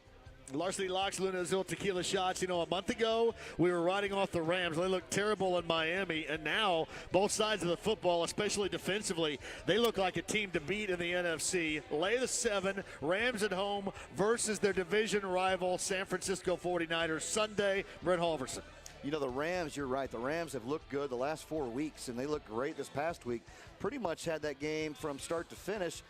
Larceny Locks, Luna Azul Tequila Shots. You know, a month ago, we were riding off the Rams. They looked terrible in Miami. And now, both sides of the football, especially defensively, they look like a team to beat in the NFC. Lay the 7, Rams at home versus their division rival, San Francisco 49ers, Sunday. Brent Halverson. You know, the Rams, you're right. The Rams have looked good the last 4 weeks, and they looked great this past week. Pretty much had that game from start to finish.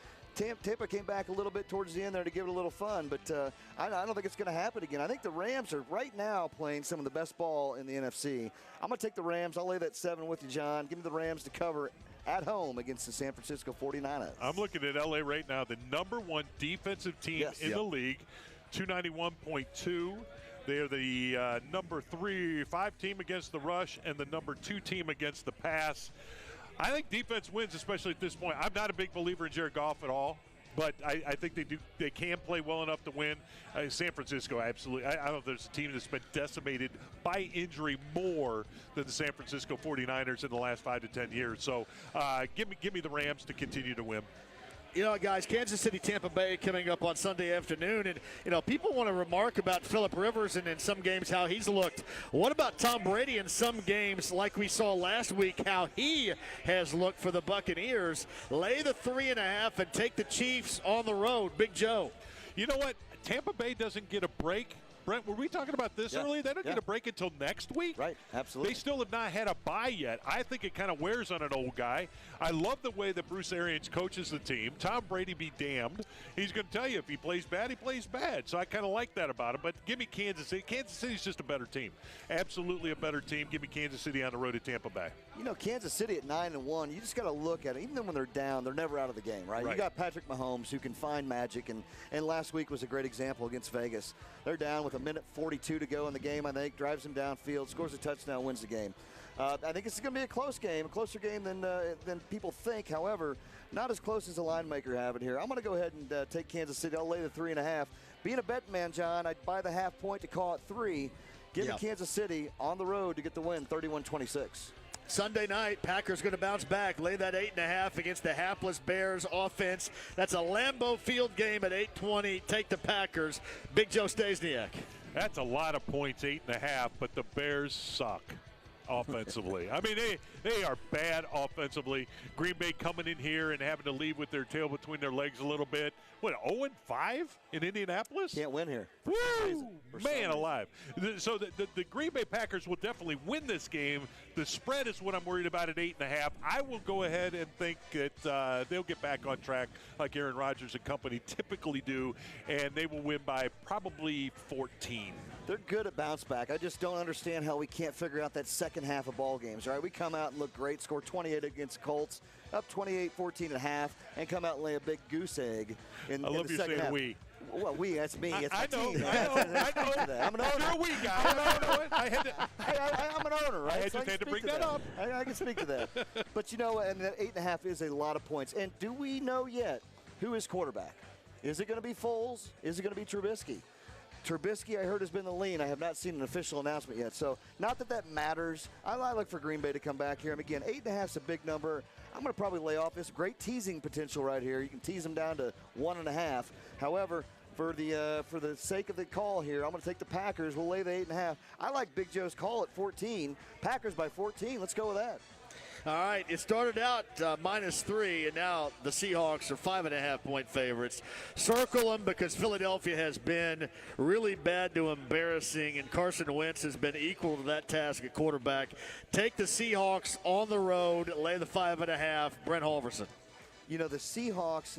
Tampa came back a little bit towards the end there to give it a little fun, but I don't think it's going to happen again. I think the Rams are right now playing some of the best ball in the NFC. I'm going to take the Rams. I'll lay that 7 with you, John. Give me the Rams to cover at home against the San Francisco 49ers. I'm looking at L.A. right now, the number 1 defensive team in the league, 291.2. They are the number 5 team against the rush and the number 2 team against the pass. I think defense wins, especially at this point. I'm not a big believer in Jared Goff at all, but I think they can play well enough to win. San Francisco, absolutely. I don't know if there's a team that's been decimated by injury more than the San Francisco 49ers in the last 5 to 10 years. So give me the Rams to continue to win. You know, guys, Kansas City, Tampa Bay coming up on Sunday afternoon. And, you know, people want to remark about Phillip Rivers and in some games how he's looked. What about Tom Brady in some games like we saw last week, how he has looked for the Buccaneers? Lay the 3.5 and take the Chiefs on the road. Big Joe. You know what? Tampa Bay doesn't get a break. Brent, were we talking about this earlier? They don't get a break until next week. Right, absolutely. They still have not had a bye yet. I think it kind of wears on an old guy. I love the way that Bruce Arians coaches the team. Tom Brady be damned. He's going to tell you if he plays bad, he plays bad. So I kind of like that about him. But give me Kansas City. Kansas City's just a better team. Absolutely a better team. Give me Kansas City on the road at Tampa Bay. You know, Kansas City at 9-1, you just got to look at it. Even when they're down, they're never out of the game, right? You got Patrick Mahomes who can find magic, and last week was a great example against Vegas. They're down with 1:42 to go in the game, I think. Drives them downfield, scores a touchdown, wins the game. I think it's going to be a close game, a closer game than people think. However, not as close as the line maker have it here. I'm going to go ahead and take Kansas City. I'll lay the 3.5. Being a betting man, John, I'd buy the half point to call it 3. Give me Kansas City on the road to get the win, 31-26. Sunday night, Packers going to bounce back. Lay that 8.5 against the hapless Bears offense. That's a Lambeau Field game at 8:20. Take the Packers. Big Joe Stasiak. That's a lot of points, 8.5, but the Bears suck offensively. I mean, they are bad offensively. Green Bay coming in here and having to leave with their tail between their legs a little bit. What, 0-5 in Indianapolis? Can't win here. Woo! Man alive. So the Green Bay Packers will definitely win this game. The spread is what I'm worried about at 8.5. I will go ahead and think that they'll get back on track like Aaron Rodgers and company typically do, and they will win by probably 14. They're good at bounce back. I just don't understand how we can't figure out that second half of ball games. All right, we come out and look great, score 28 against Colts, up 28-14 at half, and come out and lay a big goose egg in the second half. We. Well, that's me. It's I know. team. I know. I'm an owner. You're a we guy. I'm an owner, right? I just had to bring that up. I can speak to that. But, you know, and that 8.5 is a lot of points. And do we know yet who is quarterback? Is it going to be Foles? Is it going to be Trubisky? Trubisky, I heard, has been the lean. I have not seen an official announcement yet. So not that matters. I look for Green Bay to come back here. And, again, 8.5 is a big number. I'm going to probably lay off this great teasing potential right here. You can tease them down to 1.5. However, for the sake of the call here, I'm going to take the Packers. We'll lay the 8.5. I like Big Joe's call at 14. Packers by 14. Let's go with that. All right, it started out -3, and now the Seahawks are 5.5-point favorites. Circle them because Philadelphia has been really bad to embarrassing, and Carson Wentz has been equal to that task at quarterback. Take the Seahawks on the road, lay the 5.5. Brent Halverson. You know, the Seahawks,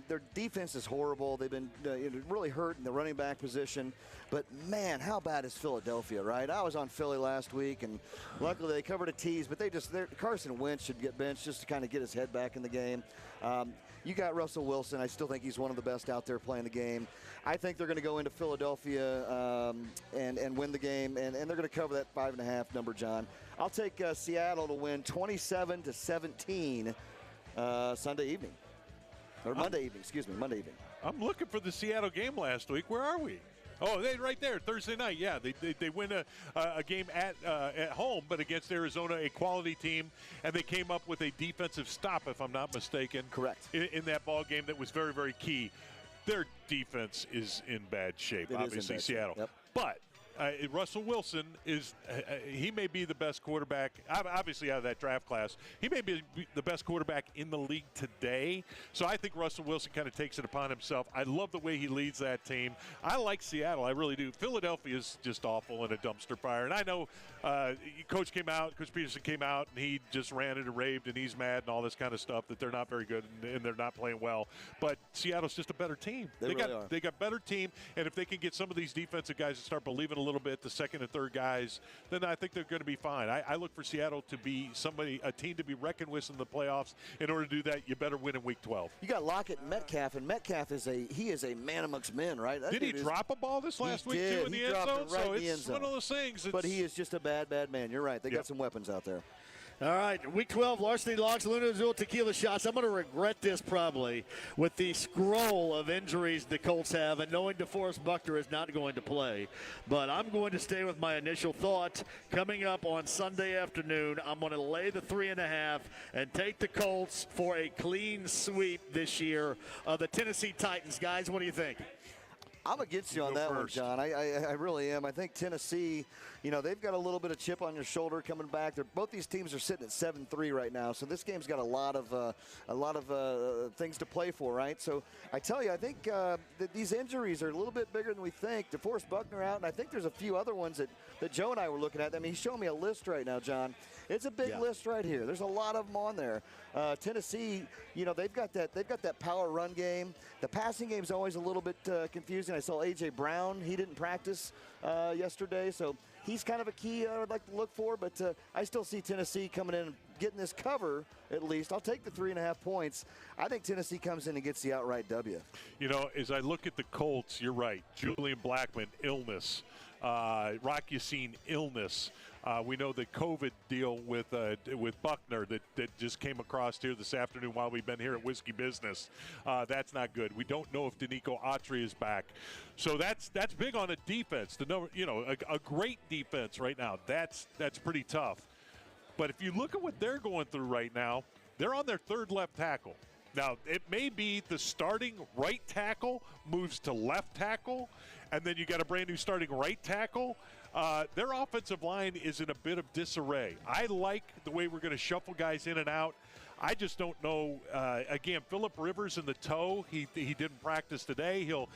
their defense is horrible. They've been really hurt in the running back position. But, man, how bad is Philadelphia, right? I was on Philly last week, and luckily they covered a tease. But Carson Wentz should get benched just to kind of get his head back in the game. You got Russell Wilson. I still think he's one of the best out there playing the game. I think they're going to go into Philadelphia and win the game, and they're going to cover that 5.5 number, John. I'll take Seattle to win 27-17. Sunday evening. Or Monday evening, excuse me, Monday evening. I'm looking for the Seattle game last week. Where are we? Oh, they right there, Thursday night. Yeah, they win a game at home, but against Arizona, a quality team, and they came up with a defensive stop, if I'm not mistaken. Correct. In that ball game that was very, very key. Their defense is in bad shape, obviously, Seattle. Yep. But Russell Wilson he may be the best quarterback, obviously out of that draft class. He may be the best quarterback in the league today. So I think Russell Wilson kind of takes it upon himself. I love the way he leads that team. I like Seattle, I really do. Philadelphia is just awful and a dumpster fire. And I know Coach Peterson came out, and he just ranted and raved, and he's mad and all this kind of stuff that they're not very good and they're not playing well. But Seattle's just a better team. They really are. They got better team, and if they can get some of these defensive guys to start believing a little bit, the second and third guys, then I think they're going to be fine. I look for Seattle to be a team to be reckoned with in the playoffs. In order to do that, you better win in Week 12. You got Lockett and Metcalf, and Metcalf is a man amongst men, right? Did he drop a ball this last week too in the end zone? So it's one of those things. But he is just a bad man. You're right. They got some weapons out there. All right, Week 12, Larceny Logs, Luna Azul Tequila Shots. I'm going to regret this probably with the scroll of injuries the Colts have and knowing DeForest Buckner is not going to play. But I'm going to stay with my initial thought. Coming up on Sunday afternoon, I'm going to lay the 3.5 and take the Colts for a clean sweep this year of the Tennessee Titans. Guys, what do you think? I'm against you on that one, John. I really am. I think Tennessee, they've got a little bit of chip on your shoulder coming back. Both these teams are sitting at 7-3 right now, so this game's got a lot of things to play for, right? So I tell you, I think that these injuries are a little bit bigger than we think. DeForest Buckner out, and I think there's a few other ones that Joe and I were looking at. I mean, he's showing me a list right now, John. It's a big list right here. There's a lot of them on there. Tennessee, they've got that power run game. The passing game's always a little bit confusing. I saw A.J. Brown. He didn't practice yesterday, so he's kind of a key I would like to look for. But I still see Tennessee coming in and getting this cover at least. I'll take the 3.5 points. I think Tennessee comes in and gets the outright W. As I look at the Colts, you're right. Julian Blackmon, illness. Rock Yassin, illness. We know the COVID deal with Buckner that just came across here this afternoon while we've been here at Whiskey Business. That's not good. We don't know if Danico Autry is back. So that's big on a defense. A great defense right now. That's pretty tough. But if you look at what they're going through right now, they're on their third left tackle. Now, it may be the starting right tackle moves to left tackle, and then you got a brand new starting right tackle. Their offensive line is in a bit of disarray. I like the way we're going to shuffle guys in and out. I just don't know. Again, Phillip Rivers in the toe. He didn't practice today. He'll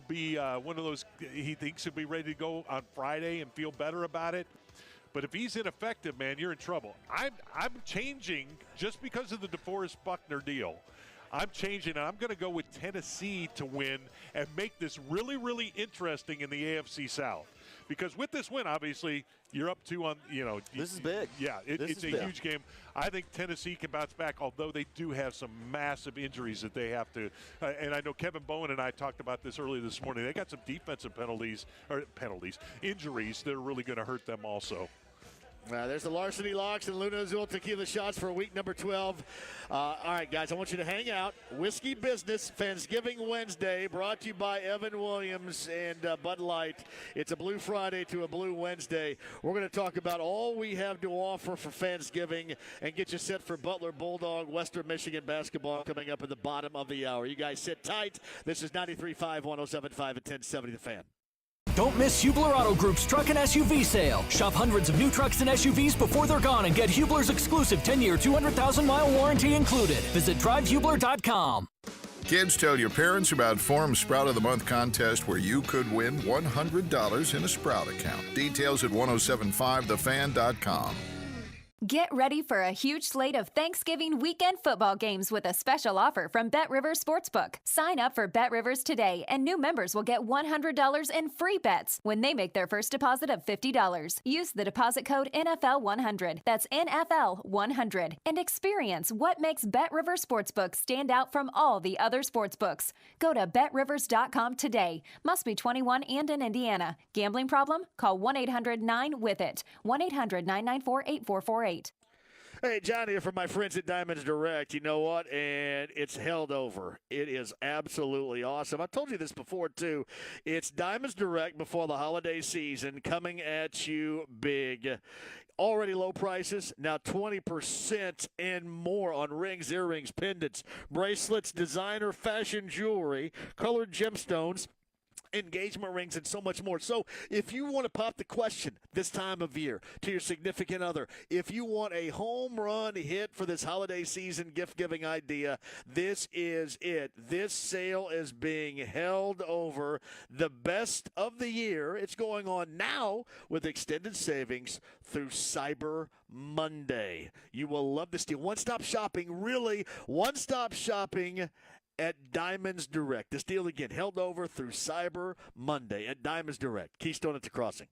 be one of those. He thinks he'll be ready to go on Friday and feel better about it. But if he's ineffective, man, you're in trouble. I'm changing just because of the DeForest Buckner deal. I'm changing, and I'm going to go with Tennessee to win and make this really, really interesting in the AFC South. Because with this win, obviously, you're up 2 on, This is big. Yeah, it's a huge game. I think Tennessee can bounce back, although they do have some massive injuries that they have to. And I know Kevin Bowen and I talked about this earlier this morning. They got some defensive injuries that are really going to hurt them also. There's the Larceny Locks and Luna Azul Tequila Shots for week number 12. All right, guys, I want you to hang out. Whiskey Business, Fansgiving Wednesday, brought to you by Evan Williams and Bud Light. It's a Blue Friday to a Blue Wednesday. We're going to talk about all we have to offer for Fansgiving and get you set for Butler Bulldog, Western Michigan basketball coming up at the bottom of the hour. You guys sit tight. This is 93.5, 107.5, and 1070 The Fan. Don't miss Hubler Auto Group's truck and SUV sale. Shop hundreds of new trucks and SUVs before they're gone and get Hubler's exclusive 10-year, 200,000-mile warranty included. Visit drivehubler.com. Kids, tell your parents about Forum's Sprout of the Month contest where you could win $100 in a Sprout account. Details at 1075thefan.com. Get ready for a huge slate of Thanksgiving weekend football games with a special offer from BetRivers Sportsbook. Sign up for BetRivers today, and new members will get $100 in free bets when they make their first deposit of $50. Use the deposit code NFL100. That's NFL100. And experience what makes BetRivers Sportsbook stand out from all the other sportsbooks. Go to BetRivers.com today. Must be 21 and in Indiana. Gambling problem? Call 1-800-9-WITH-IT. 1-800-994-8448. Hey, John here from my friends at Diamonds Direct. You know what? And it's held over. It is absolutely awesome. I've told you this before, too. It's Diamonds Direct before the holiday season coming at you big. Already low prices, now 20% and more on rings, earrings, pendants, bracelets, designer, fashion jewelry, colored gemstones, engagement rings, and so much more. So if you want to pop the question this time of year to your significant other, if you want a home run hit for this holiday season gift-giving idea, this is it. This sale is being held over. The best of the year. It's going on now with extended savings through Cyber Monday. You will love this deal. One-stop shopping, really one-stop shopping at Diamonds Direct. This deal, again, held over through Cyber Monday at Diamonds Direct. Keystone at the Crossing.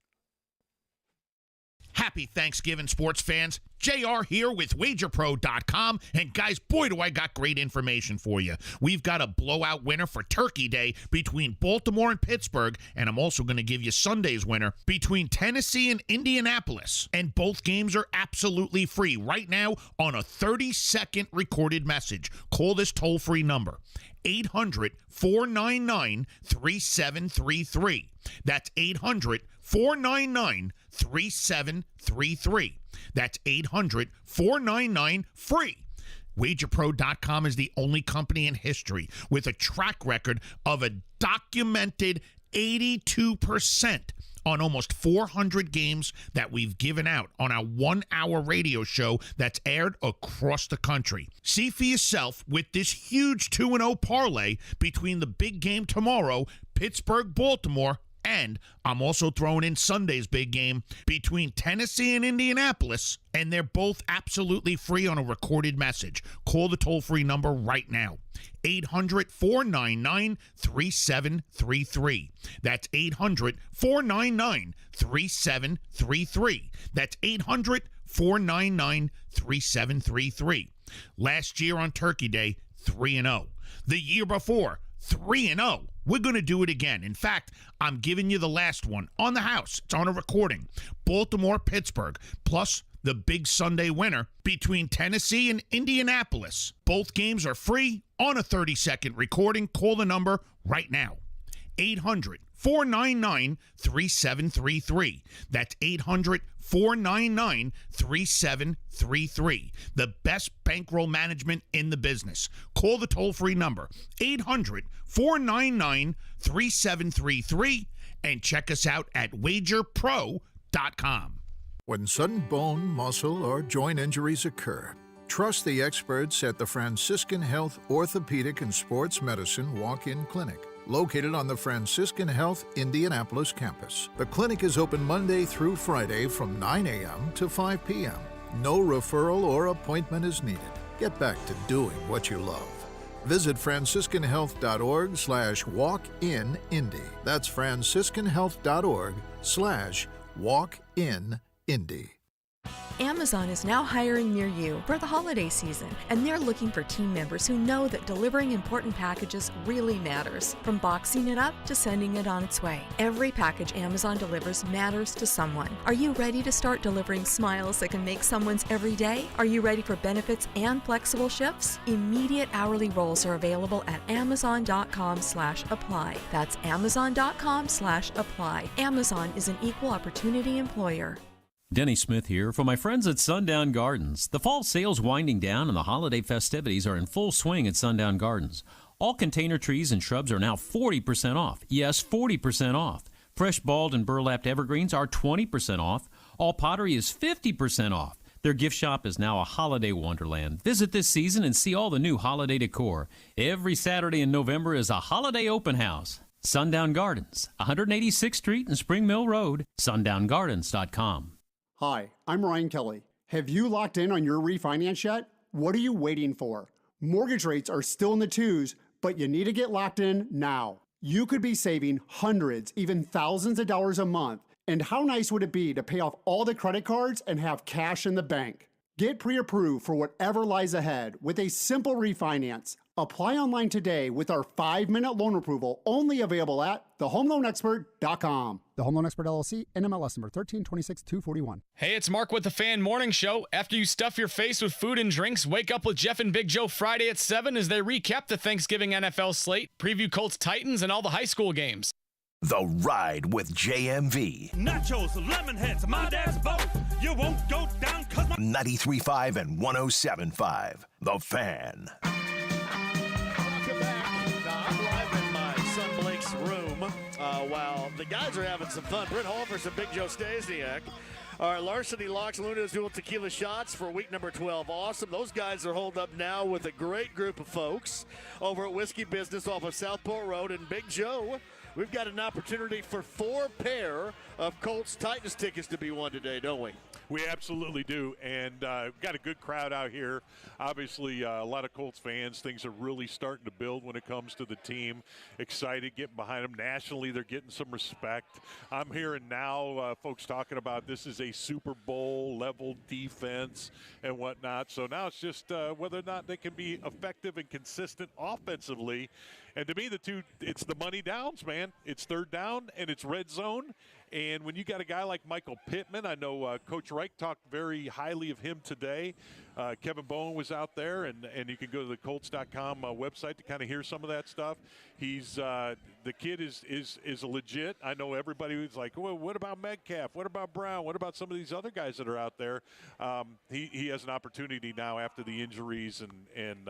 Happy Thanksgiving, sports fans. JR here with WagerPro.com. And guys, boy, do I got great information for you. We've got a blowout winner for Turkey Day between Baltimore and Pittsburgh. And I'm also going to give you Sunday's winner between Tennessee and Indianapolis. And both games are absolutely free right now on a 30-second recorded message. Call this toll-free number. 800-499-3733. That's 800-499-3733. That's 800-499-FREE. WagerPro.com is the only company in history with a track record of a documented 82% on almost 400 games that we've given out on our 1-hour radio show that's aired across the country. See for yourself with this huge 2-0 parlay between the big game tomorrow, Pittsburgh-Baltimore, and I'm also throwing in Sunday's big game between Tennessee and Indianapolis, and they're both absolutely free on a recorded message. Call the toll-free number right now. 800-499-3733. That's 800-499-3733. That's 800-499-3733. Last year on Turkey Day, 3-0. The year before, 3-0. We're going to do it again. In fact, I'm giving you the last one on the house. It's on a recording. Baltimore, Pittsburgh, plus the big Sunday winner between Tennessee and Indianapolis. Both games are free on a 30-second recording. Call the number right now. 800-499-3733. That's 800-499-3733. The best bankroll management in the business. Call the toll-free number, 800-499-3733, and check us out at WagerPro.com. When sudden bone, muscle, or joint injuries occur, trust the experts at the Franciscan Health Orthopedic and Sports Medicine Walk-In Clinic, located on the Franciscan Health Indianapolis campus. The clinic is open Monday through Friday from 9 a.m. to 5 p.m. No referral or appointment is needed. Get back to doing what you love. Visit franciscanhealth.org/walk-in-indy. That's franciscanhealth.org/walk-in-indy. Amazon is now hiring near you for the holiday season, and they're looking for team members who know that delivering important packages really matters. From boxing it up to sending it on its way, every package Amazon delivers matters to someone. Are you ready to start delivering smiles that can make someone's every day? Are you ready for benefits and flexible shifts? Immediate hourly roles are available at amazon.com/apply. That's amazon.com/apply. Amazon is an equal opportunity employer. Denny Smith here for my friends at Sundown Gardens. The fall sale's winding down and the holiday festivities are in full swing at Sundown Gardens. All container trees and shrubs are now 40% off. Yes, 40% off. Fresh balled and burlapped evergreens are 20% off. All pottery is 50% off. Their gift shop is now a holiday wonderland. Visit this season and see all the new holiday decor. Every Saturday in November is a holiday open house. Sundown Gardens, 186th Street and Spring Mill Road, sundown.gardens.com. Hi, I'm Ryan Kelly. Have you locked in on your refinance yet? What are you waiting for? Mortgage rates are still in the twos, but you need to get locked in now. You could be saving hundreds, even thousands of dollars a month. And how nice would it be to pay off all the credit cards and have cash in the bank? Get pre-approved for whatever lies ahead with a simple refinance. Apply online today with our 5-minute loan approval, only available at thehomeloanexpert.com. The Home Loan Expert LLC, NMLS number 1326241. Hey, it's Mark with the Fan Morning Show. After you stuff your face with food and drinks, wake up with Jeff and Big Joe Friday at 7 as they recap the Thanksgiving NFL slate, preview Colts Titans, and all the high school games. The Ride with JMV. Nachos, lemon heads, my dad's both. You won't go down cause my 93.5 and 107.5. The Fan. Welcome back. I'm live in my son Blake's room while the guys are having some fun. Britt Holvers and Big Joe Stasiak. Our Larceny Locks Luna's Dual Tequila Shots for week number 12. Awesome. Those guys are holed up now with a great group of folks over at Whiskey Business off of Southport Road. And Big Joe, we've got an opportunity for 4 pair of Colts Titans tickets to be won today, don't we? We absolutely do, and we've got a good crowd out here. Obviously, a lot of Colts fans. Things are really starting to build when it comes to the team. Excited, getting behind them. Nationally, they're getting some respect. I'm hearing now folks talking about this is a Super Bowl-level defense and whatnot. So now it's just whether or not they can be effective and consistent offensively. And to me, it's the money downs, man. It's third down, and it's red zone. And when you got a guy like Michael Pittman, I know Coach Reich talked very highly of him today. Kevin Bowen was out there, and you can go to the Colts.com website to kind of hear some of that stuff. He's the kid is a legit. I know everybody was like, well, what about Metcalf? What about Brown? What about some of these other guys that are out there? He has an opportunity now after the injuries and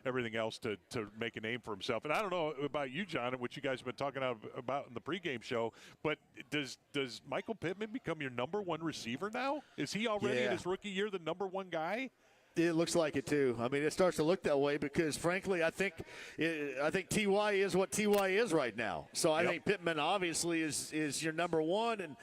everything else to make a name for himself. And I don't know about you, John, and what you guys have been talking about in the pregame show, but does Michael Pittman become your number one receiver now? Is he already in his rookie year the number one guy? It looks like it too. I mean, it starts to look that way because, frankly, I think Ty is what Ty is right now. So I think Pittman obviously is your number one. And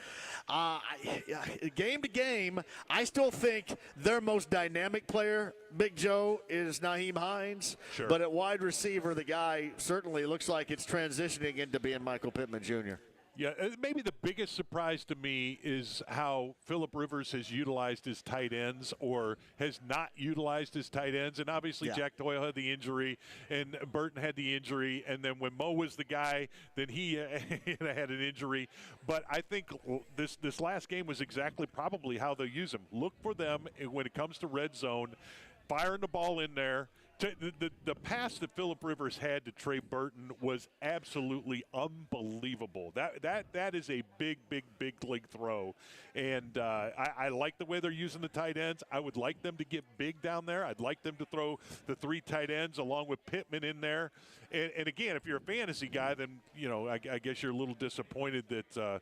game to game, I still think their most dynamic player, Big Joe, is Nyheim Hines. Sure. But at wide receiver, the guy certainly looks like it's transitioning into being Michael Pittman Jr. Yeah, maybe the biggest surprise to me is how Phillip Rivers has utilized his tight ends or has not utilized his tight ends. And obviously Jack Doyle had the injury and Burton had the injury. And then when Mo was the guy, then he had an injury. But I think this last game was exactly probably how they'll use him. Look for them when it comes to red zone, firing the ball in there. The pass that Phillip Rivers had to Trey Burton was absolutely unbelievable. That is a big league throw, and I like the way they're using the tight ends. I would like them to get big down there. I'd like them to throw the 3 tight ends along with Pittman in there. And again, if you're a fantasy guy, then I guess you're a little disappointed that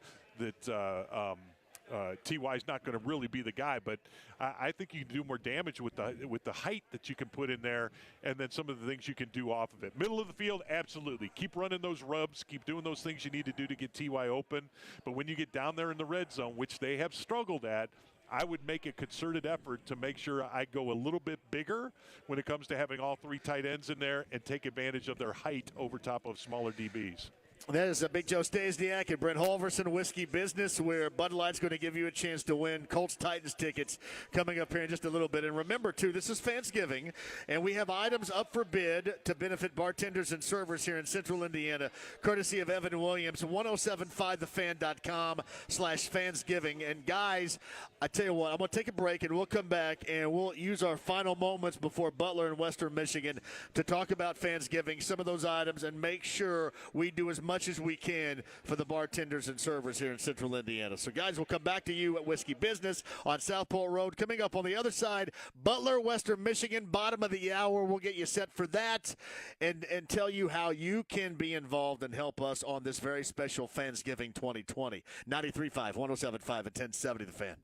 T.Y.'s not going to really be the guy, but I think you can do more damage with the height that you can put in there and then some of the things you can do off of it. Middle of the field, absolutely. Keep running those rubs. Keep doing those things you need to do to get T.Y. open. But when you get down there in the red zone, which they have struggled at, I would make a concerted effort to make sure I go a little bit bigger when it comes to having all 3 tight ends in there and take advantage of their height over top of smaller DBs. That is Big Joe Stasiak and Brent Holverson, Whiskey Business, where Bud Light's going to give you a chance to win Colts Titans tickets coming up here in just a little bit. And remember, too, this is Fansgiving, and we have items up for bid to benefit bartenders and servers here in Central Indiana, courtesy of Evan Williams, 1075thefan.com/Fansgiving. And, guys, I tell you what, I'm going to take a break, and we'll come back, and we'll use our final moments before Butler and Western Michigan to talk about Fansgiving, some of those items, and make sure we do as much as we can for the bartenders and servers here in Central Indiana. So, guys, we'll come back to you at Whiskey Business on Southport Road. Coming up on the other side, Butler, Western Michigan, bottom of the hour. We'll get you set for that and tell you how you can be involved and help us on this very special Fansgiving 2020. 93.5, 107.5, and 1070 The Fan.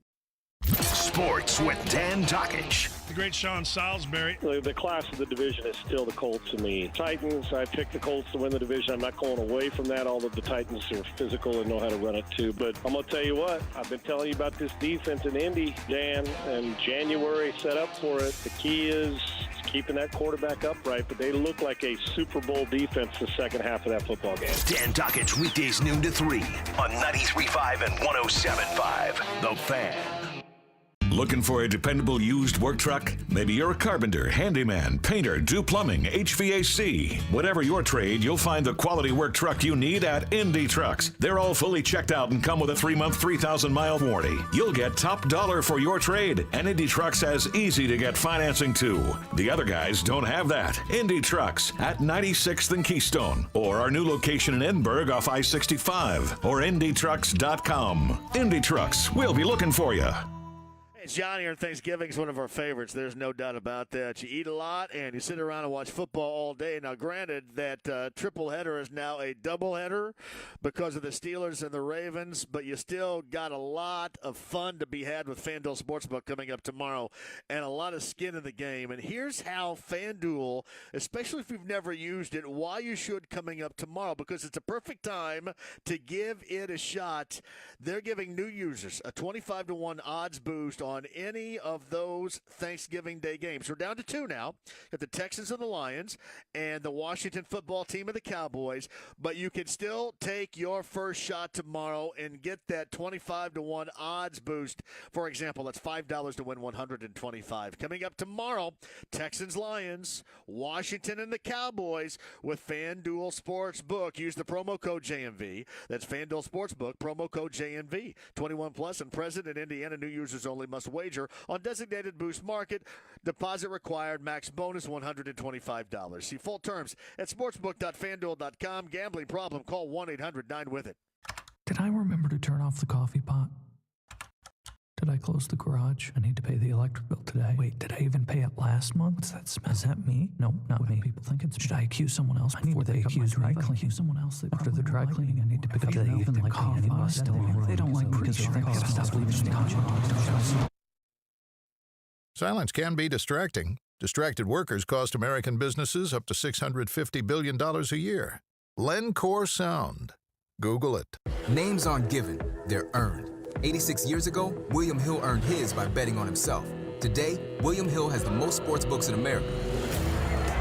Sports with Dan Dakich. The great Sean Salisbury. The class of the division is still the Colts to me. Titans, I picked the Colts to win the division. I'm not going away from that, although the Titans are physical and know how to run it too. But I'm going to tell you what, I've been telling you about this defense in Indy, Dan, and January set up for it. The key is keeping that quarterback upright, but they look like a Super Bowl defense the second half of that football game. Dan Dakich, weekdays noon to 3 on 93.5 and 107.5. The Fan. Looking for a dependable used work truck? Maybe you're a carpenter, handyman, painter, do plumbing, HVAC. Whatever your trade, you'll find the quality work truck you need at Indy Trucks. They're all fully checked out and come with a 3-month, 3,000-mile warranty. You'll get top dollar for your trade, and Indy Trucks has easy-to-get financing, too. The other guys don't have that. Indy Trucks at 96th and Keystone, or our new location in Edinburgh off I-65, or IndyTrucks.com. Indy Trucks, we'll be looking for you. It's John here, and Thanksgiving is one of our favorites. There's no doubt about that. You eat a lot, and you sit around and watch football all day. Now, granted, that triple header is now a double header because of the Steelers and the Ravens, but you still got a lot of fun to be had with FanDuel Sportsbook coming up tomorrow and a lot of skin in the game. And here's how FanDuel, especially if you've never used it, why you should coming up tomorrow, because it's a perfect time to give it a shot. They're giving new users a 25-1 odds boost on any of those Thanksgiving Day games. We're down to 2 now. Got the Texans and the Lions and the Washington football team and the Cowboys. But you can still take your first shot tomorrow and get that 25-1 odds boost. For example, that's $5 to win $125. Coming up tomorrow, Texans, Lions, Washington, and the Cowboys with FanDuel Sportsbook. Use the promo code JMV. That's FanDuel Sportsbook, promo code JMV. 21 plus and present in Indiana. New users only must wager on designated boost market. Deposit required. Max bonus $125. See full terms at sportsbook.fanduel.com. Gambling problem? Call 1-800-9-WITH-IT. Did I remember to turn off the coffee pot? Did I close the garage? I need to pay the electric bill today. Wait, did I even pay it last month? Is that me? No, not me. People think it's me. Should I accuse someone else before they accuse dry cleaning? Someone else. After the dry cleaning, I need to pick up the even like coffee pot. They don't like because they think I'll stop leaving the couch. Silence can be distracting. Distracted workers cost American businesses up to $650 billion a year. Lencore Sound. Google it. Names aren't given, they're earned. 86 years ago, William Hill earned his by betting on himself. Today, William Hill has the most sports books in America.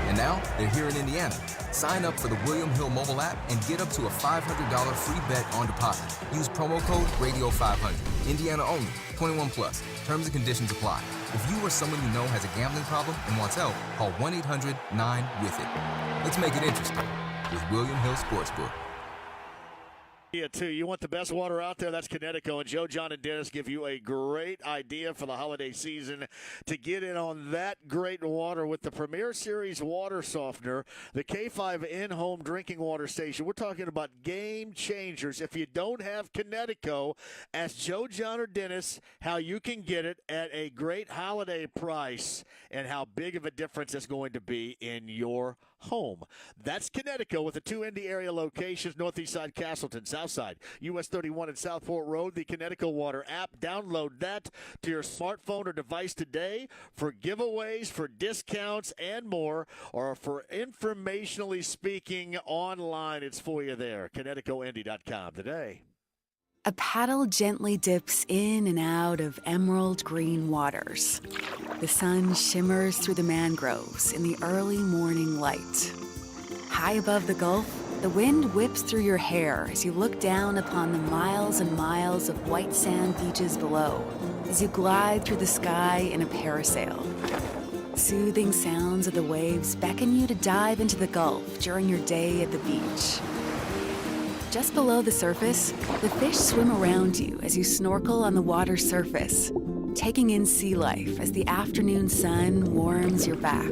And now, they're here in Indiana. Sign up for the William Hill mobile app and get up to a $500 free bet on deposit. Use promo code Radio500. Indiana only. 21 plus. Terms and conditions apply. If you or someone you know has a gambling problem and wants help, call 1-800-9-WITH-IT. Let's make it interesting with William Hill Sportsbook. Too. You want the best water out there? That's Connecticut. And Joe, John, and Dennis give you a great idea for the holiday season to get in on that great water with the Premier Series water softener, the K5 in-home drinking water station. We're talking about game changers. If you don't have Connecticut, ask Joe, John, or Dennis how you can get it at a great holiday price and how big of a difference it's going to be in your home. That's Connecticut with the 2 Indy area locations, Northeast Side, Castleton, South Side, US 31 and Southport Road, the Connecticut Water app. Download that to your smartphone or device today for giveaways, for discounts, and more, or for informationally speaking online. It's for you there. ConnecticutIndy.com today. A paddle gently dips in and out of emerald green waters. The sun shimmers through the mangroves in the early morning light. High above the Gulf, the wind whips through your hair as you look down upon the miles and miles of white sand beaches below, as you glide through the sky in a parasail. Soothing sounds of the waves beckon you to dive into the Gulf during your day at the beach. Just below the surface, the fish swim around you as you snorkel on the water's surface, taking in sea life as the afternoon sun warms your back.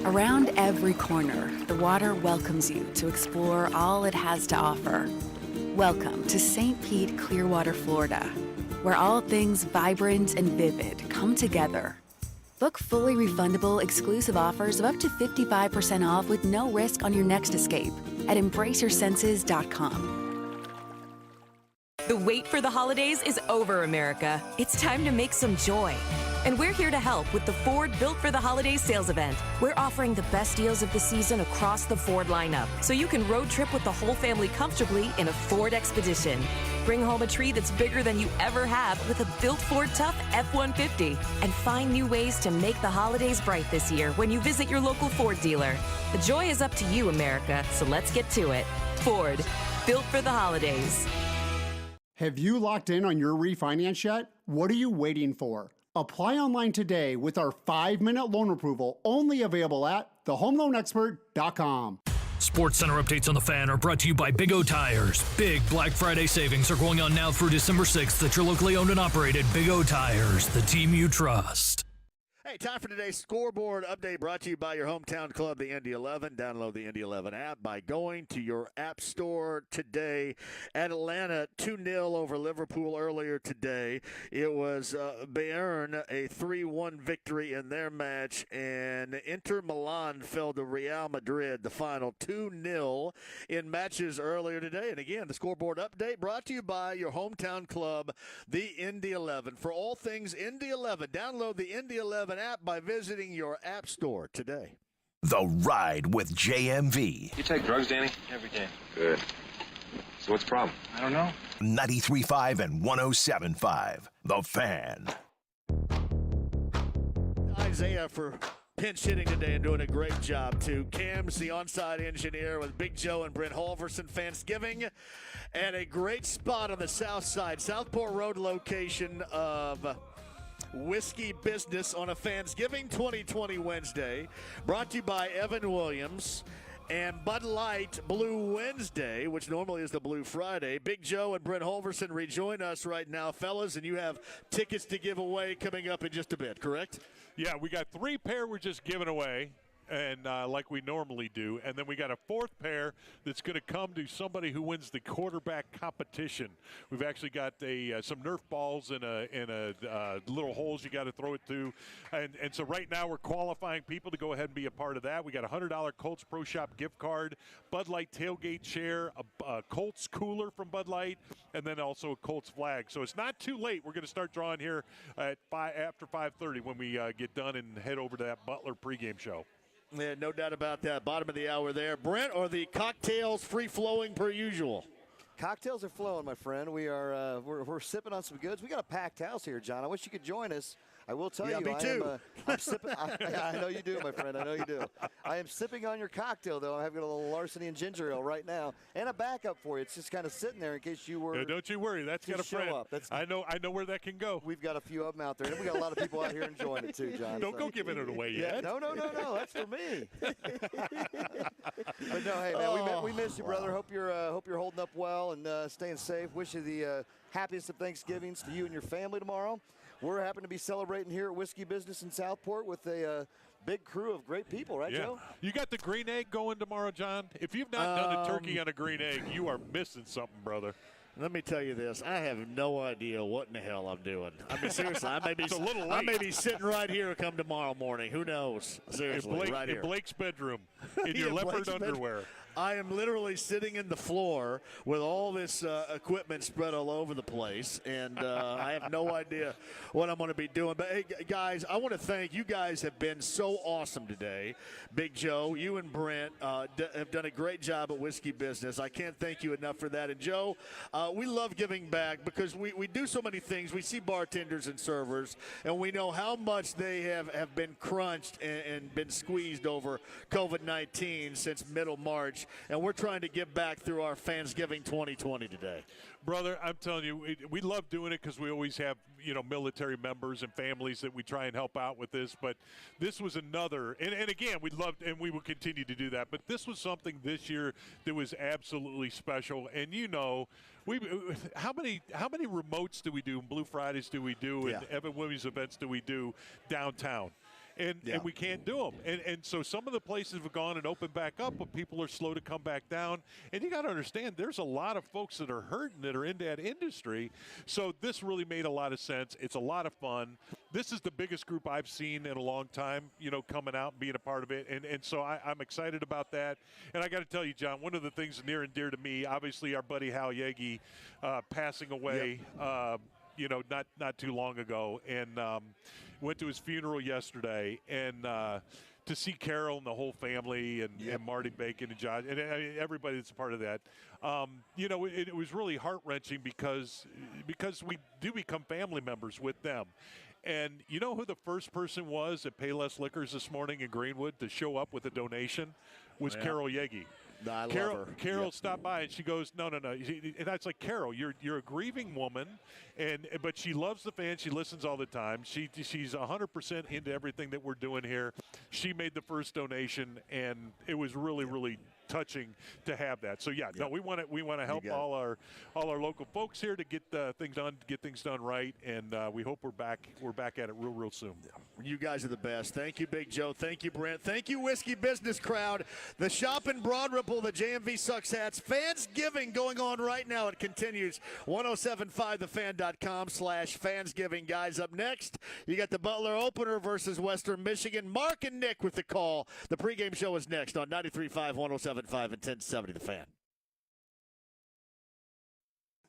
Around every corner, the water welcomes you to explore all it has to offer. Welcome to St. Pete, Clearwater, Florida, where all things vibrant and vivid come together. Book fully refundable exclusive offers of up to 55% off with no risk on your next escape at embraceyoursenses.com. The wait for the holidays is over, America. It's time to make some joy. And we're here to help with the Ford Built for the Holidays sales event. We're offering the best deals of the season across the Ford lineup, so you can road trip with the whole family comfortably in a Ford Expedition. Bring home a tree that's bigger than you ever have with a built Ford Tough F-150. And find new ways to make the holidays bright this year when you visit your local Ford dealer. The joy is up to you, America, so let's get to it. Ford, built for the holidays. Have you locked in on your refinance yet? What are you waiting for? Apply online today with our 5-minute loan approval, only available at thehomeloanexpert.com. Sports Center updates on the Fan are brought to you by Big O Tires. Big Black Friday savings are going on now through December 6th at your locally owned and operated Big O Tires, the team you trust. Hey, time for today's scoreboard update brought to you by your hometown club, the Indy 11. Download the Indy 11 app by going to your app store today. Atlanta 2-0 over Liverpool earlier today. It was Bayern, a 3-1 victory in their match, and Inter Milan fell to Real Madrid, the final 2-0 in matches earlier today. And again, the scoreboard update brought to you by your hometown club, the Indy 11. For all things Indy 11, download the Indy 11 app by visiting your app store today. The Ride with JMV. You take drugs, Danny? Every day. Good. So what's the problem? I don't know. 93.5 and 107.5. The Fan. Isaiah for pinch hitting today and doing a great job, too. Cam's the on-site engineer with Big Joe and Brent Halverson. Fansgiving and a great spot on the south side, Southport Road location of Whiskey Business on a Fansgiving 2020 Wednesday. Brought to you by Evan Williams and Bud Light Blue Wednesday, which normally is the Blue Friday. Big Joe and Brent Halverson rejoin us right now, fellas, and you have tickets to give away coming up in just a bit, correct? Yeah, we got 3 pair we're just giving away, and like we normally do. And then we got a 4th pair that's going to come to somebody who wins the quarterback competition. We've actually got some Nerf balls in a little holes you got to throw it to. And so right now we're qualifying people to go ahead and be a part of that. We got a $100 Colts Pro Shop gift card, Bud Light tailgate chair, a Colts cooler from Bud Light, and then also a Colts flag. So it's not too late. We're going to start drawing here at after 5:30 when we get done and head over to that Butler pregame show. Yeah, no doubt about that. Bottom of the hour there. Brent, are the cocktails free-flowing per usual? Cocktails are flowing, my friend. We're sipping on some goods. We got a packed house here, John. I wish you could join us. I will tell you, me too. I'm sipping. I know you do, my friend. I know you do. I am sipping on your cocktail, though. I'm having a little Larceny and ginger ale right now, and a backup for you. It's just kind of sitting there in case you were. Yeah, don't you worry. That's got a friend. I know where that can go. We've got a few of them out there, and we got a lot of people out here enjoying it too, John. Don't go giving it away yet. No. That's for me. But no, hey man, we miss you, brother. Hope you're holding up well and staying safe. Wish you the happiest of Thanksgivings to you and your family tomorrow. We're happy to be celebrating here at Whiskey Business in Southport with a big crew of great people, right, Joe? You got the green egg going tomorrow, John? If you've not done a turkey on a green egg, you are missing something, brother. Let me tell you this. I have no idea what in the hell I'm doing. I mean, seriously, I may be sitting right here come tomorrow morning. Who knows? Seriously, right here. In Blake's bedroom, in your leopard underwear. I am literally sitting in the floor with all this equipment spread all over the place, and I have no idea what I'm going to be doing. But, hey, guys, I want to thank you. Guys have been so awesome today. Big Joe, you and Brent have done a great job at Whiskey Business. I can't thank you enough for that. And, Joe, we love giving back because we do so many things. We see bartenders and servers, and we know how much they have been crunched and been squeezed over COVID-19 since middle March. And we're trying to give back through our Fansgiving 2020 today. Brother, I'm telling you, we love doing it because we always have, military members and families that we try and help out with this. But this was another, and again, we loved, and we will continue to do that. But this was something this year that was absolutely special. And how many remotes do we do? Blue Fridays do we do? And Evan Williams events do we do downtown? And we can't do them. And so some of the places have gone and opened back up, but people are slow to come back down. And you got to understand, there's a lot of folks that are hurting that are in that industry. So this really made a lot of sense. It's a lot of fun. This is the biggest group I've seen in a long time, coming out and being a part of it. And so I'm excited about that. And I got to tell you, John, one of the things near and dear to me, obviously our buddy Hal Yagi passing away, not too long ago. And went to his funeral yesterday, and to see Carol and the whole family and Marty Bacon and Josh and everybody that's a part of that, it was really heart-wrenching because we do become family members with them. And you know who the first person was at Payless Liquors this morning in Greenwood to show up with a donation? Was Carol Yagi. I love her. Carol stopped by and she goes, no. And that's like, Carol, you're a grieving woman, but she loves the fans. She listens all the time. She's 100% into everything that we're doing here. She made the first donation, and it was really, really touching to have that. So we want to help all our local folks here to get things done right, and we hope we're back at it real soon. You guys are the best. Thank you, Big Joe. Thank you, Brent. Thank you, Whiskey Business Crowd. The shop in Broad Ripple, the JMV Sucks hats. Fansgiving going on right now. It continues. 1075thefan.com/Fansgiving. Guys, up next, you got the Butler opener versus Western Michigan. Mark and Nick with the call. The pregame show is next on 93.5, 107.5, and 1070 The Fan.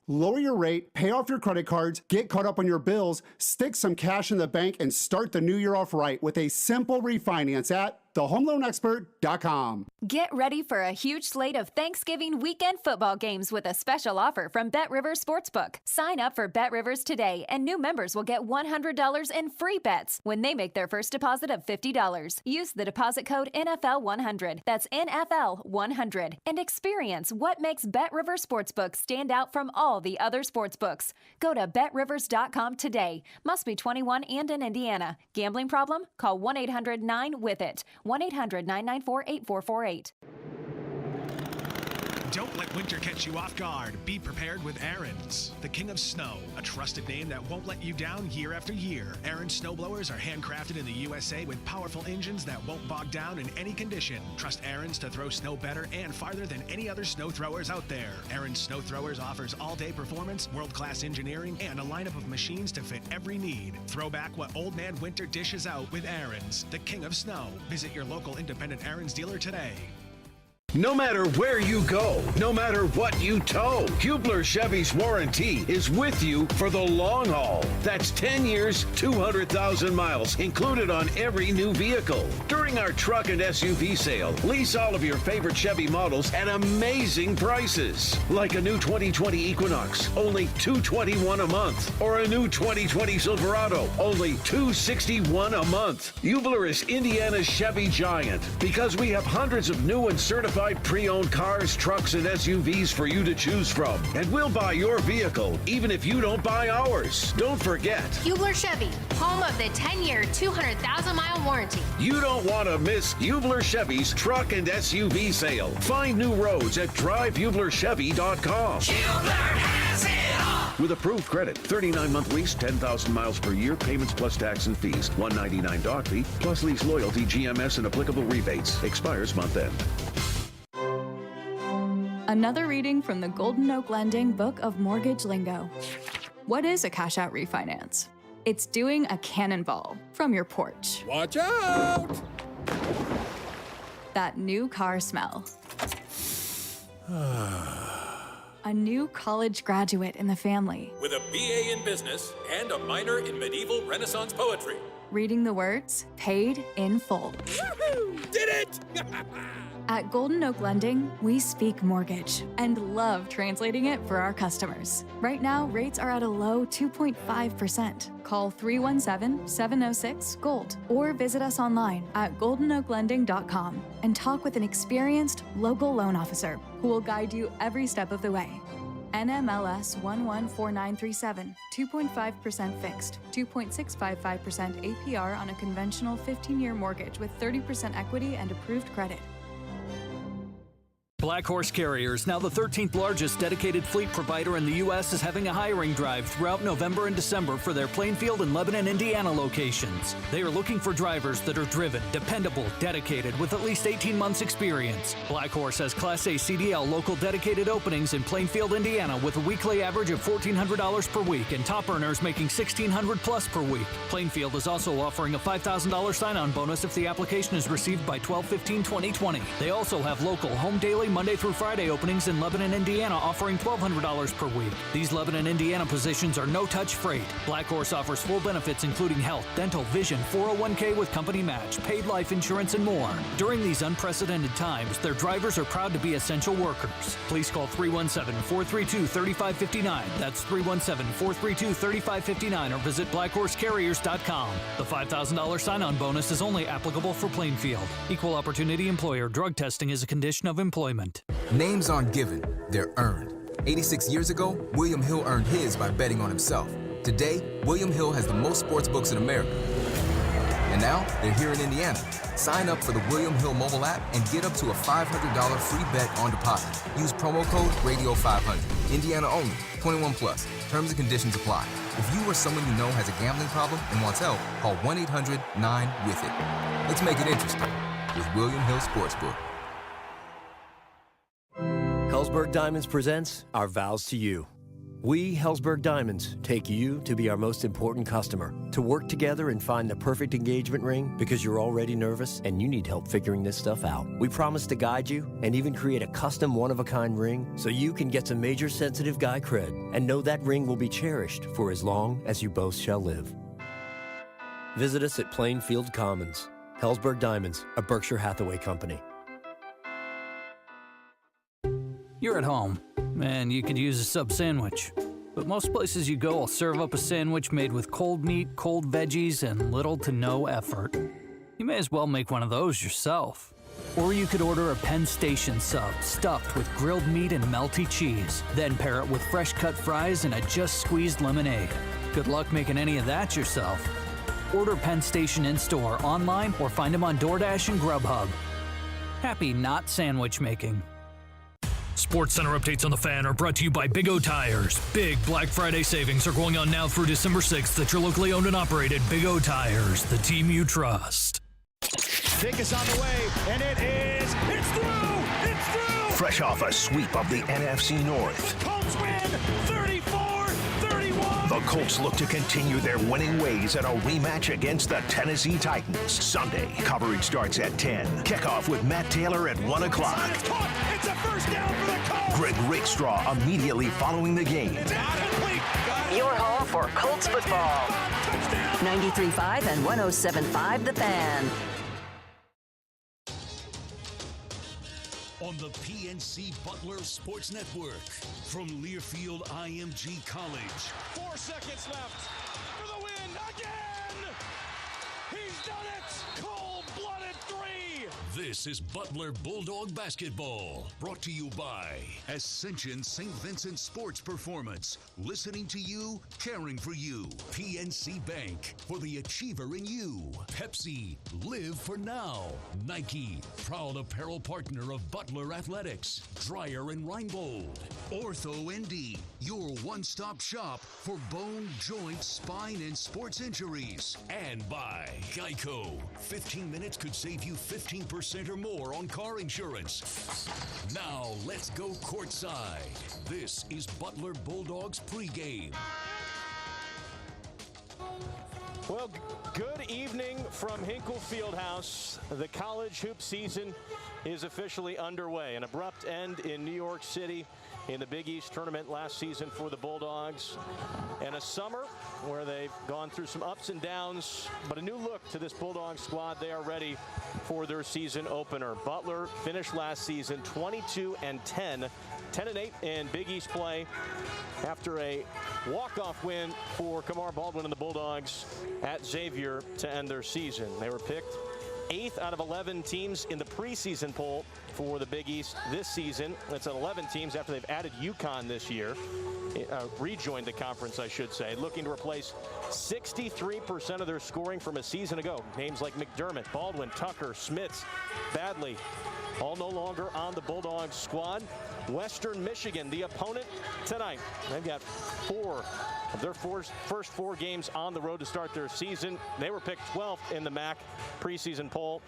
Lower your rate, pay off your credit cards, get caught up on your bills, stick some cash in the bank, and start the new year off right with a simple refinance at thehomeloanexpert.com. Get ready for a huge slate of Thanksgiving weekend football games with a special offer from BetRivers Sportsbook. Sign up for BetRivers today, and new members will get $100 in free bets when they make their first deposit of $50. Use the deposit code NFL100. That's NFL100. And experience what makes BetRivers Sportsbook stand out from all the other sportsbooks. Go to BetRivers.com today. Must be 21 and in Indiana. Gambling problem? Call 1-800-9-WITH-IT. 1-800-994-8448. Don't let winter catch you off guard. Be prepared with Aaron's, the king of snow, a trusted name that won't let you down year after year. Aaron's snowblowers are handcrafted in the USA with powerful engines that won't bog down in any condition. Trust Aaron's to throw snow better and farther than any other snow throwers out there. Aaron's Snow Throwers offers all-day performance, world-class engineering, and a lineup of machines to fit every need. Throw back what old man winter dishes out with Aaron's, the king of snow. Visit your local independent Aaron's dealer today. No matter where you go, no matter what you tow, Hubler Chevy's warranty is with you for the long haul. That's 10 years, 200,000 miles included on every new vehicle. During our truck and SUV sale, lease all of your favorite Chevy models at amazing prices. Like a new 2020 Equinox, only $221 a month. Or a new 2020 Silverado, only $261 a month. Hubler is Indiana's Chevy giant because we have hundreds of new and certified pre-owned cars, trucks, and SUVs for you to choose from. And we'll buy your vehicle, even if you don't buy ours. Don't forget, Hubler Chevy, home of the 10-year, 200,000-mile warranty. You don't want to miss Hubler Chevy's truck and SUV sale. Find new roads at drivehublerchevy.com. Hubler has it all. With approved credit, 39-month lease, 10,000 miles per year, payments plus tax and fees, $199 doc fee, plus lease loyalty, GMS, and applicable rebates. Expires month end. Another reading from the Golden Oak Lending Book of Mortgage Lingo. What is a cash-out refinance? It's doing a cannonball from your porch. Watch out! That new car smell. A new college graduate in the family. With a BA in business and a minor in medieval Renaissance poetry. Reading the words, paid in full. Woo-hoo! Did it! At Golden Oak Lending, we speak mortgage and love translating it for our customers. Right now, rates are at a low 2.5%. Call 317-706-GOLD or visit us online at goldenoaklending.com and talk with an experienced local loan officer who will guide you every step of the way. NMLS 114937, 2.5% fixed, 2.655% APR on a conventional 15-year mortgage with 30% equity and approved credit. Black Horse Carriers, now the 13th largest dedicated fleet provider in the U.S., is having a hiring drive throughout November and December for their Plainfield and Lebanon, Indiana locations. They are looking for drivers that are driven, dependable, dedicated, with at least 18 months experience. Black Horse has Class A CDL local dedicated openings in Plainfield, Indiana, with a weekly average of $1,400 per week and top earners making $1,600 plus per week. Plainfield is also offering a $5,000 sign-on bonus if the application is received by 12/15/2020. They also have local home daily Monday through Friday openings in Lebanon, Indiana, offering $1,200 per week. These Lebanon, Indiana positions are no-touch freight. Black Horse offers full benefits including health, dental, vision, 401k with company match, paid life insurance, and more. During these unprecedented times, their drivers are proud to be essential workers. Please call 317-432-3559. That's 317-432-3559 or visit blackhorsecarriers.com. The $5,000 sign-on bonus is only applicable for Plainfield. Equal opportunity employer. Drug testing is a condition of employment. moment. Names aren't given, they're earned. 86 years ago, William Hill earned his by betting on himself. Today, William Hill has the most sports books in America. And now, they're here in Indiana. Sign up for the William Hill mobile app and get up to a $500 free bet on deposit. Use promo code RADIO500. Indiana only. 21 plus. Terms and conditions apply. If you or someone you know has a gambling problem and wants help, call 1-800-9-WITH-IT. Let's make it interesting with William Hill Sportsbook. Hellsberg Diamonds presents our vows to you. We, Hellsberg Diamonds, take you to be our most important customer, to work together and find the perfect engagement ring because you're already nervous and you need help figuring this stuff out. We promise to guide you and even create a custom one-of-a-kind ring so you can get some major sensitive guy cred and know that ring will be cherished for as long as you both shall live. Visit us at Plainfield Commons. Hellsberg Diamonds, a Berkshire Hathaway company. You're at home, and you could use a sub sandwich. But most places you go will serve up a sandwich made with cold meat, cold veggies, and little to no effort. You may as well make one of those yourself. Or you could order a Penn Station sub stuffed with grilled meat and melty cheese. Then pair it with fresh cut fries and a just squeezed lemonade. Good luck making any of that yourself. Order Penn Station in-store, online, or find them on DoorDash and Grubhub. Happy not sandwich making. Sports Center updates on the Fan are brought to you by Big O Tires. Big Black Friday savings are going on now through December 6th at your locally owned and operated Big O Tires, the team you trust. Kick is on the way, and it's through! It's through! Fresh off a sweep of the NFC North. Colts win 34-31! The Colts look to continue their winning ways in a rematch against the Tennessee Titans. Sunday, coverage starts at 10. Kickoff with Matt Taylor at 1 o'clock. It's caught! It's a first down for the Colts! Greg Rickstraw immediately following the game. It's incomplete! Your home for Colts football. 93.5 and 107.5 The Fan. On the PNC Butler Sports Network from Learfield IMG College. 4 seconds left for the win again! He's done it! Cold-blooded 3! This is Butler Bulldog Basketball, brought to you by Ascension St. Vincent Sports Performance. Listening to you, caring for you. PNC Bank, for the achiever in you. Pepsi, live for now. Nike, proud apparel partner of Butler Athletics. Dreyer and Reinbold. Ortho ND, your one-stop shop for bone, joint, spine, and sports injuries. And by Geico. 15 minutes could save you 15% or more on car insurance. Now let's go courtside. This is Butler Bulldogs pregame. Well, good evening from Hinkle Fieldhouse. The college hoop season is officially underway. An abrupt end in New York City in the Big East tournament last season for the Bulldogs. And a summer where they've gone through some ups and downs, but a new look to this Bulldog squad. They are ready for their season opener. Butler finished last season 22-10, 10-8 in Big East play after a walk-off win for Kamar Baldwin and the Bulldogs at Xavier to end their season. They were picked 8th out of 11 teams in the preseason poll for the Big East this season. That's 11 teams after they've added UConn this year. Rejoined the conference, I should say, looking to replace 63% of their scoring from a season ago. Names like McDermott, Baldwin, Tucker, Smits, Badley, all no longer on the Bulldogs squad. Western Michigan, the opponent tonight. They've got 4 of their first 4 games on the road to start their season. They were picked 12th in the MAC preseason poll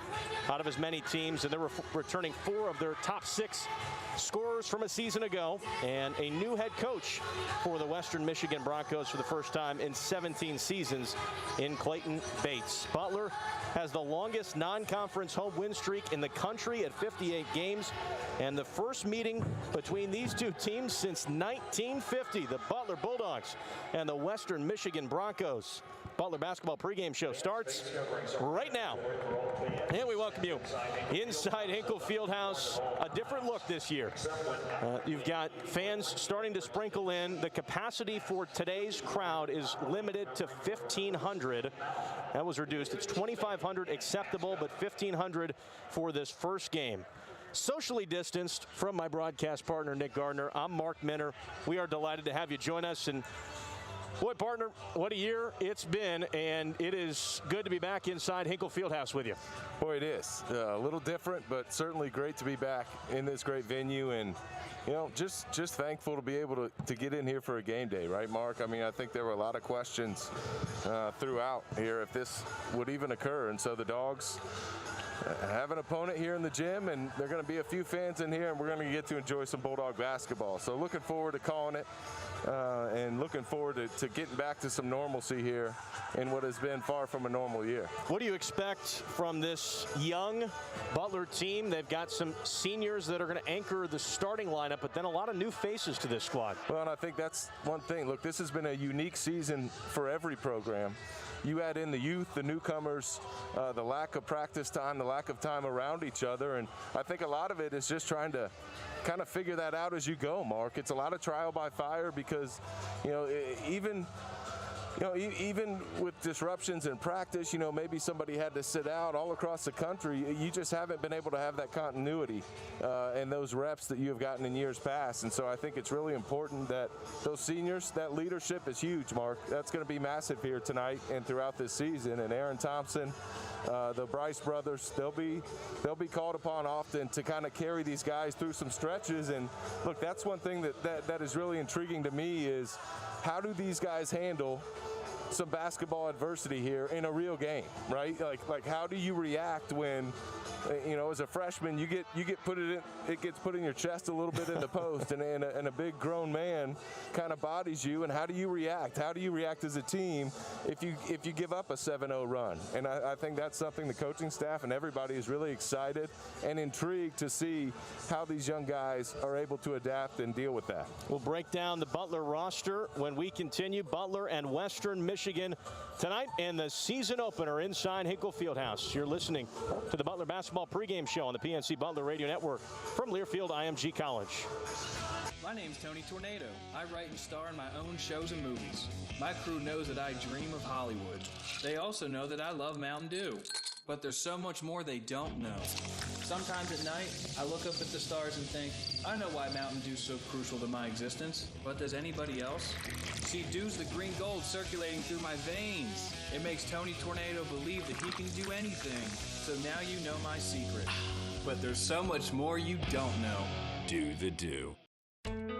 out of as many teams, and they're returning 4 of their top 6 scorers from a season ago, and a new head coach for the Western Michigan Broncos for the first time in 17 seasons in Clayton Bates. Butler has the longest non-conference home win streak in the country at 58 games, and the first meeting between these two teams since 1950, the Butler Bulldogs and the Western Michigan Broncos. Butler Basketball pregame show starts right now. And we welcome you inside Hinkle Fieldhouse. A different look this year. You've got fans starting to sprinkle in. The capacity for today's crowd is limited to 1,500. That was reduced. It's 2,500 acceptable, but 1,500 for this first game. Socially distanced from my broadcast partner, Nick Gardner, I'm Mark Minner. We are delighted to have you join us. And boy, partner, what a year it's been, and it is good to be back inside Hinkle Fieldhouse with you. Boy, it is. A little different, but certainly great to be back in this great venue, and just thankful to be able to get in here for a game day, right, Mark? I mean, I think there were a lot of questions throughout here if this would even occur, and so the Dogs have an opponent here in the gym, and there are going to be a few fans in here, and we're going to get to enjoy some Bulldog basketball. So looking forward to calling it, and looking forward to getting back to some normalcy here in what has been far from a normal year. What do you expect from this young Butler team? They've got some seniors that are going to anchor the starting lineup, but then a lot of new faces to this squad. Well, and I think that's one thing. Look, this has been a unique season for every program. You add in the youth, the newcomers, the lack of practice time, the lack of time around each other, and I think a lot of it is just trying to kind of figure that out as you go, Mark. It's a lot of trial by fire because, even with disruptions in practice, maybe somebody had to sit out all across the country. You just haven't been able to have that continuity and those reps that you have gotten in years past. And so I think it's really important that those seniors, that leadership is huge, Mark. That's going to be massive here tonight and throughout this season. And Aaron Thompson, the Bryce brothers, they'll be called upon often to kind of carry these guys through some stretches. And look, that's one thing that is really intriguing to me is how do these guys handle some basketball adversity here in a real game, right? Like how do you react when, as a freshman, it gets put in your chest a little bit in the post, and a big grown man kind of bodies you, and how do you react? How do you react as a team if you give up a 7-0 run? And I think that's something the coaching staff and everybody is really excited and intrigued to see how these young guys are able to adapt and deal with that. We'll break down the Butler roster when we continue. Butler and Western Michigan tonight in the season opener inside Hinkle Fieldhouse. You're listening to the Butler Basketball pregame show on the PNC Butler Radio Network from Learfield IMG College. My name's Tony Tornado. I write and star in my own shows and movies. My crew knows that I dream of Hollywood. They also know that I love Mountain Dew. But there's so much more they don't know. Sometimes at night, I look up at the stars and think, I know why Mountain Dew's so crucial to my existence, but does anybody else? See, Dew's the green gold circulating through my veins. It makes Tony Tornado believe that he can do anything. So now you know my secret. But there's so much more you don't know. Do the Dew.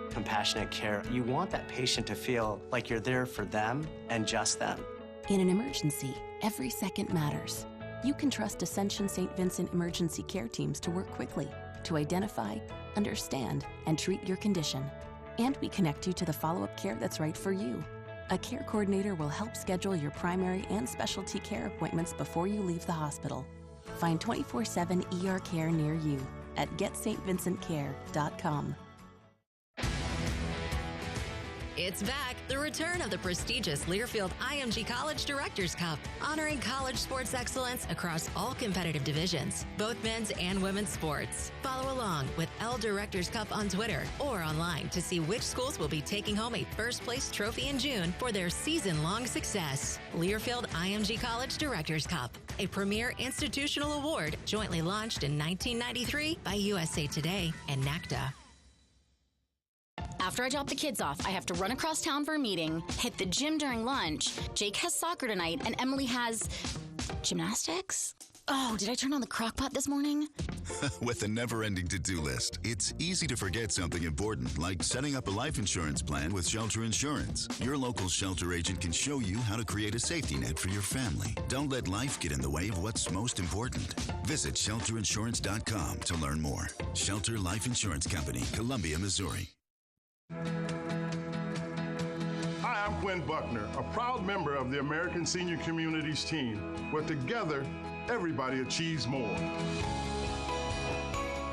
Compassionate care, you want that patient to feel like you're there for them and just them. In an emergency, every second matters. You can trust Ascension St. Vincent emergency care teams to work quickly, to identify, understand, and treat your condition. And we connect you to the follow-up care that's right for you. A care coordinator will help schedule your primary and specialty care appointments before you leave the hospital. Find 24/7 ER care near you at getstvincentcare.com. It's back, the return of the prestigious Learfield IMG College Directors Cup, honoring college sports excellence across all competitive divisions, both men's and women's sports. Follow along with L Directors Cup on Twitter or online to see which schools will be taking home a first place trophy in June for their season-long success. Learfield IMG College Directors Cup, a premier institutional award jointly launched in 1993 by USA Today and NACDA. After I drop the kids off, I have to run across town for a meeting, hit the gym during lunch. Jake has soccer tonight, and Emily has gymnastics. Oh, did I turn on the crock pot this morning? With a never-ending to-do list, it's easy to forget something important, like setting up a life insurance plan with Shelter Insurance. Your local Shelter agent can show you how to create a safety net for your family. Don't let life get in the way of what's most important. Visit shelterinsurance.com to learn more. Shelter Life Insurance Company, Columbia, Missouri. Hi, I'm Quinn Buckner, a proud member of the American Senior Communities team, where together, everybody achieves more.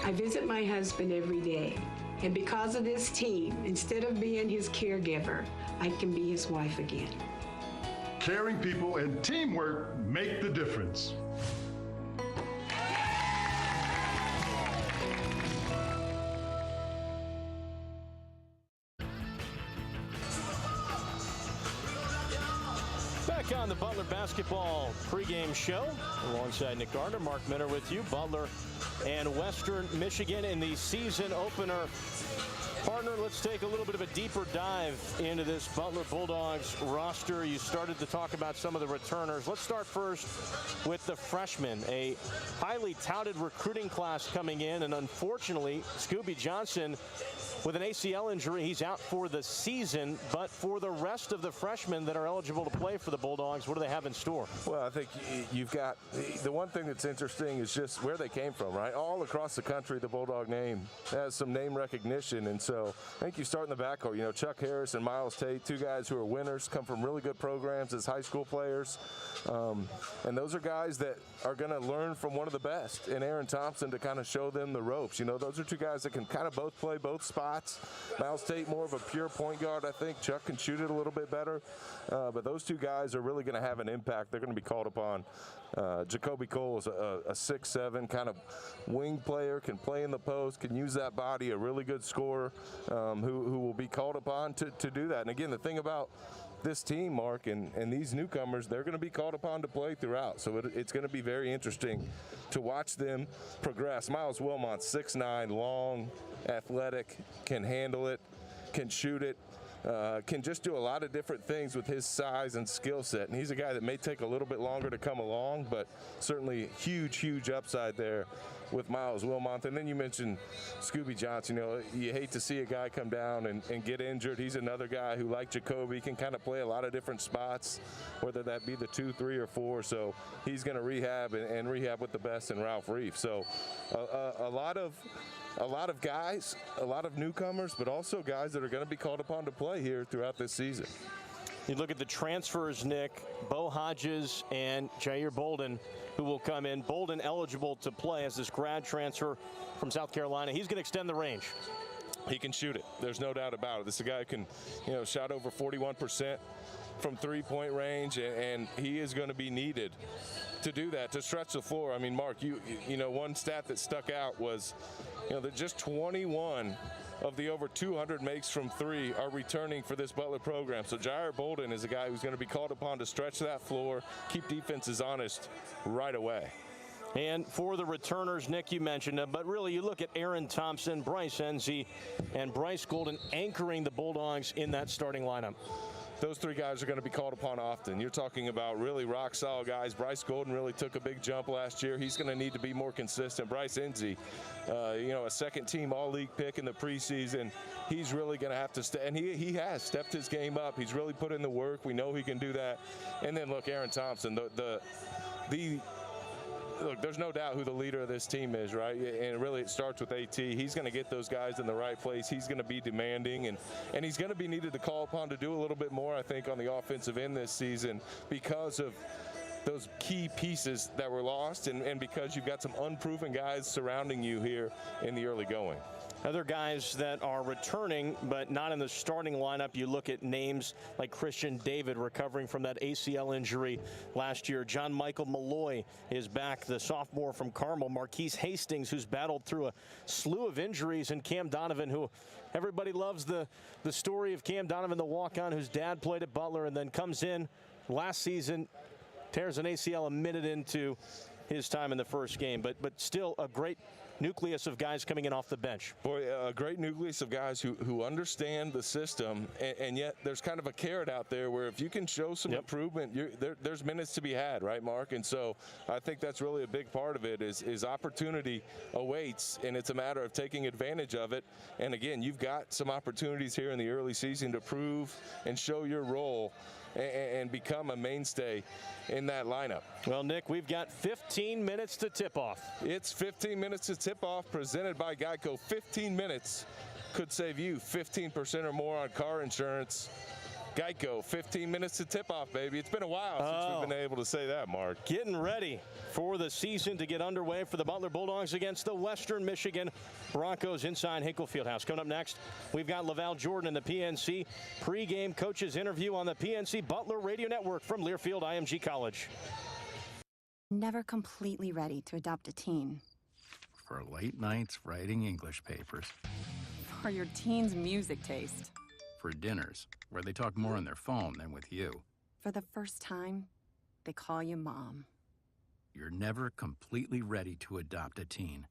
I visit my husband every day, and because of this team, instead of being his caregiver, I can be his wife again. Caring people and teamwork make the difference. Back on the Butler Basketball pregame show alongside Nick Gardner, Mark Minner with you. Butler and Western Michigan in the season opener. Partner, let's take a little bit of a deeper dive into this Butler Bulldogs roster. You started to talk about some of the returners. Let's start first with the freshmen, a highly touted recruiting class coming in, and unfortunately, Scooby Johnson with an ACL injury. He's out for the season, but for the rest of the freshmen that are eligible to play for the Bulldogs, what do they have in store? Well, I think you've got the one thing that's interesting is just where they came from, right? All across the country, the Bulldog name has some name recognition, and so I think you start in the backcourt. You know, Chuck Harris and Miles Tate, two guys who are winners, come from really good programs as high school players, and those are guys that are going to learn from one of the best, and Aaron Thompson to kind of show them the ropes. You know, those are two guys that can kind of both play both spots. Miles Tate more of a pure point guard, I think. Chuck can shoot it a little bit better. But those two guys are really going to have an impact. They're going to be called upon. Jacoby Cole is a 6'7", kind of wing player, can play in the post, can use that body, a really good scorer who will be called upon to do that. And again, the thing about this team, Mark, and these newcomers, they're going to be called upon to play throughout. So it's going to be very interesting to watch them progress. Miles Wilmot, 6'9", long, athletic, can handle it, can shoot it, can just do a lot of different things with his size and skill set. And he's a guy that may take a little bit longer to come along, but certainly huge upside there with Miles Wilmot. And then you mentioned Scooby Johnson. You know, you hate to see a guy come down and get injured. He's another guy who, like Jacoby, can kind of play a lot of different spots, whether that be the 2, 3, or 4. So he's going to rehab and rehab with the best in Ralph Reef. So a lot of guys, a lot of newcomers, but also guys that are going to be called upon to play here throughout this season. You look at the transfers, Nick, Bo Hodges and Jair Bolden, who will come in. Bolden eligible to play as this grad transfer from South Carolina. He's going to extend the range. He can shoot it. There's no doubt about it. This is a guy who can, shot over 41% from three-point range, and he is going to be needed to do that, to stretch the floor. I mean, Mark, you know, one stat that stuck out was, that just 21 of the over 200 makes from three are returning for this Butler program. So Jair Bolden is a guy who's going to be called upon to stretch that floor, keep defenses honest right away. And for the returners, Nick, you mentioned them, but really you look at Aaron Thompson, Bryce Enzi, and Bryce Golden anchoring the Bulldogs in that starting lineup. Those three guys are going to be called upon often. You're talking about really rock-solid guys. Bryce Golden really took a big jump last year. He's going to need to be more consistent. Bryce Enzi, a second-team All-League pick in the preseason. He's really going to have to and he has stepped his game up. He's really put in the work. We know he can do that. And then, look, Aaron Thompson, Look, there's no doubt who the leader of this team is, right? And really it starts with AT. He's going to get those guys in the right place. He's going to be demanding, and he's going to be needed to call upon to do a little bit more, I think, on the offensive end this season because of those key pieces that were lost and because you've got some unproven guys surrounding you here in the early going. Other guys that are returning but not in the starting lineup, you look at names like Christian David recovering from that ACL injury last year. John Michael Malloy is back, the sophomore from Carmel. Marquise Hastings, who's battled through a slew of injuries, and Cam Donovan, who everybody loves the story of Cam Donovan, the walk-on whose dad played at Butler and then comes in last season, tears an ACL a minute into his time in the first game, but still a great nucleus of guys coming in off the bench. Boy, a great nucleus of guys who understand the system, and yet there's kind of a carrot out there where if you can show some improvement, there's minutes to be had, right, Mark? And so I think that's really a big part of it is opportunity awaits, and it's a matter of taking advantage of it. And again, you've got some opportunities here in the early season to prove and show your role and become a mainstay in that lineup. Well, Nick, we've got 15 minutes to tip off. It's 15 minutes to tip off, presented by Geico. 15 minutes could save you 15% or more on car insurance. Geico, 15 minutes to tip off, baby. It's been a while since we've been able to say that, Mark. Getting ready for the season to get underway for the Butler Bulldogs against the Western Michigan Broncos inside Hinkle Fieldhouse. Coming up next, we've got LaVall Jordan in the PNC pregame coaches interview on the PNC Butler Radio Network from Learfield IMG College. Never completely ready to adopt a teen. For late nights writing English papers. For your teen's music taste. For dinners, where they talk more on their phone than with you. For the first time, they call you Mom. You're never completely ready to adopt a teen.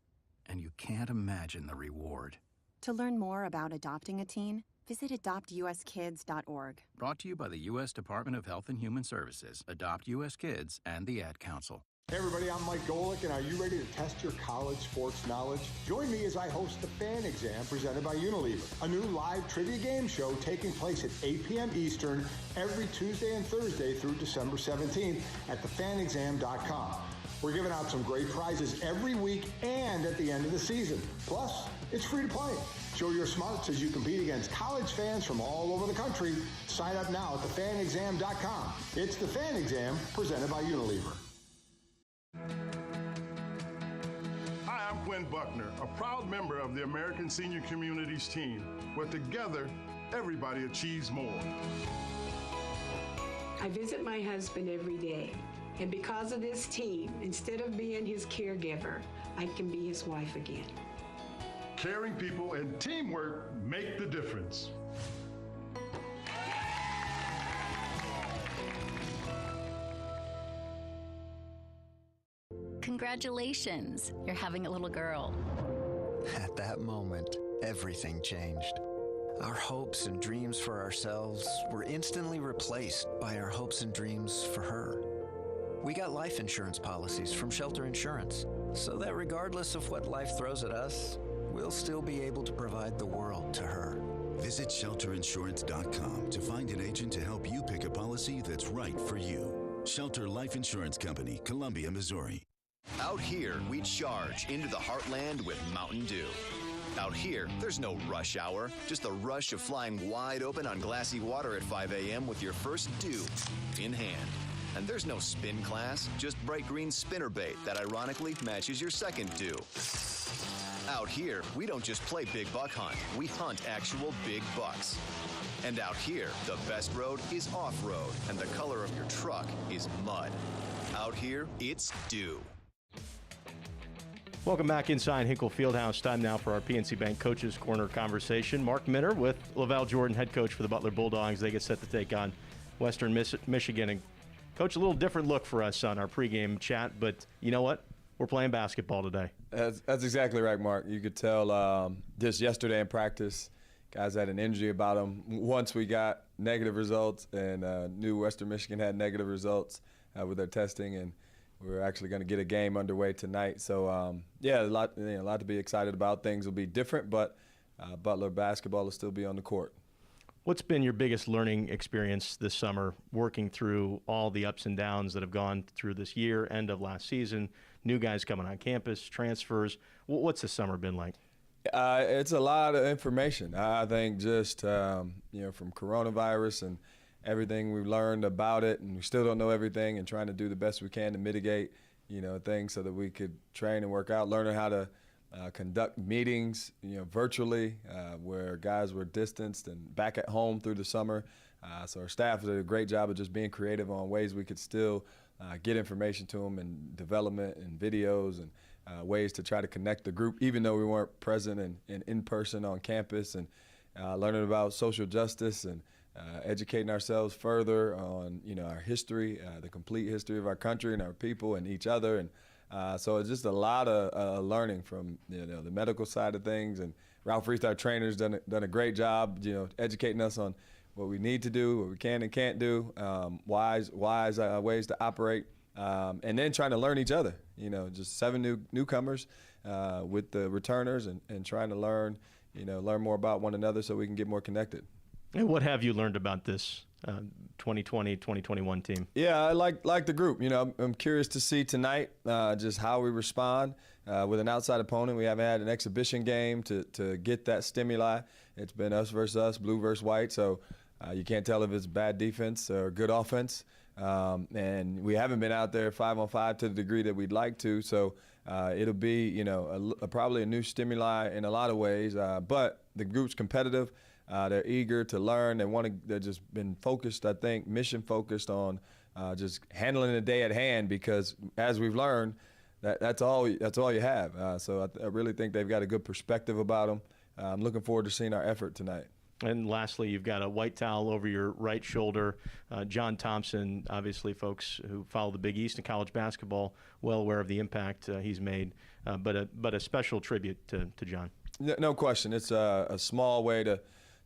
and you can't imagine the reward. To learn more about adopting a teen, visit adoptuskids.org. Brought to you by the U.S. Department of Health and Human Services, Adopt U.S. Kids, and the Ad Council. Hey everybody, I'm Mike Golick, and are you ready to test your college sports knowledge? Join me as I host the Fan Exam presented by Unilever, a new live trivia game show taking place at 8 p.m. Eastern every Tuesday and Thursday through December 17th at thefanexam.com. We're giving out some great prizes every week and at the end of the season. Plus, it's free to play. Show your smarts as you compete against college fans from all over the country. Sign up now at thefanexam.com. It's the Fan Exam presented by Unilever. Hi, I'm Quinn Buckner, a proud member of the American Senior Communities team, where together, everybody achieves more. I visit my husband every day, and because of this team, instead of being his caregiver, I can be his wife again. Caring people and teamwork make the difference. Congratulations, you're having a little girl. At that moment, everything changed. Our hopes and dreams for ourselves were instantly replaced by our hopes and dreams for her. We got life insurance policies from Shelter Insurance, so that regardless of what life throws at us, we'll still be able to provide the world to her. Visit shelterinsurance.com to find an agent to help you pick a policy that's right for you. Shelter Life Insurance Company, Columbia, Missouri. Out here, we charge into the heartland with Mountain Dew. Out here, there's no rush hour, just the rush of flying wide open on glassy water at 5 a.m. with your first dew in hand. And there's no spin class, just bright green spinner bait that ironically matches your second dew. Out here, we don't just play big buck hunt, we hunt actual big bucks. And out here, the best road is off-road, and the color of your truck is mud. Out here, it's dew. Welcome back inside Hinkle Fieldhouse. Time now for our PNC Bank Coaches Corner conversation. Mark Minner with LaVelle Jordan, head coach for the Butler Bulldogs. They get set to take on Western Michigan. And Coach, a little different look for us on our pregame chat, but you know what? We're playing basketball today. That's exactly right, Mark. You could tell just yesterday in practice, guys had an injury about them. Once we got negative results and knew Western Michigan had negative results with their testing, and we're actually going to get a game underway tonight. So, a lot to be excited about. Things will be different, but Butler basketball will still be on the court. What's been your biggest learning experience this summer, working through all the ups and downs that have gone through this year, end of last season, new guys coming on campus, transfers? What's this summer been like? It's a lot of information. I think just, from coronavirus and everything we've learned about it, and we still don't know everything, and trying to do the best we can to mitigate, things so that we could train and work out, learning how to conduct meetings, virtually, where guys were distanced and back at home through the summer. So our staff did a great job of just being creative on ways we could still get information to them, and development and videos and ways to try to connect the group, even though we weren't present and in person on campus, and learning about social justice and educating ourselves further on, our history, the complete history of our country and our people and each other. And so it's just a lot of learning from, the medical side of things. And Ralph Reese, our trainer's done a great job, educating us on what we need to do, what we can and can't do, wise ways to operate, and then trying to learn each other. Just 7 newcomers with the returners, and trying to learn more about one another so we can get more connected. And what have you learned about this 2020-2021 team? Yeah, I like the group. I'm curious to see tonight just how we respond with an outside opponent. We haven't had an exhibition game to get that stimuli. It's been us versus us, blue versus white, so you can't tell if it's bad defense or good offense. And we haven't been out there 5-on-5 to the degree that we'd like to, so it'll be probably a new stimuli in a lot of ways. But the group's competitive. They're eager to learn. They've just been focused, I think, mission focused on just handling the day at hand, because as we've learned, that's all you have. So I really think they've got a good perspective about them. I'm looking forward to seeing our effort tonight. And lastly, you've got a white towel over your right shoulder. John Thompson, obviously folks who follow the Big East and college basketball, well aware of the impact he's made. but a special tribute to John. No question. It's a small way to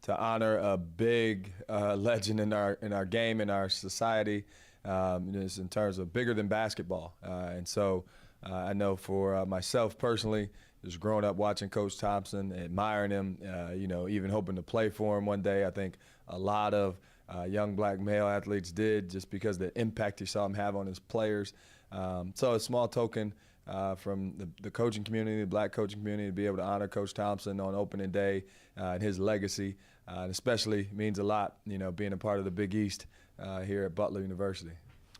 honor a big legend in our game, in our society. It's in terms of bigger than basketball. And so I know for myself personally, just growing up watching Coach Thompson, admiring him, even hoping to play for him one day. I think a lot of young black male athletes did, just because of the impact you saw him have on his players. So a small token from the coaching community, the black coaching community, to be able to honor Coach Thompson on opening day and his legacy, and especially means a lot, being a part of the Big East here at Butler University.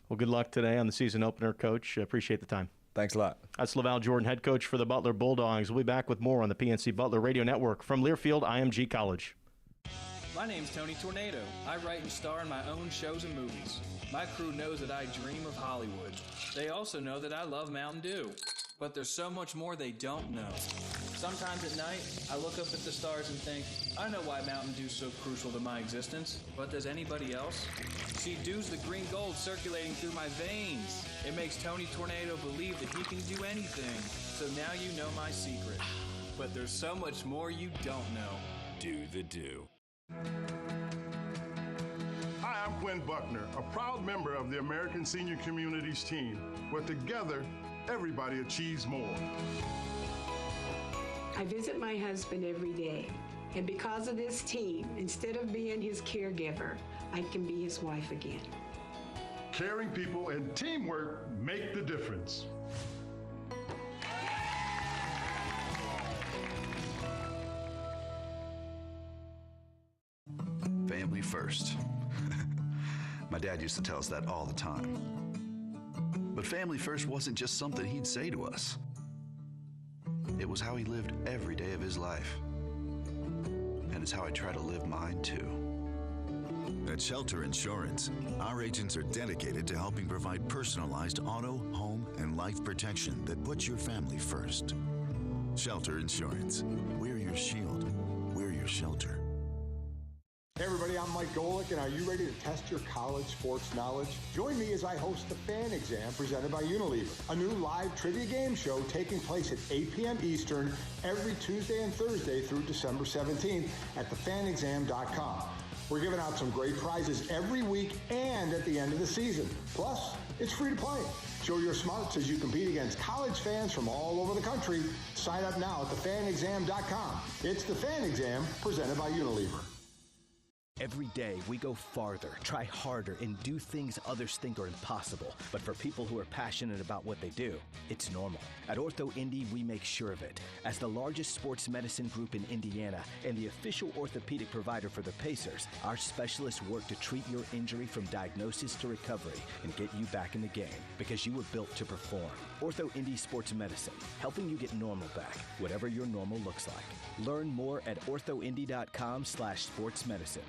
Well, good luck today on the season opener, Coach. Appreciate the time. Thanks a lot. That's LaVall Jordan, head coach for the Butler Bulldogs. We'll be back with more on the PNC Butler Radio Network from Learfield IMG College. My name's Tony Tornado. I write and star in my own shows and movies. My crew knows that I dream of Hollywood. They also know that I love Mountain Dew. But there's so much more they don't know. Sometimes at night, I look up at the stars and think, I know why Mountain Dew's so crucial to my existence, but does anybody else? See, Dew's the green gold circulating through my veins. It makes Tony Tornado believe that he can do anything. So now you know my secret. But there's so much more you don't know. Do the Dew. Hi, I'm Quinn Buckner, a proud member of the American Senior Communities team, where together, everybody achieves more. I visit my husband every day, and because of this team, instead of being his caregiver, I can be his wife again. Caring people and teamwork make the difference. Family first. My dad used to tell us that all the time. But family first wasn't just something he'd say to us. It was how he lived every day of his life. And it's how I try to live mine too. At Shelter Insurance, our agents are dedicated to helping provide personalized auto, home, and life protection that puts your family first. Shelter Insurance. We're your shield. We're your shelter. Hey everybody, I'm Mike Golick, and are you ready to test your college sports knowledge? Join me as I host the Fan Exam presented by Unilever, a new live trivia game show taking place at 8 p.m. Eastern every Tuesday and Thursday through December 17th at thefanexam.com. We're giving out some great prizes every week and at the end of the season. Plus, it's free to play. Show your smarts as you compete against college fans from all over the country. Sign up now at thefanexam.com. It's the Fan Exam presented by Unilever. Every day, we go farther, try harder, and do things others think are impossible. But for people who are passionate about what they do, it's normal. At Ortho Indy, we make sure of it. As the largest sports medicine group in Indiana and the official orthopedic provider for the Pacers, our specialists work to treat your injury from diagnosis to recovery and get you back in the game, because you were built to perform. Ortho Indy Sports Medicine, helping you get normal back, whatever your normal looks like. Learn more at orthoindy.com/sportsmedicine.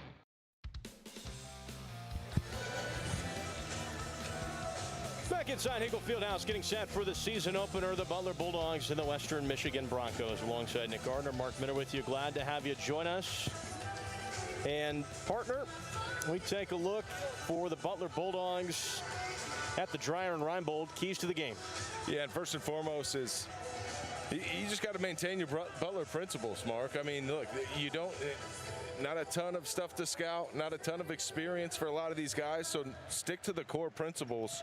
Back inside Hinkle Fieldhouse, getting set for the season opener, the Butler Bulldogs and the Western Michigan Broncos. Alongside Nick Gardner, Mark Minner with you. Glad to have you join us. And partner, we take a look for the Butler Bulldogs at the Dreyer and Reinbold keys to the game. Yeah, and first and foremost is you just got to maintain your Butler principles, Mark. I mean, look, you don't. Not a ton of stuff to scout, not a ton of experience for a lot of these guys, so stick to the core principles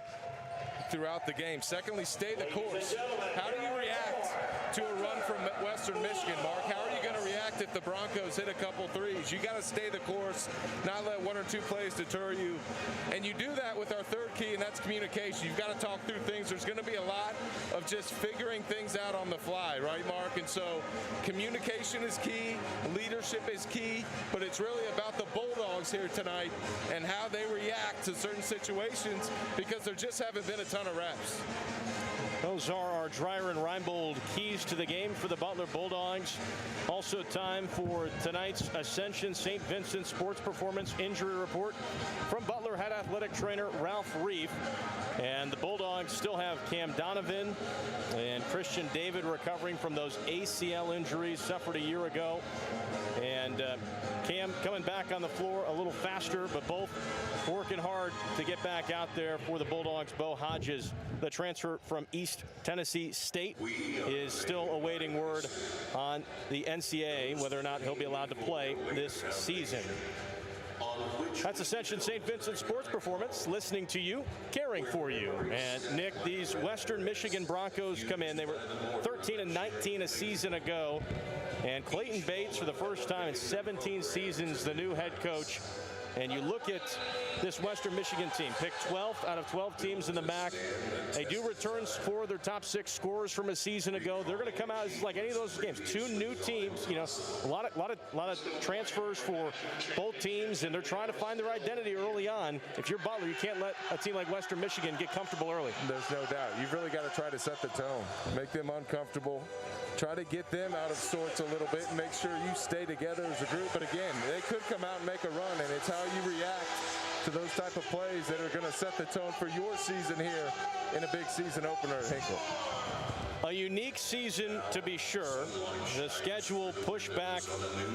throughout the game. Secondly, stay the course. How do you react to a run from Western Michigan, Mark? How are you going to react if the Broncos hit a couple threes? You got to stay the course, not let one or two plays deter you. And you do that with our third key, and that's communication. You've got to talk through things. There's going to be a lot of just figuring things out on the fly, right, Mark? And so communication is key, leadership is key, but it's really about the Bulldogs here tonight and how they react to certain situations, because there just haven't been a ton of reps. Those are our Dreyer and Reinbold keys to the game for the Butler Bulldogs. Also time for tonight's Ascension St. Vincent Sports Performance Injury Report from Butler head athletic trainer Ralph Reif. And the Bulldogs still have Cam Donovan and Christian David recovering from those ACL injuries suffered a year ago. And Cam coming back on the floor a little faster, but both working hard to get back out there for the Bulldogs. Bo Hodges, the transfer from East Tennessee State, is still awaiting word on the NCAA, whether or not he'll be allowed to play this season. That's Ascension St. Vincent Sports Performance, listening to you, caring for you. And Nick, these Western Michigan Broncos come in. They were 13-19 a season ago. And Clayton Bates, for the first time in 17 seasons, the new head coach. And you look at this Western Michigan team, picked 12th out of 12 teams in the MAC. They do return for their top 6 scorers from a season ago. They're going to come out as like any of those games. 2 new teams, a lot of transfers for both teams, and they're trying to find their identity early on. If you're Butler, you can't let a team like Western Michigan get comfortable early. There's no doubt. You've really got to try to set the tone, make them uncomfortable. Try to get them out of sorts a little bit and make sure you stay together as a group. But again, they could come out and make a run, and it's how you react to those type of plays that are going to set the tone for your season here in a big season opener at Hinkle. A unique season, to be sure. The schedule pushed back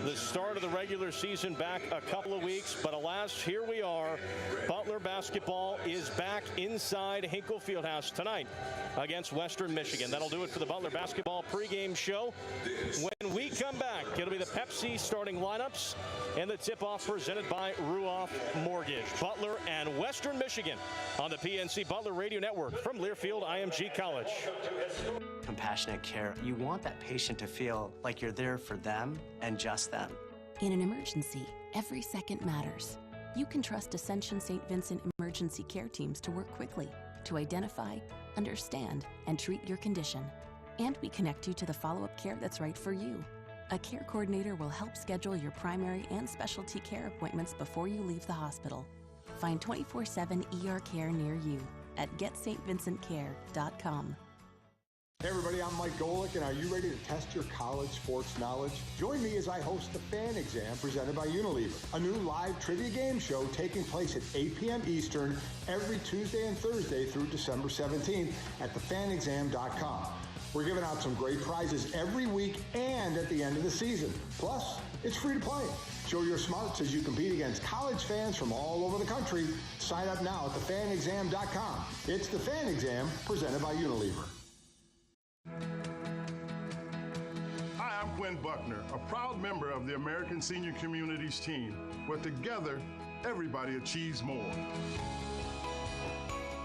the start of the regular season back a couple of weeks, but alas, here we are. Butler basketball is back inside Hinkle Fieldhouse tonight against Western Michigan. That'll do it for the Butler basketball pregame show. When we come back, it'll be the Pepsi starting lineups and the tip-off presented by Ruoff Mortgage. Butler and Western Michigan on the PNC Butler Radio Network from Learfield IMG College. Compassionate care. You want that patient to feel like you're there for them and just them. In an emergency, every second matters. You can trust Ascension St. Vincent emergency care teams to work quickly to identify, understand, and treat your condition. And we connect you to the follow-up care that's right for you. A care coordinator will help schedule your primary and specialty care appointments before you leave the hospital. Find 24/7 ER care near you at getstvincentcare.com. Hey everybody, I'm Mike Golick, and are you ready to test your college sports knowledge? Join me as I host the Fan Exam presented by Unilever, a new live trivia game show taking place at 8 p.m. Eastern every Tuesday and Thursday through December 17th at thefanexam.com. We're giving out some great prizes every week and at the end of the season. Plus, it's free to play. Show your smarts as you compete against college fans from all over the country. Sign up now at thefanexam.com. It's the Fan Exam presented by Unilever. Hi, I'm Quinn Buckner, a proud member of the American Senior Communities team, where together, everybody achieves more.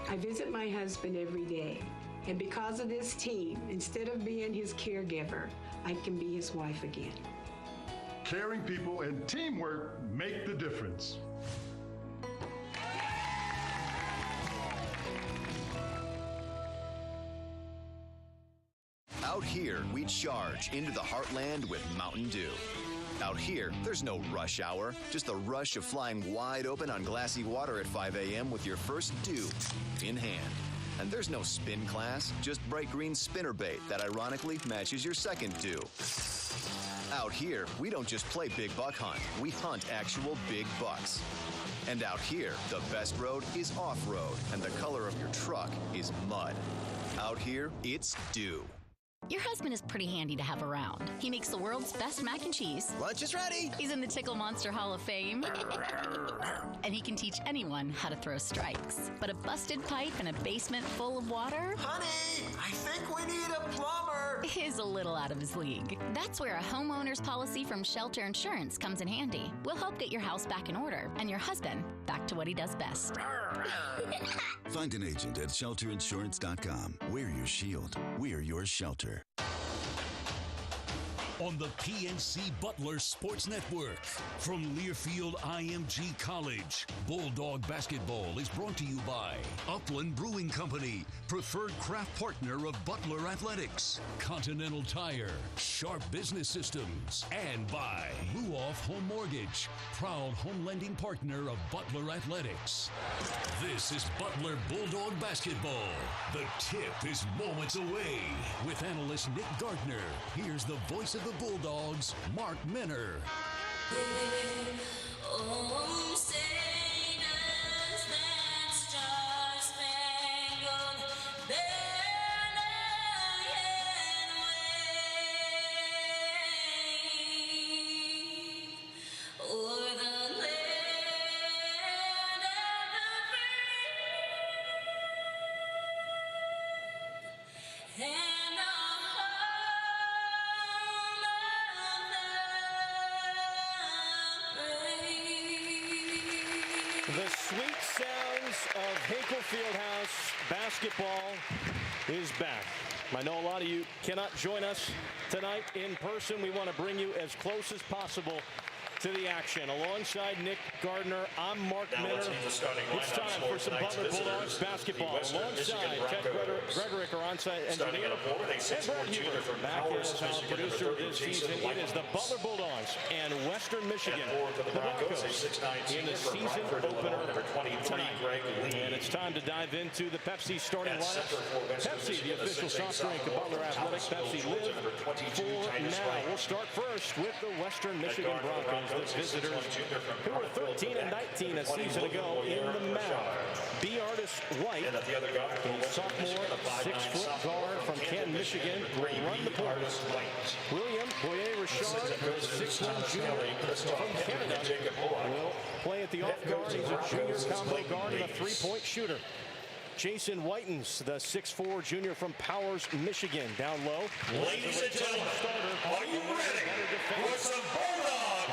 I visit my husband every day, and because of this team, instead of being his caregiver, I can be his wife again. Caring people and teamwork make the difference. Out here, we charge into the heartland with Mountain Dew. Out here, there's no rush hour, just the rush of flying wide open on glassy water at 5 a.m. with your first dew in hand. And there's no spin class, just bright green spinner bait that ironically matches your second dew. Out here, we don't just play big buck hunt, we hunt actual big bucks. And out here, the best road is off-road, and the color of your truck is mud. Out here, it's dew. Your husband is pretty handy to have around. He makes the world's best mac and cheese. Lunch is ready. He's in the Tickle Monster Hall of Fame. And he can teach anyone how to throw strikes. But a busted pipe in a basement full of water? Honey, I think we need a plumber. Is a little out of his league. That's where a homeowner's policy from Shelter Insurance comes in handy. We'll help get your house back in order and your husband back to what he does best. Find an agent at shelterinsurance.com. We're your shield. We're your shelter. On the PNC Butler Sports Network. From Learfield IMG College, Bulldog Basketball is brought to you by Upland Brewing Company, preferred craft partner of Butler Athletics, Continental Tire, Sharp Business Systems, and by Ruoff Home Mortgage, proud home lending partner of Butler Athletics. This is Butler Bulldog Basketball. The tip is moments away. With analyst Nick Gardner, here's the voice of the Bulldogs, Mark Minner. Oh, The sweet sounds of Hinkle Fieldhouse basketball is back. I know a lot of you cannot join us tonight in person. We want to bring you as close as possible to the action. Alongside Nick Gardner, I'm Mark Minner. It's time for some Butler Bulldogs basketball. Alongside Ted Gregorick, our on-site engineer, and Brett Huber, back as our producer this season. It is the Butler Bulldogs and Western Michigan, the Broncos, in the season opener tonight. And it's time to dive into the Pepsi starting lineup. Pepsi, the official soft drink of Butler Athletics. Pepsi, live for now. We'll start first with the Western Michigan Broncos. The visitors who were 13-19 a season ago in the Mound. B. Artis White, a sophomore 6-foot guard from Canton, Michigan, will run the point. William Boyer-Richard, a 6'1 junior from Canada, will play at the off guard. He's a junior combo guard and a three-point shooter. Jason Whitens, the 6'4 junior from Powers, Michigan, down low. Ladies and gentlemen, are you ready for some Bulldog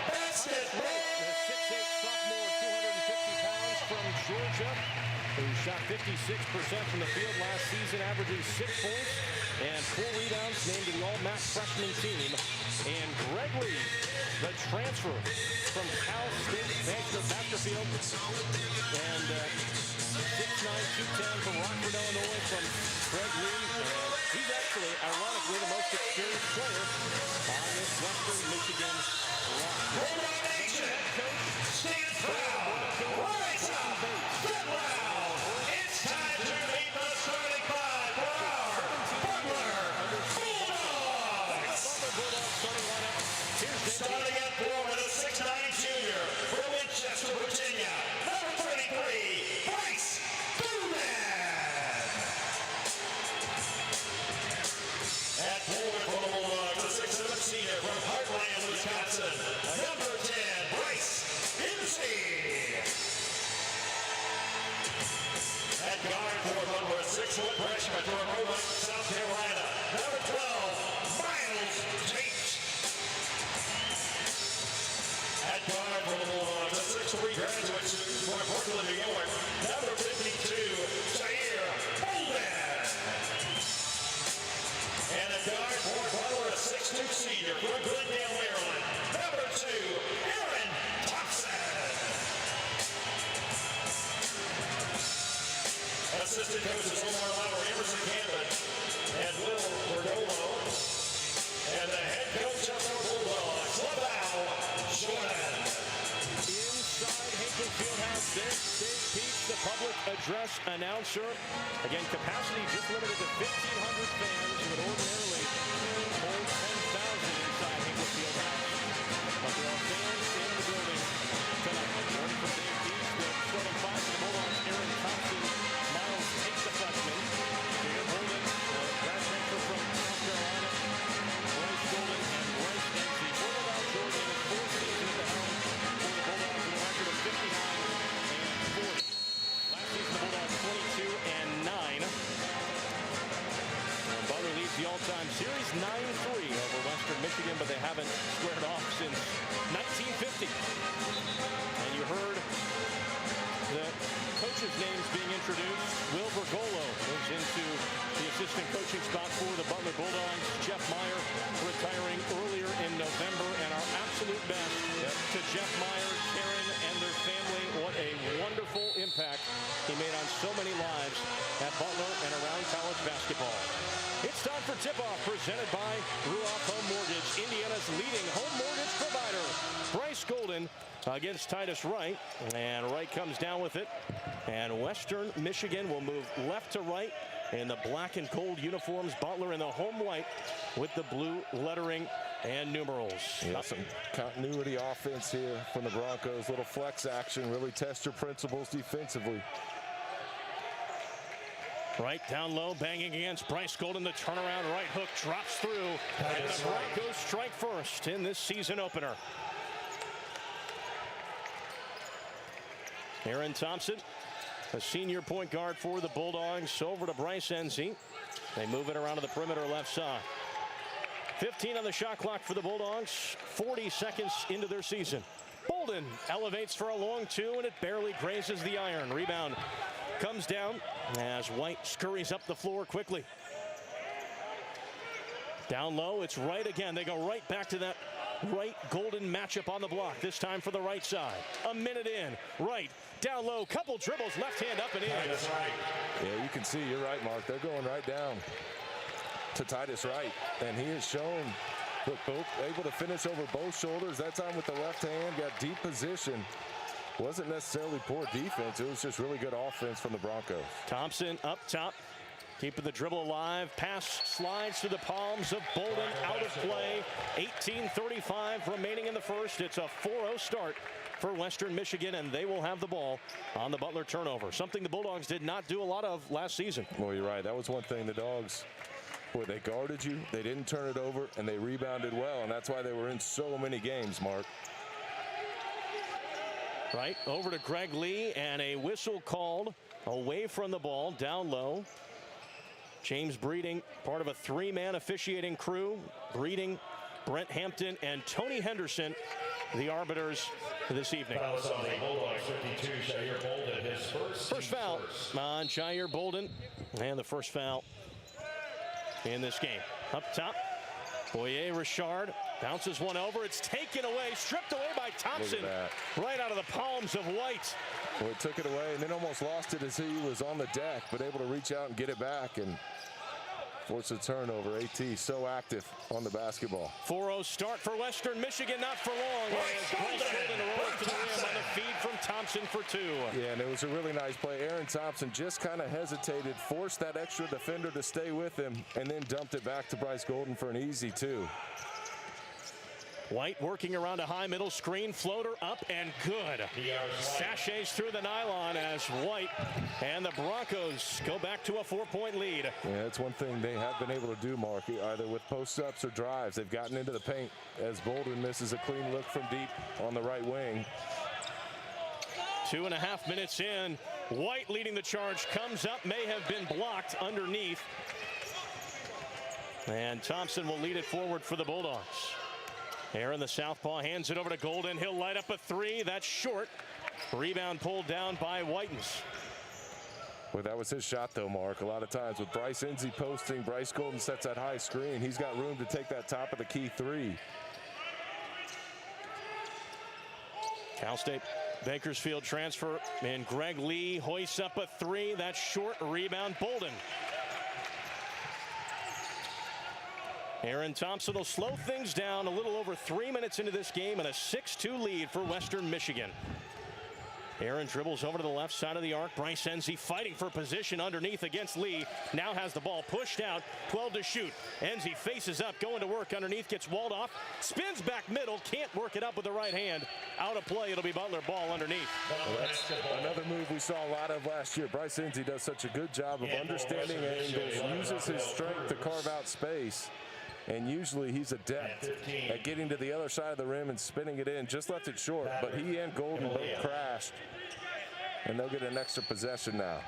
basketball? The 6'8 sophomore, 250 pounds from Georgia, who shot 56% from the field last season, averaging 6 points and 4 rebounds, named to the All-MAC freshman team. And Greg Lee, the transfer from Cal State Bakersfield, and 6'9", 210 from Rockford, Illinois, from Greg Lee. He's actually, ironically, the most experienced player on this Western Michigan roster. Bulldog Nation, stand proud. Right up, get loud. It's time to meet the starting five for our Butler Bulldogs. Starting at 4 with a 6'9 junior from Winchester, Virginia, number 33, Bryce Duman. At 4 for the Bulldogs, a 6'7 senior from Heartland, Wisconsin, number 10, Bryce Dempsey. At guard for Butler, a 6-foot freshman from Roebuck, South Carolina, number 12, Miles Tate. At guard for the Bulldogs, a 6'3 graduate student from Brooklyn, New York, number 52, Jair Bolden. And at guard for Butler, a 6'2 senior from Glendale, Maryland, number 2, Aaron Thompson. Assistant coaches Omar Lauer, Emerson Cameron, and Will Verdolo. And the head coach of the Bulldogs, LaVal Jordan. Inside Hinkle Fieldhouse, there's Dave Peach, the public address announcer. Again, capacity just limited to 1,500 fans. Would ordinarily hold 10,000 inside Hinkle Fieldhouse. But there are fans in the building tonight. Ready for Dave Peach, the starting five for the Bulldogs, Aaron Thompson, Miles Tate, the freshman, Jair Bolden, grad transfer from South Carolina, Bryce Golden, and Bryce Dempsey. LaVal Jordan in his fourth season at the helm for the Bulldogs with a record of 59-40. Last season, the Bulldogs 22-9. Butler leads the all-time series 9-3 over Western Michigan, but they haven't squared off since 1950. And you heard the coaches' names being introduced. Will Verdolo moves into the assistant coaching spot for the Butler Bulldogs. Jeff Meyer retiring earlier in November, and our absolute best to Jeff Meyer, Karen, and their family. What a wonderful impact he made on so many lives at Butler and around college basketball. It's time for tip-off, presented by Ruoff Home Mortgage, Indiana's leading home mortgage provider. Bryce Golden against Titus Wright, and Wright comes down with it. And Western Michigan will move left to right in the black and gold uniforms. Butler in the home white with the blue lettering and numerals. Yeah, some continuity offense here from the Broncos. Little flex action, really test your principles defensively. Right down low, banging against Bryce Golden. The turnaround right hook drops through. And the Broncos strike first in this season opener. Aaron Thompson, a senior point guard for the Bulldogs, over to Bryce Enzi. They move it around to the perimeter left side. 15 on the shot clock for the Bulldogs, 40 seconds into their season. Bolden elevates for a long two, and it barely grazes the iron. Rebound comes down as White scurries up the floor quickly. Down low, it's Wright again. They go right back to that Wright-Golden matchup on the block, this time for the right side. A minute in, Wright down low, couple dribbles, left hand up and in. Yeah, you can see, you're right, Mark. They're going right down to Titus Wright, and he has shown, look, both able to finish over both shoulders. That time with the left hand, got deep position. Wasn't necessarily poor defense. It was just really good offense from the Broncos. Thompson up top, keeping the dribble alive. Pass slides to the palms of Bolden, out of play. 18:35 remaining in the first. It's a 4-0 start for Western Michigan, and they will have the ball on the Butler turnover. Something the Bulldogs did not do a lot of last season. Well, you're right. That was one thing the Dogs, boy, they guarded you, they didn't turn it over, and they rebounded well, and that's why they were in so many games, Mark. Right, over to Greg Lee, and a whistle called away from the ball, down low. James Breeding, part of a three-man officiating crew. Breeding, Brent Hampton, and Tony Henderson, the arbiters this evening. First foul on Jair Bolden, and the first foul in this game. Up top, Boyer Richard bounces one over. It's taken away, stripped away by Thompson, right out of the palms of White. Well, it took it away and then almost lost it as he was on the deck, but able to reach out and get it back and force a turnover. AT so active on the basketball. 4-0 start for Western Michigan, not for long. Golden rolls to the rim on the feed from Thompson for two. Yeah, and it was a really nice play. Aaron Thompson just kind of hesitated, forced that extra defender to stay with him, and then dumped it back to Bryce Golden for an easy two. White working around a high middle screen, floater up and good. Sachets through the nylon as White and the Broncos go back to a 4-point lead. Yeah, that's one thing they have been able to do, Mark, either with post-ups or drives. They've gotten into the paint as Bolden misses a clean look from deep on the right wing. 2.5 minutes in, White leading the charge, comes up, may have been blocked underneath. And Thompson will lead it forward for the Bulldogs. Aaron, the southpaw, hands it over to Golden. He'll light up a three. That's short. Rebound pulled down by Whitens. Well, that was his shot, though, Mark. A lot of times with Bryce Enzi posting, Bryce Golden sets that high screen. He's got room to take that top of the key three. Cal State Bakersfield transfer, and Greg Lee hoists up a three. That's short. Rebound, Bolden. Aaron Thompson will slow things down a little over 3 minutes into this game, and a 6-2 lead for Western Michigan. Aaron dribbles over to the left side of the arc. Bryce Enzi fighting for position underneath against Lee. Now has the ball pushed out, 12 to shoot. Enzi faces up, going to work underneath, gets walled off, spins back middle, can't work it up with the right hand. Out of play, it'll be Butler, ball underneath. Well, that's another move we saw a lot of last year. Bryce Enzi does such a good job of understanding angles, uses his strength to carve out space. And usually he's adept at getting to the other side of the rim and spinning it in. Just left it short, but he and Golden both crashed. And they'll get an extra possession now.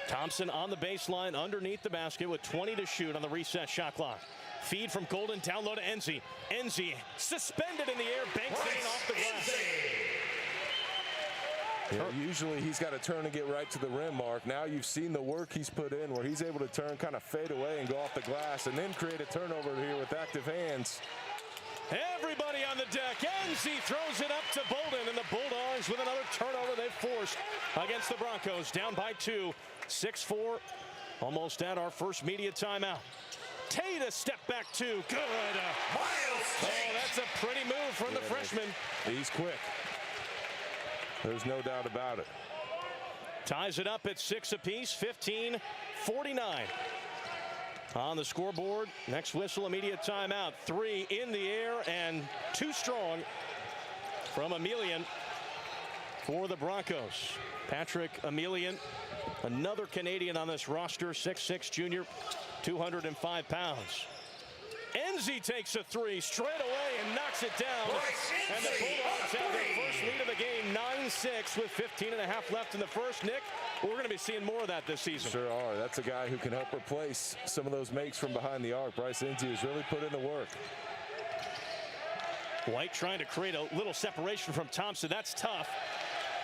Thompson on the baseline underneath the basket with 20 to shoot on the reset shot clock. Feed from Golden, down low to Enzi. Enzi suspended in the air, banks it in off the glass. Yeah, usually he's got to turn and get right to the rim, Mark. Now you've seen the work he's put in where he's able to turn, kind of fade away and go off the glass and then create a turnover here with active hands. Everybody on the deck. Enzi throws it up to Bolden, and the Bulldogs with another turnover they've forced against the Broncos. Down by 2, 6-4, almost at our first media timeout. Tate a step back two. Good. Oh, that's a pretty move from the freshman. He's quick. There's no doubt about it. Ties it up at 6 apiece, 15-49. On the scoreboard, next whistle, immediate timeout. 3 in the air and 2 strong from Emilian for the Broncos. Patrick Emilian, another Canadian on this roster, 6'6" junior, 205 pounds. Enzi takes a 3 straight away and knocks it down. And the Bulldogs have their first lead of the game, 9-6 with 15.5 left in the first. Nick, we're going to be seeing more of that this season. Sure are. That's a guy who can help replace some of those makes from behind the arc. Bryce Enzi has really put in the work. White trying to create a little separation from Thompson. That's tough.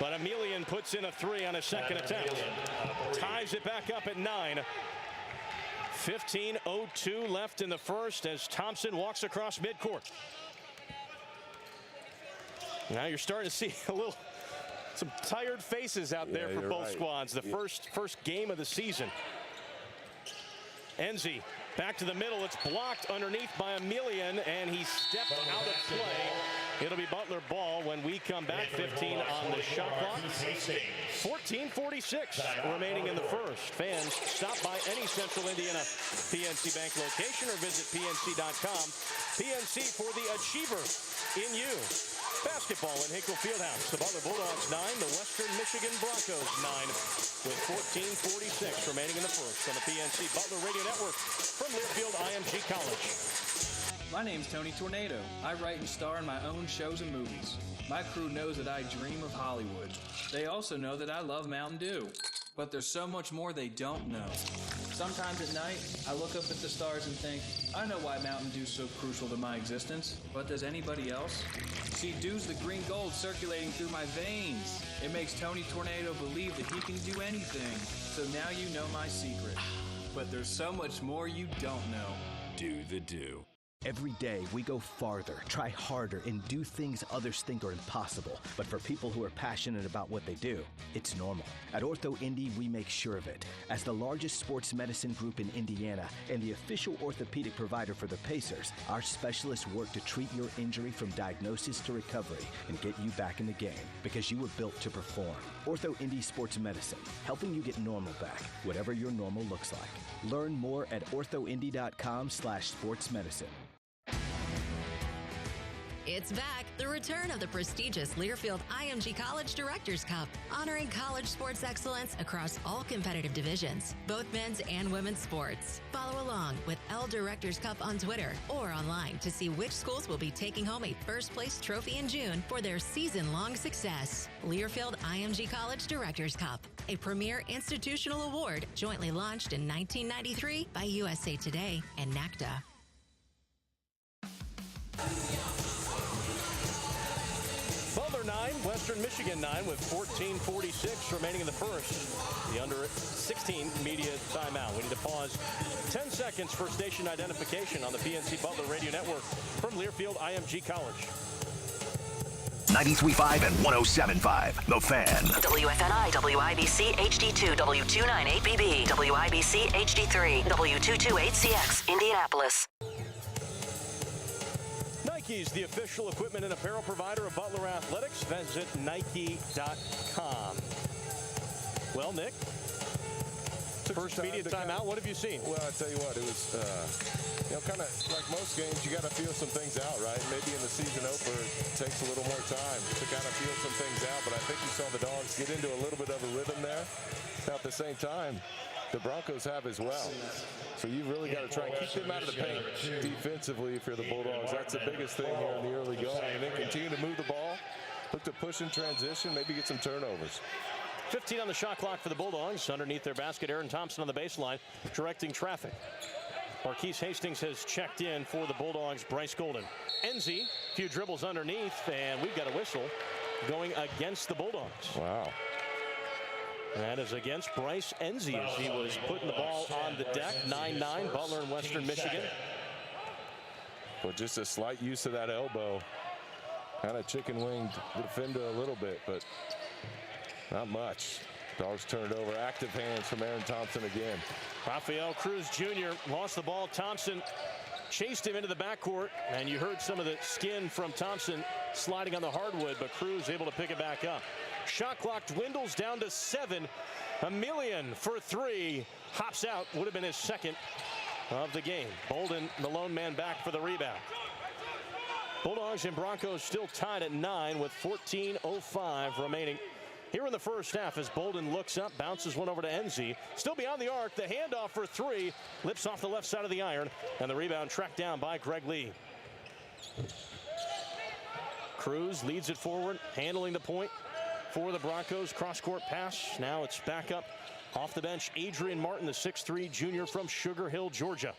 But Emilian puts in a 3 on his second attempt. Ties it back up at 9. 15:02 left in the first as Thompson walks across midcourt. Now you're starting to see some tired faces out there for both squads. The first game of the season. Enzi back to the middle. It's blocked underneath by Emilian, and he stepped out of play. It'll be Butler ball when we come back. 15 on the shot clock. 14:46 remaining in the first. Fans, stop by any Central Indiana PNC Bank location or visit PNC.com. PNC for the achiever in you. Basketball in Hinkle Fieldhouse. The Butler Bulldogs 9, the Western Michigan Broncos 9, with 14:46 remaining in the first on the PNC Butler Radio Network from Learfield IMG College. My name's Tony Tornado. I write and star in my own shows and movies. My crew knows that I dream of Hollywood. They also know that I love Mountain Dew. But there's so much more they don't know. Sometimes at night, I look up at the stars and think, I know why Mountain Dew's so crucial to my existence, but does anybody else? See, Dew's the green gold circulating through my veins. It makes Tony Tornado believe that he can do anything. So now you know my secret. But there's so much more you don't know. Do the Dew. Every day, we go farther, try harder, and do things others think are impossible. But for people who are passionate about what they do, it's normal. At Ortho Indy, we make sure of it. As the largest sports medicine group in Indiana and the official orthopedic provider for the Pacers, our specialists work to treat your injury from diagnosis to recovery and get you back in the game because you were built to perform. Ortho Indy Sports Medicine, helping you get normal back, whatever your normal looks like. Learn more at orthoindy.com/sportsmedicine. It's back, the return of the prestigious Learfield IMG College Directors Cup, honoring college sports excellence across all competitive divisions, both men's and women's sports. Follow along with L Directors Cup on Twitter or online to see which schools will be taking home a first place trophy in June for their season-long success. Learfield IMG College Directors Cup, a premier institutional award jointly launched in 1993 by USA Today and NACDA. Butler 9, Western Michigan 9 with 14:46 remaining in the first. The under 16 media timeout. We need to pause 10 seconds for station identification on the PNC Butler Radio Network from Learfield IMG College. 93.5 and 107.5. The Fan. WFNI, WIBC, HD2, W298BB, WIBC, HD3, W228CX, Indianapolis. Nike's the official equipment and apparel provider of Butler Athletics. Visit Nike.com. Well, Nick, first media timeout. What have you seen? Well, I tell you what, it was, kind of like most games, you got to feel some things out, right? Maybe in the season opener, it takes a little more time to kind of feel some things out, but I think you saw the Dogs get into a little bit of a rhythm there. Now, at the same time, the Broncos have as well. So you've really got to try and keep them out of the paint defensively if you're the Bulldogs. That's the biggest thing here in the early going. And then continue to move the ball, look to push in transition, maybe get some turnovers. 15 on the shot clock for the Bulldogs. Underneath their basket, Aaron Thompson on the baseline, directing traffic. Marquise Hastings has checked in for the Bulldogs. Bryce Golden. Enzi, a few dribbles underneath, and we've got a whistle going against the Bulldogs. Wow. That is against Bryce Enzi as he was putting the ball on the deck. 9-9, Butler and Western Michigan. But just a slight use of that elbow. Kind of chicken-winged the defender a little bit, but not much. Dogs turned over. Active hands from Aaron Thompson again. Rafael Cruz Jr. lost the ball. Thompson chased him into the backcourt, and you heard some of the skin from Thompson sliding on the hardwood, but Cruz able to pick it back up. Shot clock dwindles down to 7. Emilian for 3. Hops out. Would have been his second of the game. Bolden, the lone man, back for the rebound. Bulldogs and Broncos still tied at 9 with 14:05 remaining here in the first half as Bolden looks up, bounces one over to Enzi. Still beyond the arc. The handoff for 3. Lips off the left side of the iron. And the rebound tracked down by Greg Lee. Cruz leads it forward, handling the point for the Broncos. Cross-court pass. Now it's back up off the bench. Adrian Martin, the 6'3 junior from Sugar Hill, Georgia.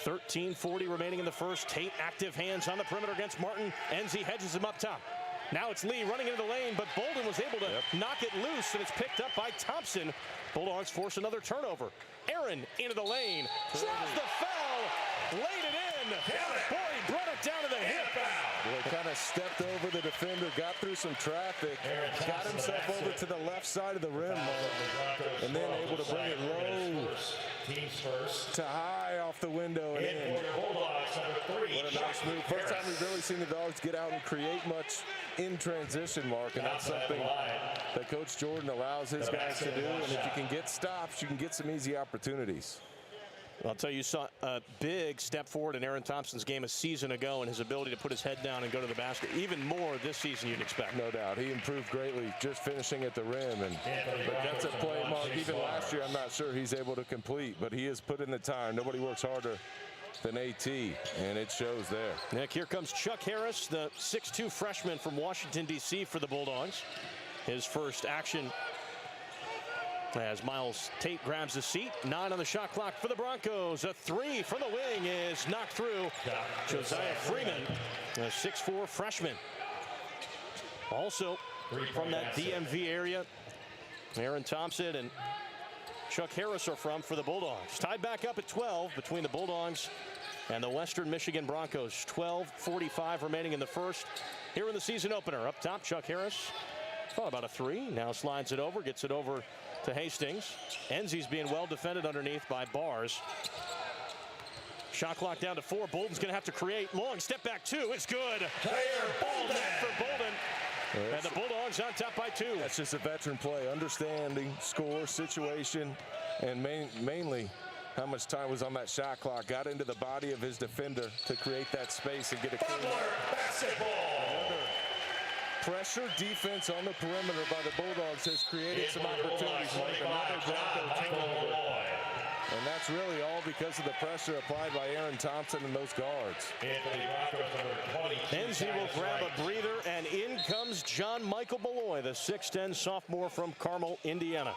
13:40 remaining in the first. Tate active hands on the perimeter against Martin. Enzi hedges him up top. Now it's Lee running into the lane, but Bolden was able to knock it loose, and it's picked up by Thompson. Bulldogs force another turnover. Aaron into the lane. Drops the foul. Laid it in. Boy, he brought it down to the hip. Boy, kind of stepped over the defender, got through some traffic, got himself over to the left side of the rim, and then able to bring it low to high off the window and in. What a nice move. First time we've really seen the Dogs get out and create much in transition, Mark, and that's something that Coach Jordan allows his guys to do. And if you can get stops, you can get some easy opportunities. Well, I'll tell you, saw a big step forward in Aaron Thompson's game a season ago, and his ability to put his head down and go to the basket. Even more this season, you'd expect. No doubt. He improved greatly just finishing at the rim. But that's a play, Mark. Even last year, I'm not sure he's able to complete, but he has put in the time. Nobody works harder than AT, and it shows there. Nick, here comes Chuck Harris, the 6'2 freshman from Washington, D.C. for the Bulldogs. His first action as Miles Tate grabs a seat. 9 on the shot clock for the Broncos. A 3 from the wing is knocked through. Josiah Freeman, a 6'4 freshman. Also from that DMV area, Aaron Thompson and Chuck Harris are from for the Bulldogs. Tied back up at 12 between the Bulldogs and the Western Michigan Broncos. 12:45 remaining in the first. Here in the season opener. Up top, Chuck Harris. Thought about a 3. Now slides it over, gets it over to Hastings. Enzi's being well defended underneath by Bars. Shot clock down to 4. Bolden's going to have to create. Long step back 2. It's good. Bolden for Bolden. And the Bulldogs on top by 2. That's just a veteran play. Understanding score, situation, and mainly how much time was on that shot clock. Got into the body of his defender to create that space and get a clean. Basketball. Pressure defense on the perimeter by the Bulldogs has created some opportunities. And that's really all because of the pressure applied by Aaron Thompson and those guards. Enzi will grab a breather, and in comes John Michael Malloy, the 6'10 sophomore from Carmel, Indiana.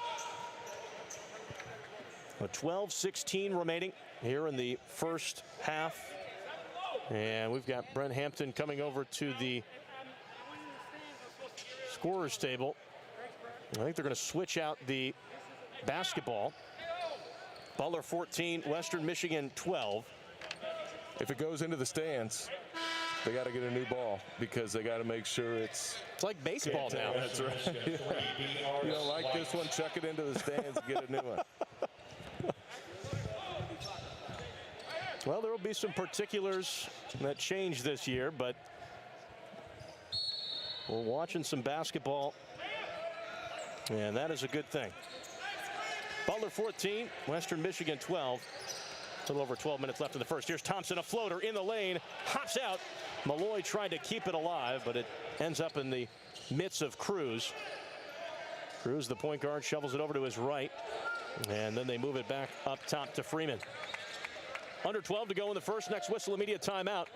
A 12:16 remaining here in the first half. And we've got Brent Hampton coming over to the scorer's table. I think they're going to switch out the basketball. Butler 14, Western Michigan 12. If it goes into the stands, they got to get a new ball because they got to make sure it's like baseball now. That's right. You don't like this one, chuck it into the stands and get a new one. Well, there will be some particulars that change this year, but we're watching some basketball, and that is a good thing. Butler 14, Western Michigan 12. A little over 12 minutes left in the first. Here's Thompson, a floater in the lane, hops out. Malloy tried to keep it alive, but it ends up in the midst of Cruz. Cruz, the point guard, shovels it over to his right, and then they move it back up top to Freeman. Under 12 to go in the first. Next whistle, immediate timeout.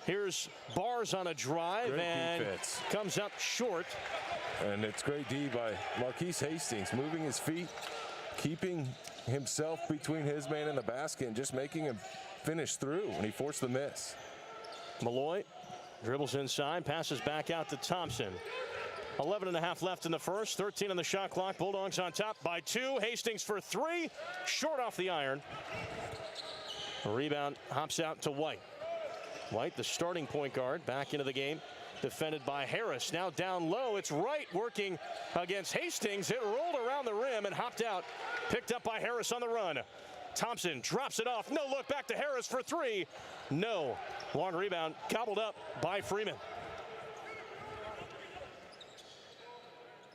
Here's Bars on a drive, great and defense. Comes up short. And it's great D by Marquise Hastings, moving his feet, keeping himself between his man and the basket, and just making him finish through when he forced the miss. Malloy dribbles inside, passes back out to Thompson. 11.5 left in the first, 13 on the shot clock. Bulldogs on top by 2. Hastings for 3, short off the iron. A rebound hops out to White. White, the starting point guard, back into the game. Defended by Harris. Now down low. It's Wright working against Hastings. It rolled around the rim and hopped out. Picked up by Harris on the run. Thompson drops it off. No look, back to Harris for 3. No. Long rebound gobbled up by Freeman.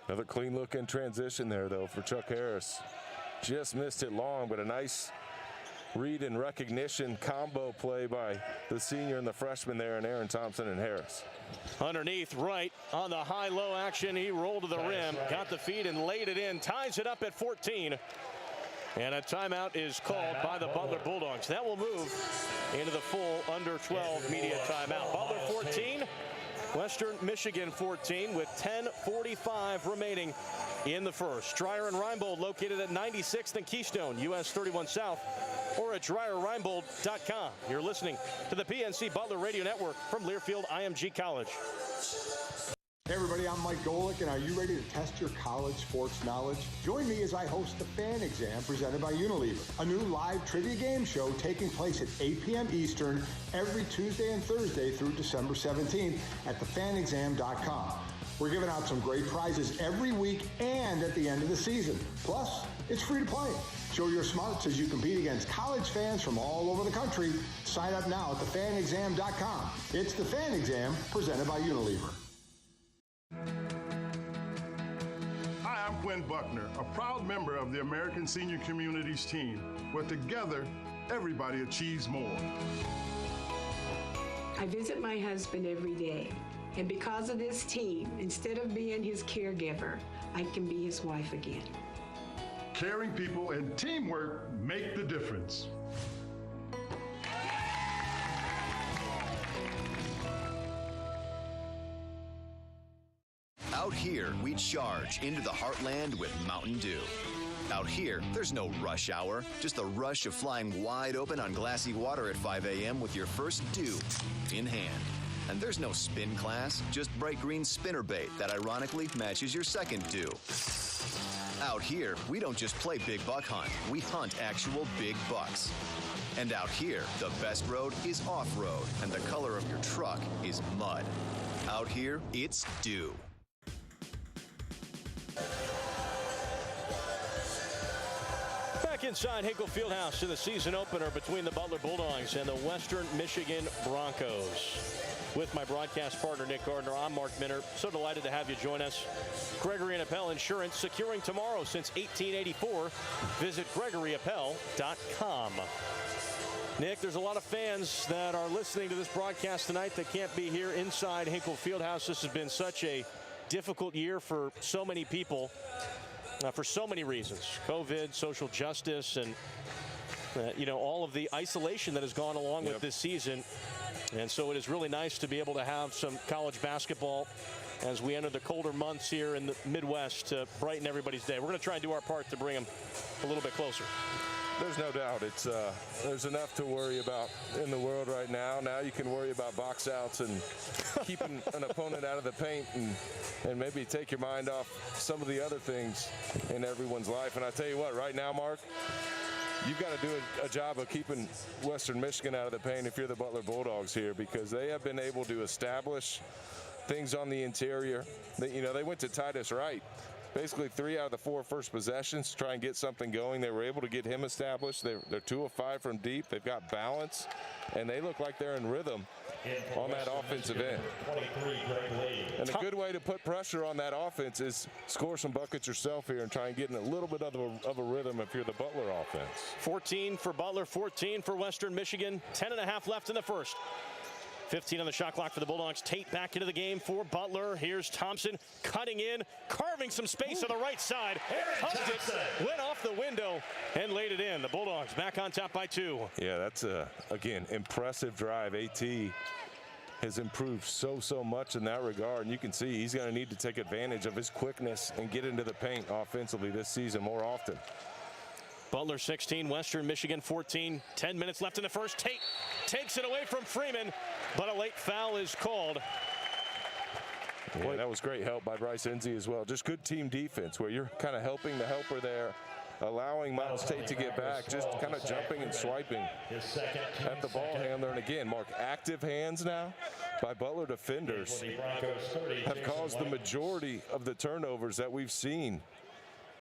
Another clean look in transition there, though, for Chuck Harris. Just missed it long, but a nice read and recognition combo play by the senior and the freshman there, and Aaron Thompson and Harris. Underneath, Wright on the high-low action. He rolled to the rim, got the feed and laid it in. Ties it up at 14. And a timeout is called by the Butler Bulldogs. That will move into the full under 12 media timeout. Butler 14, Western Michigan 14 with 10:45 remaining in the first. Stryer and Reinbold located at 96th and Keystone, US 31 South. or at DryerReinbold.com. You're listening to the PNC Butler Radio Network from Learfield IMG College. Hey everybody, I'm Mike Golick, and are you ready to test your college sports knowledge? Join me as I host the Fan Exam presented by Unilever, a new live trivia game show taking place at 8 p.m. Eastern every Tuesday and Thursday through December 17th at thefanexam.com. We're giving out some great prizes every week and at the end of the season. Plus, it's free to play. Show your smarts as you compete against college fans from all over the country. Sign up now at thefanexam.com. It's the Fan Exam presented by Unilever. Hi, I'm Quinn Buckner, a proud member of the American Senior Communities team, where together, everybody achieves more. I visit my husband every day, and because of this team, instead of being his caregiver, I can be his wife again. Caring people and teamwork make the difference. Out here, we charge into the heartland with Mountain Dew. Out here, there's no rush hour, just the rush of flying wide open on glassy water at 5 a.m. with your first dew in hand. And there's no spin class, just bright green spinnerbait that ironically matches your second dew. Out here, we don't just play big buck hunt, we hunt actual big bucks. And out here, the best road is off-road, and the color of your truck is mud. Out here, it's dew. Back inside Hinkle Fieldhouse to the season opener between the Butler Bulldogs and the Western Michigan Broncos. With my broadcast partner, Nick Gardner, I'm Mark Minner. So delighted to have you join us. Gregory and Appel Insurance, securing tomorrow since 1884. Visit GregoryAppel.com. Nick, there's a lot of fans that are listening to this broadcast tonight that can't be here inside Hinkle Fieldhouse. This has been such a difficult year for so many people, for so many reasons. COVID, social justice, and all of the isolation that has gone along with this season. And so it is really nice to be able to have some college basketball as we enter the colder months here in the Midwest to brighten everybody's day. We're going to try and do our part to bring them a little bit closer. There's no doubt. It's there's enough to worry about in the world right now. Now you can worry about box outs and keeping an opponent out of the paint and maybe take your mind off some of the other things in everyone's life. And I tell you what, right now, Mark, you've got to do a job of keeping Western Michigan out of the paint if you're the Butler Bulldogs here, because they have been able to establish things on the interior. They went to Titus Wright. Basically 3 out of the 4 first possessions to try and get something going. They were able to get him established. They're 2 of 5 from deep. They've got balance, and they look like they're in rhythm on that offensive end. And a good way to put pressure on that offense is score some buckets yourself here and try and get in a little bit of a rhythm if you're the Butler offense. 14 for Butler, 14 for Western Michigan. 10.5 left in the first. 15 on the shot clock for the Bulldogs. Tate back into the game for Butler. Here's Thompson cutting in, carving some space on the right side. Hugged it, went off the window, and laid it in. The Bulldogs back on top by 2. Yeah, that's again, impressive drive. AT has improved so much in that regard, and you can see he's going to need to take advantage of his quickness and get into the paint offensively this season more often. Butler 16, Western Michigan 14. 10 minutes left in the first. Tate takes it away from Freeman, but a late foul is called. Yeah, that was great help by Bryce Enzi as well. Just good team defense where you're kind of helping the helper there, allowing Miles Tate to get back, just kind of jumping and swiping at the ball handler. And again, Mark, active hands now by Butler defenders have caused the majority of the turnovers that we've seen